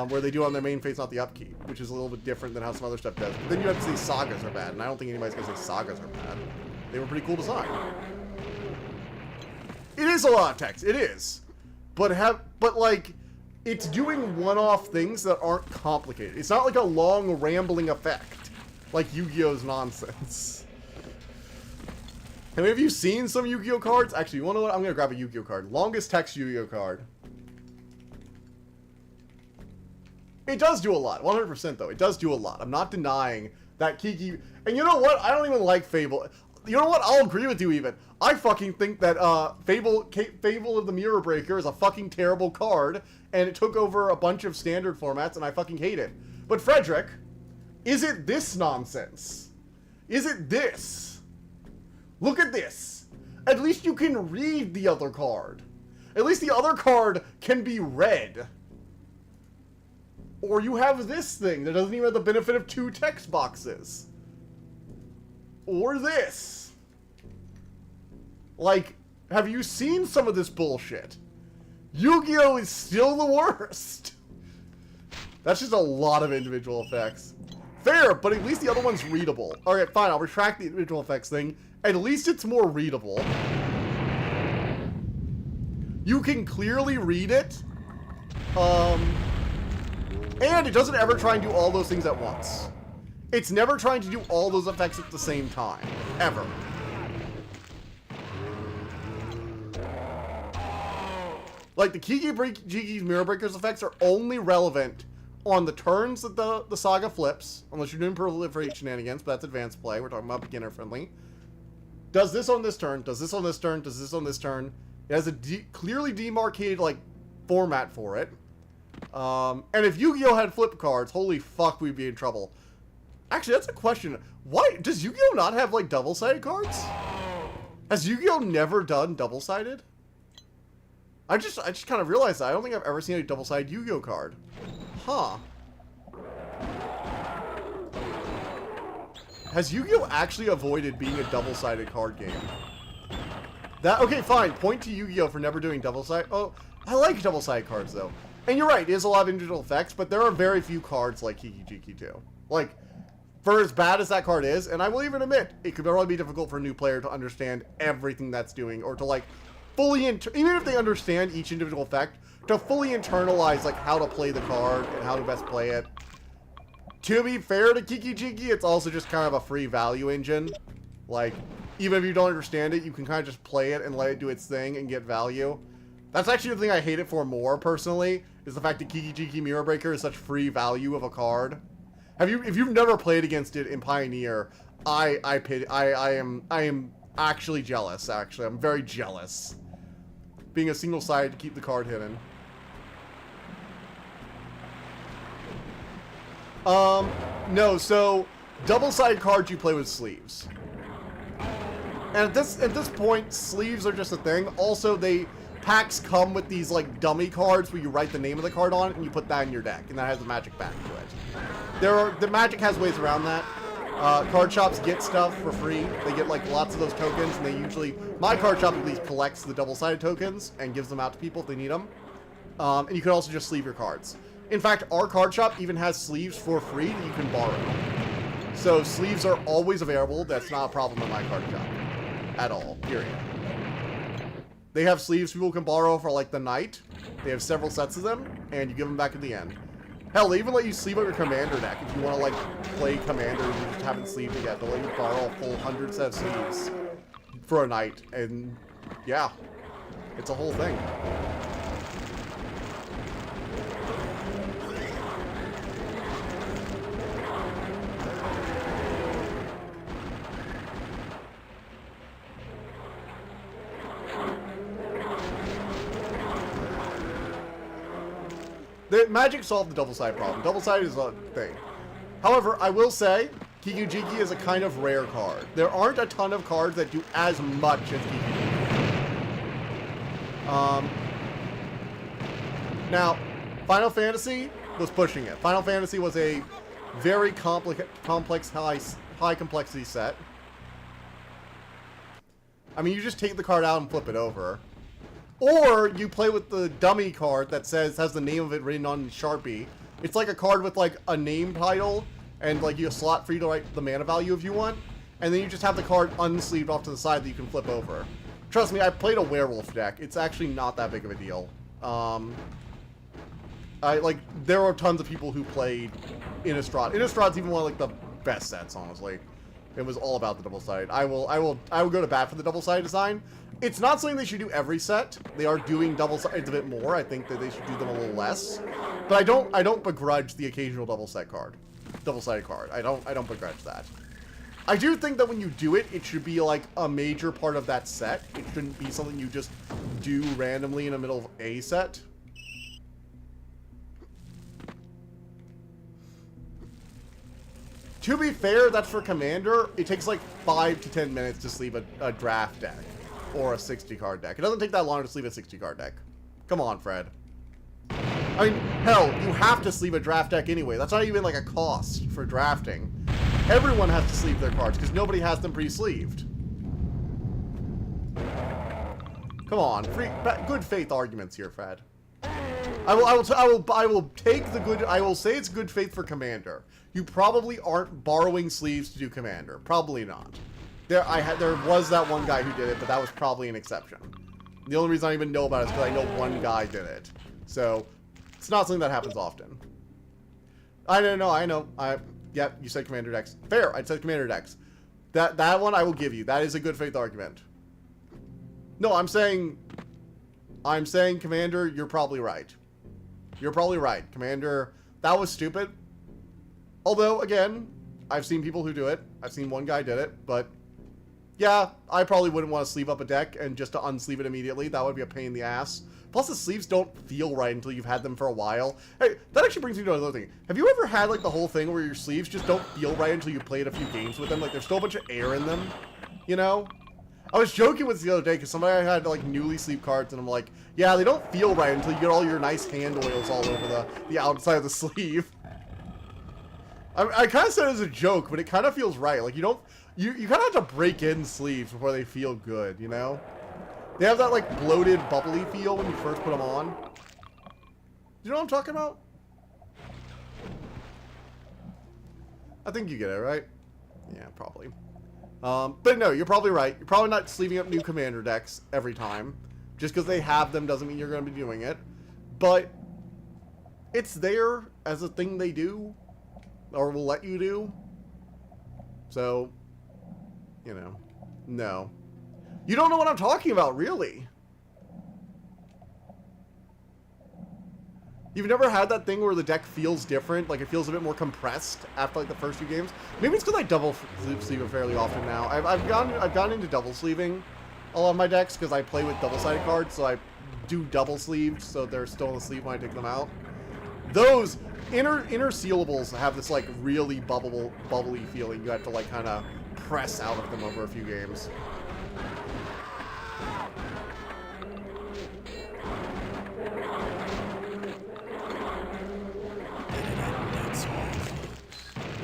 S2: where they do on their main phase, not the upkeep, which is a little bit different than how some other stuff does. But then you have to say sagas are bad, and I don't think anybody's going to say sagas are bad. They were pretty cool design. It is a lot of text, it is. But like, it's doing one-off things that aren't complicated. It's not like a long, rambling effect, like Yu-Gi-Oh's nonsense. Have any of you seen some Yu-Gi-Oh cards? Actually, you wanna know what? I'm gonna grab a Yu-Gi-Oh card. Longest text Yu-Gi-Oh card. It does do a lot, 100% though. It does do a lot. I'm not denying that Kiki... And you know what? I don't even like Fable. You know what? I'll agree with you even. I fucking think that Fable of the Mirror Breaker is a fucking terrible card, and it took over a bunch of standard formats, and I fucking hate it. But Frederick, is it this nonsense? Is it this? Look at this. At least you can read the other card. At least the other card can be read. Or you have this thing that doesn't even have the benefit of 2 text boxes. Or this. Like, have you seen some of this bullshit? Yu-Gi-Oh! Is still the worst. That's just a lot of individual effects. Fair, but at least the other one's readable. Alright, fine, I'll retract the individual effects thing. At least it's more readable. You can clearly read it. And it doesn't ever try and do all those things at once. It's never trying to do all those effects at the same time. Ever. Like, the Jigi's Mirror Breakers effects are only relevant on the turns that the saga flips, unless you're doing proliferate shenanigans, but that's advanced play. We're talking about beginner friendly. Does this on this turn, does this on this turn, does this on this turn. It has a clearly demarcated, like, format for it. And if Yu-Gi-Oh! Had flip cards, holy fuck, we'd be in trouble. Actually, that's a question. Why does Yu-Gi-Oh! Not have, like, double-sided cards? Has Yu-Gi-Oh! Never done double-sided? I just kind of realized that. I don't think I've ever seen a double-sided Yu-Gi-Oh! Card. Huh. Has Yu-Gi-Oh! Actually avoided being a double-sided card game? Okay, fine. Point to Yu-Gi-Oh! For never doing double-sided. Oh, I like double-sided cards, though. And you're right, it is a lot of individual effects, but there are very few cards like Kiki-Jiki 2. Like, for as bad as that card is, and I will even admit, it could probably be difficult for a new player to understand everything that's doing, or to, like, fully, even if they understand each individual effect, to fully internalize, like, how to play the card and how to best play it. To be fair to Kiki-Jiki, it's also just kind of a free value engine. Like, even if you don't understand it, you can kind of just play it and let it do its thing and get value. That's actually the thing I hate it for more, personally, is the fact that Kiki-Jiki Mirror Breaker is such free value of a card. If you've never played against it in Pioneer, I am actually jealous, actually. I'm very jealous. Being a single side to keep the card hidden. No, so double-sided cards you play with sleeves. And at this point, sleeves are just a thing. Also, they packs come with these like dummy cards where you write the name of the card on it and you put that in your deck, and that has a magic back to it. The Magic has ways around that. Card shops get stuff for free. They get like lots of those tokens, and they usually, my card shop at least collects the double-sided tokens and gives them out to people if they need them. And you can also just sleeve your cards. In fact, our card shop even has sleeves for free that you can borrow. So sleeves are always available. That's not a problem in my card shop at all, period. They have sleeves people can borrow for like the night. They have several sets of them, and you give them back at the end. Hell, they even let you sleeve up your commander deck if you want to like play commander and you just haven't sleeved it yet. They'll let you borrow a full 100 set of sleeves for a night, and yeah, it's a whole thing. The Magic solved the double-sided problem. Double-sided is a thing. However, I will say, Kikujiki is a kind of rare card. There aren't a ton of cards that do as much as Kikujiki. Now, Final Fantasy was pushing it. Final Fantasy was a very complex, high complexity set. I mean, you just take the card out and flip it over. Or you play with the dummy card that has the name of it written on Sharpie. It's like a card with like a name title and like you slot for you to write the mana value if you want. And then you just have the card unsleeved off to the side that you can flip over. Trust me, I played a werewolf deck. It's actually not that big of a deal. There are tons of people who played Innistrad. Innistrad's even one of like the best sets, honestly. It was all about the double-sided. I will go to bat for the double-sided design. It's not something they should do every set. They are doing double-sided a bit more. I think that they should do them a little less. But I don't begrudge the occasional double-sided card. I don't begrudge that. I do think that when you do it, it should be like a major part of that set. It shouldn't be something you just do randomly in the middle of a set. To be fair, that's for Commander. It takes like 5 to 10 minutes to sleeve a draft deck. Or a 60-card deck. It doesn't take that long to sleeve a 60-card deck. Come on, Fred. I mean, hell, you have to sleeve a draft deck anyway. That's not even like a cost for drafting. Everyone has to sleeve their cards because nobody has them pre-sleeved. Come on, good faith arguments here, Fred. I will take the good. I will say it's good faith for Commander. You probably aren't borrowing sleeves to do Commander. Probably not. There was that one guy who did it, but that was probably an exception. The only reason I even know about it is because I know one guy did it. So, it's not something that happens often. I know. Yep, you said Commander decks. Fair, I said Commander decks. That one I will give you. That is a good faith argument. No, I'm saying Commander, you're probably right. You're probably right. Commander, that was stupid. Although, again, I've seen people who do it. I've seen one guy did it, but yeah, I probably wouldn't want to sleeve up a deck and just to unsleeve it immediately. That would be a pain in the ass. Plus, the sleeves don't feel right until you've had them for a while. Hey, that actually brings me to another thing. Have you ever had, like, the whole thing where your sleeves just don't feel right until you played a few games with them? Like, there's still a bunch of air in them, you know? I was joking with the other day because somebody had, like, newly sleeved cards, and I'm like, yeah, they don't feel right until you get all your nice hand oils all over the outside of the sleeve. I kind of said it as a joke, but it kind of feels right. Like, you kind of have to break in sleeves before they feel good, you know? They have that, like, bloated, bubbly feel when you first put them on. Do you know what I'm talking about? I think you get it, right? Yeah, probably. But no, you're probably right. You're probably not sleeving up new Commander decks every time. Just because they have them doesn't mean you're going to be doing it. But it's there as a thing they do. Or will let you do. So, you know, no. You don't know what I'm talking about, really. You've never had that thing where the deck feels different, like it feels a bit more compressed after like the first few games? Maybe it's because I double sleeve it fairly often now. I've gone into double sleeving a lot of my decks because I play with double-sided cards, so I do double sleeved, so they're still in the sleeve when I take them out. Those inner sealables have this like really bubbly feeling. You have to like kind of press out of them over a few games.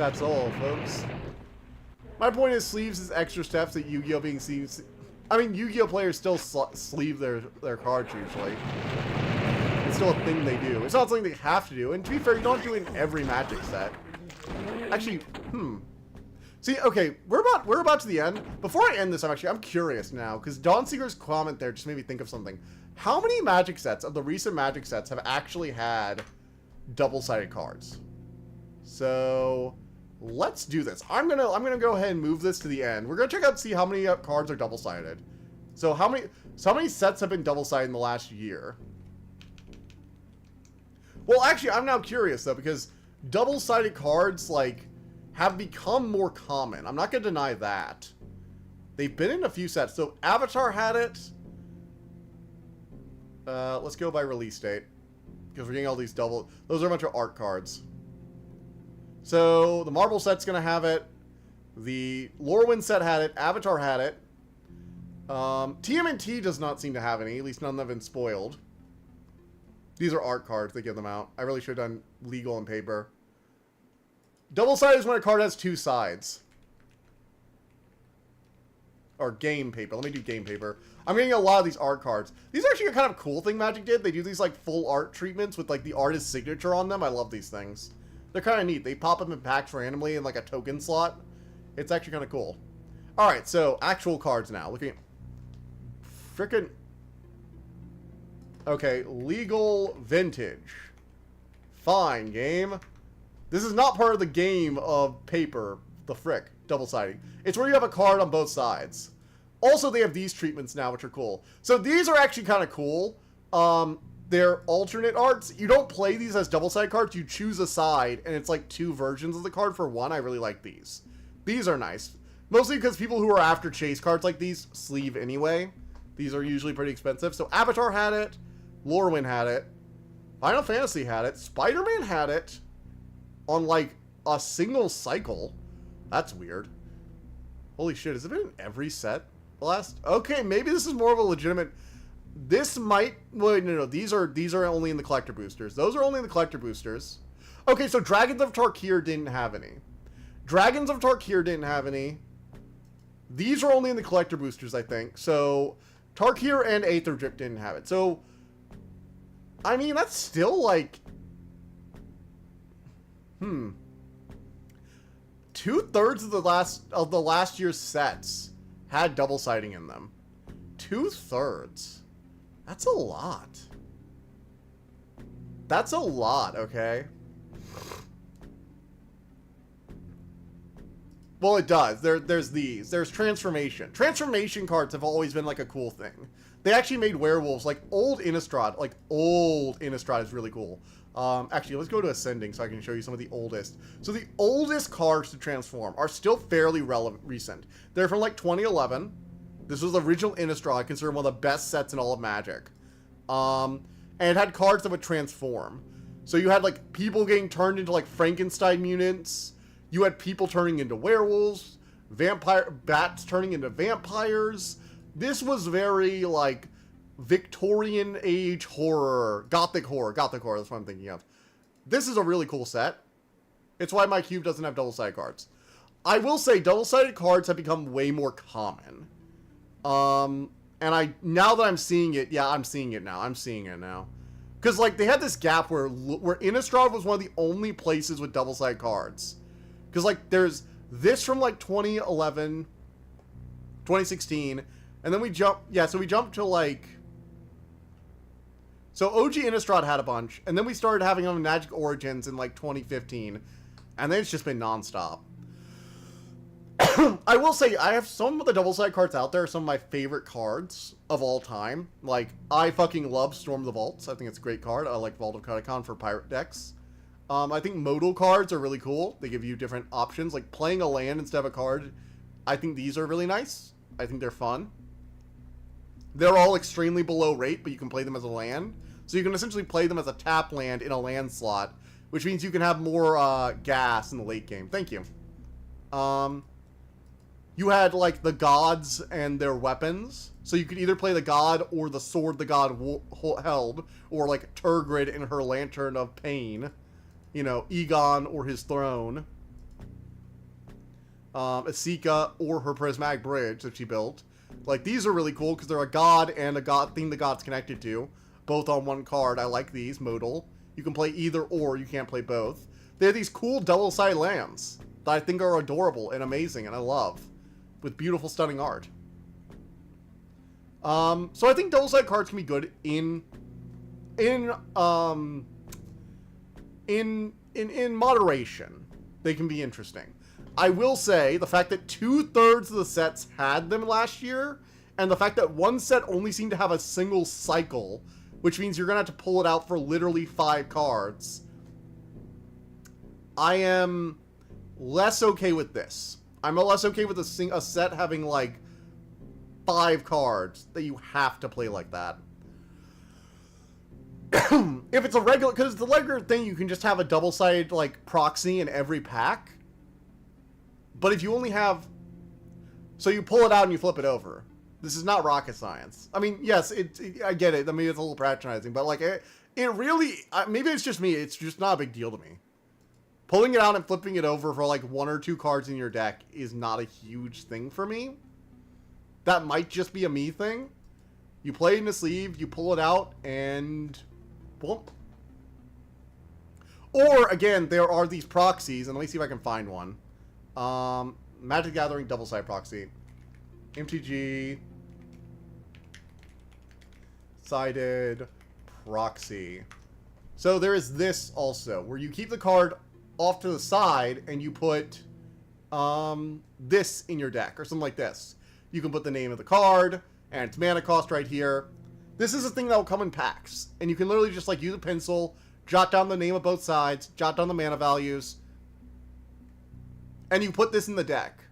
S2: That's all, folks. My point is, sleeves is extra steps that Yu-Gi-Oh! Being seen. I mean, Yu-Gi-Oh! Players still sleeve their cards usually. It's still a thing they do. It's not something they have to do. And to be fair, you don't do it in every Magic set. Actually, See, okay, we're about to the end. Before I end this, I'm curious now, because Dawnseeker's comment there just made me think of something. How many Magic sets of the recent Magic sets have actually had double-sided cards? So let's do this. I'm gonna go ahead and move this to the end. We're gonna check out and see how many cards are double-sided. So how many sets have been double-sided in the last year? Well, actually, I'm now curious though, because double-sided cards like have become more common. I'm not gonna deny that. They've been in a few sets. So Avatar had it. Let's go by release date, because we're getting all these double. Those are a bunch of art cards. So the Marvel set's gonna have it. The Lorwyn set had it. Avatar had it. TMNT does not seem to have any. At least none have been spoiled. These are art cards. They give them out. I really should have done legal and paper. Double-sided is when a card has two sides. Or game paper. Let me do game paper. I'm getting a lot of these art cards. These are actually a kind of cool thing Magic did. They do these like full art treatments with like the artist's signature on them. I love these things. They're kind of neat. They pop up in packs randomly in like a token slot. It's actually kind of cool. Alright, so actual cards now. Looking at frickin'... Okay, legal vintage. Fine, game. This is not part of the game of paper, the frick, double-sided. It's where you have a card on both sides. Also, they have these treatments now, which are cool. So these are actually kind of cool. They're alternate arts. You don't play these as double-sided cards. You choose a side, and it's like two versions of the card for one. I really like these. These are nice. Mostly because people who are after chase cards like these sleeve anyway. These are usually pretty expensive. So Avatar had it. Lorwyn had it. Final Fantasy had it. Spider-Man had it. On like a single cycle. That's weird. Holy shit, has it been in every set? Okay, maybe this is more of a legitimate... This might... Wait, no, these are only in the collector boosters. Those are only in the collector boosters. Okay, so Dragons of Tarkir didn't have any. Dragons of Tarkir didn't have any. These are only in the collector boosters, I think. So, Tarkir and Aether Drip didn't have it. So, I mean, that's still like... 2/3 of the last year's sets had double siding in them. 2/3. That's a lot. That's a lot, okay? Well, it does. There's these. There's Transformation. Transformation cards have always been like a cool thing. They actually made werewolves, like old Innistrad. Like old Innistrad is really cool. Actually, let's go to Ascending so I can show you some of the oldest. So the oldest cards to transform are still fairly recent. They're from like 2011. This was the original Innistrad, considered one of the best sets in all of Magic. And it had cards that would transform. So you had like people getting turned into like Frankenstein mutants. You had people turning into werewolves. Bats turning into vampires. This was very like Victorian age horror, gothic horror, that's what I'm thinking of. This is a really cool set. It's why my cube doesn't have double-sided cards. I will say double-sided cards have become way more common. And now that I'm seeing it, yeah, I'm seeing it now. Because like they had this gap where Innistrad was one of the only places with double-sided cards. Because like there's this from like 2011, 2016, and then we jump, so we jumped to like... So OG Innistrad had a bunch, and then we started having them in Magic Origins in like 2015, and then it's just been nonstop. I will say, I have some of the double-sided cards out there, some of my favorite cards of all time. Like, I fucking love Storm the Vaults. I think it's a great card. I like Vault of Katakan for pirate decks. I think modal cards are really cool. They give you different options, like playing a land instead of a card. I think these are really nice. I think they're fun. They're all extremely below rate, but you can play them as a land. So you can essentially play them as a tap land in a land slot, which means you can have more gas in the late game. Thank you. You had, like, the gods and their weapons. So you could either play the god or the sword the god held, or, like, Turgrid and her Lantern of Pain. You know, Egon or his throne. Asika, or her prismatic bridge that she built. Like, these are really cool because they're a god and a god thing the god's connected to. Both on one card. I like these, modal. You can play either or, you can't play both. They have these cool double-sided lands that I think are adorable and amazing and I love. With beautiful, stunning art. So I think double-sided cards can be good in moderation. They can be interesting. I will say, the fact that 2/3 of the sets had them last year, and the fact that one set only seemed to have a single cycle, which means you're going to have to pull it out for literally 5 cards, I am less okay with this. I'm less okay with a set having, like, 5 cards that you have to play like that. If it's a regular, because the regular thing, you can just have a double-sided, like, proxy in every pack. But if you only have... So you pull it out and you flip it over. This is not rocket science. I mean, yes, I get it. I mean, it's a little patronizing. But, like, it really... maybe it's just me. It's just not a big deal to me. Pulling it out and flipping it over for, like, 1 or 2 cards in your deck is not a huge thing for me. That might just be a me thing. You play it in a sleeve, you pull it out, and... Boom. Or, again, there are these proxies, and let me see if I can find one. Magic Gathering double-sided proxy. MTG sided proxy. So there is this also, where you keep the card off to the side and you put this in your deck, or something like this. You can put the name of the card and its mana cost right here. This is a thing that will come in packs, and you can literally just, like, use a pencil, jot down the name of both sides, jot down the mana values, and you put this in the deck,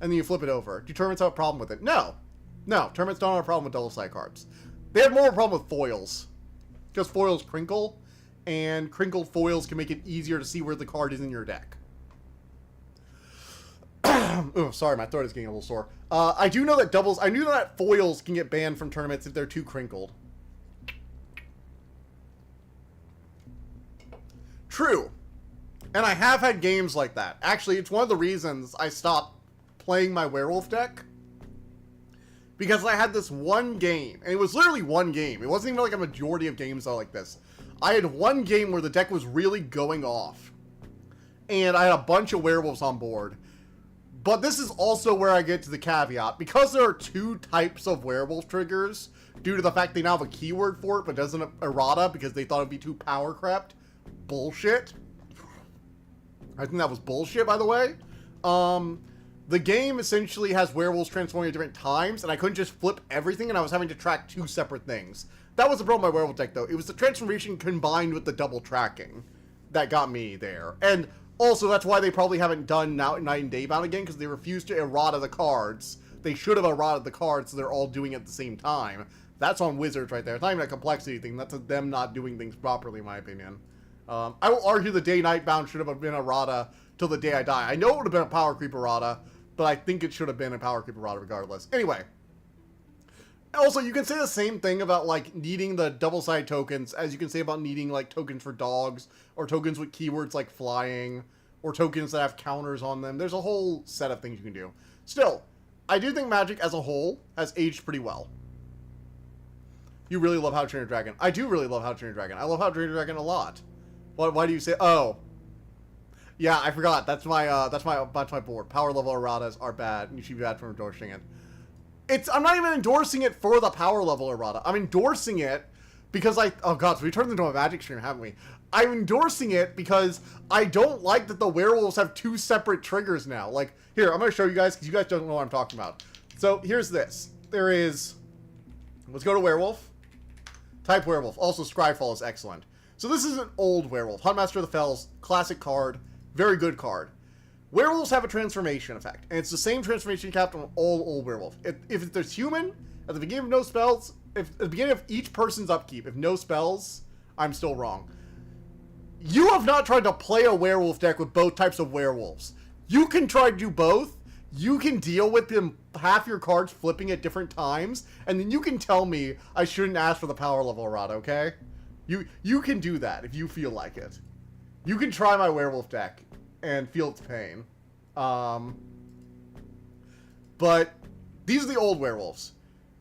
S2: and then you flip it over. Do tournaments have a problem with it? No. No, tournaments don't have a problem with double-sided cards. They have more of a problem with foils, because foils crinkle, and crinkled foils can make it easier to see where the card is in your deck. Oh, sorry, my throat is getting a little sore. I do know that I knew that foils can get banned from tournaments if they're too crinkled. True. And I have had games like that. Actually, it's one of the reasons I stopped playing my werewolf deck. Because I had this one game, and it was literally one game. It wasn't even like a majority of games that are like this. I had one game where the deck was really going off. And I had a bunch of werewolves on board. But this is also where I get to the caveat. Because there are 2 types of werewolf triggers, due to the fact they now have a keyword for it, but doesn't errata because they thought it'd be too power crept. Bullshit. I think that was bullshit, by the way. The game essentially has werewolves transforming at different times, and I couldn't just flip everything, and I was having to track 2 separate things. That was the problem with my werewolf deck, though. It was the transformation combined with the double tracking that got me there. And also, that's why they probably haven't done Night and Day Bound again, because they refused to errata the cards. They should have errata the cards, so they're all doing it at the same time. That's on Wizards right there. It's not even a complexity thing. That's them not doing things properly, in my opinion. I will argue the Day-Night Bound should have been errata till the day I die. I know it would have been a Power Creep errata, but I think it should have been a Power Creep errata regardless. Anyway. Also, you can say the same thing about, like, needing the double-sided tokens as you can say about needing, like, tokens for dogs, or tokens with keywords like flying, or tokens that have counters on them. There's a whole set of things you can do. Still, I do think Magic as a whole has aged pretty well. You really love How to Train Your Dragon. I do really love How to Train Your Dragon. I love How to Train Your Dragon a lot. Why do you say... Oh. Yeah, I forgot. That's my board. Power level erratas are bad, and you should be bad for endorsing it. I'm not even endorsing it for the power level errata. I'm endorsing it because oh god, so we turned into a Magic stream, haven't we? I'm endorsing it because I don't like that the werewolves have 2 separate triggers now. Like, here, I'm going to show you guys, because you guys don't know what I'm talking about. So, here's this. There is... Let's go to werewolf. Type werewolf. Also, Scryfall is excellent. So this is an old werewolf. Huntmaster of the Fells. Classic card. Very good card. Werewolves have a transformation effect. And it's the same transformation cap on all old werewolf. If there's human, at the beginning of no spells, at the beginning of each person's upkeep, if no spells, I'm still wrong. You have not tried to play a werewolf deck with both types of werewolves. You can try to do both. You can deal with them, half your cards flipping at different times, and then you can tell me I shouldn't ask for the power level errata, okay? You can do that if you feel like it. You can try my werewolf deck and feel its pain. But these are the old werewolves.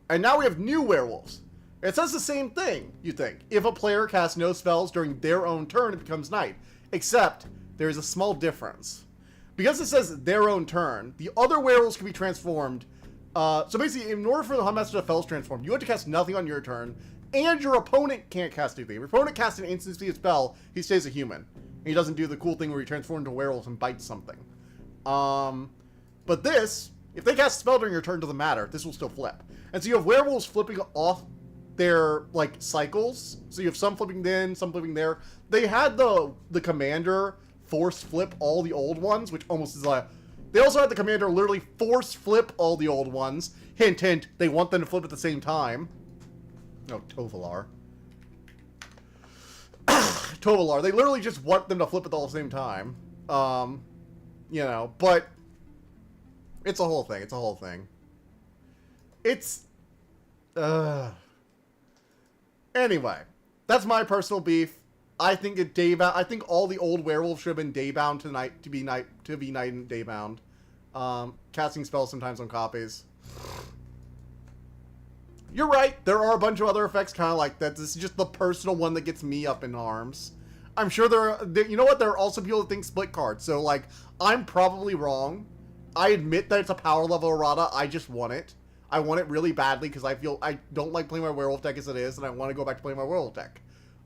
S2: And now we have new werewolves. It says the same thing, you think. If a player casts no spells during their own turn, it becomes night. Except, there's a small difference. Because it says their own turn, the other werewolves can be transformed. So basically, in order for the Huntmaster to Fells transform, you have to cast nothing on your turn, and your opponent can't cast anything. If your opponent casts an instant speed spell, he stays a human. And he doesn't do the cool thing where he transforms into a werewolf and bites something. But this, if they cast a spell during your turn, doesn't matter. This will still flip. And so you have werewolves flipping off their, like, cycles. So you have some flipping then, some flipping there. They had the commander force flip all the old ones, which almost is like... They also had the commander literally force flip all the old ones. Hint, hint, they want them to flip at the same time. No, Tovolar. Tovolar. They literally just want them to flip at all the same time. You know, but... It's a whole thing. It's a whole thing. It's... Anyway. That's my personal beef. I think I think all the old werewolves should have been daybound tonight to be night and daybound. Casting spells sometimes on copies. You're right. There are a bunch of other effects kind of like that. This is just the personal one that gets me up in arms. I'm sure you know what? There are also people that think split cards. So, like, I'm probably wrong. I admit that it's a power level errata. I just want it. I want it really badly because I feel I don't like playing my werewolf deck as it is, and I want to go back to playing my werewolf deck.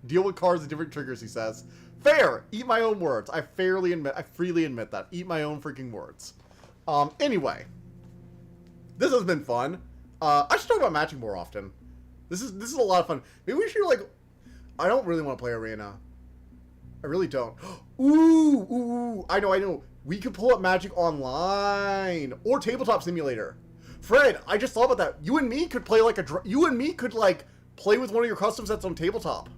S2: Deal with cards and different triggers, he says. Fair! Eat my own words. I freely admit that. Eat my own freaking words. Anyway. This has been fun. I should talk about matching more often. This is a lot of fun. Maybe we should, like... I don't really want to play Arena. I really don't. Ooh! I know. We could pull up Magic Online. Or Tabletop Simulator. Fred, I just thought about that. You and me could play, like, play with one of your custom sets on Tabletop.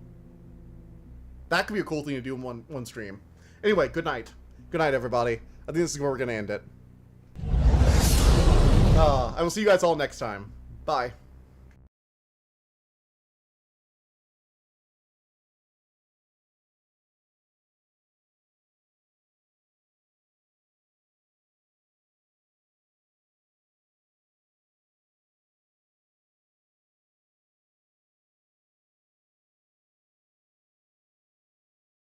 S2: That could be a cool thing to do in one stream. Anyway, good night. Good night, everybody. I think this is where we're going to end it. I will see you guys all next time. Bye.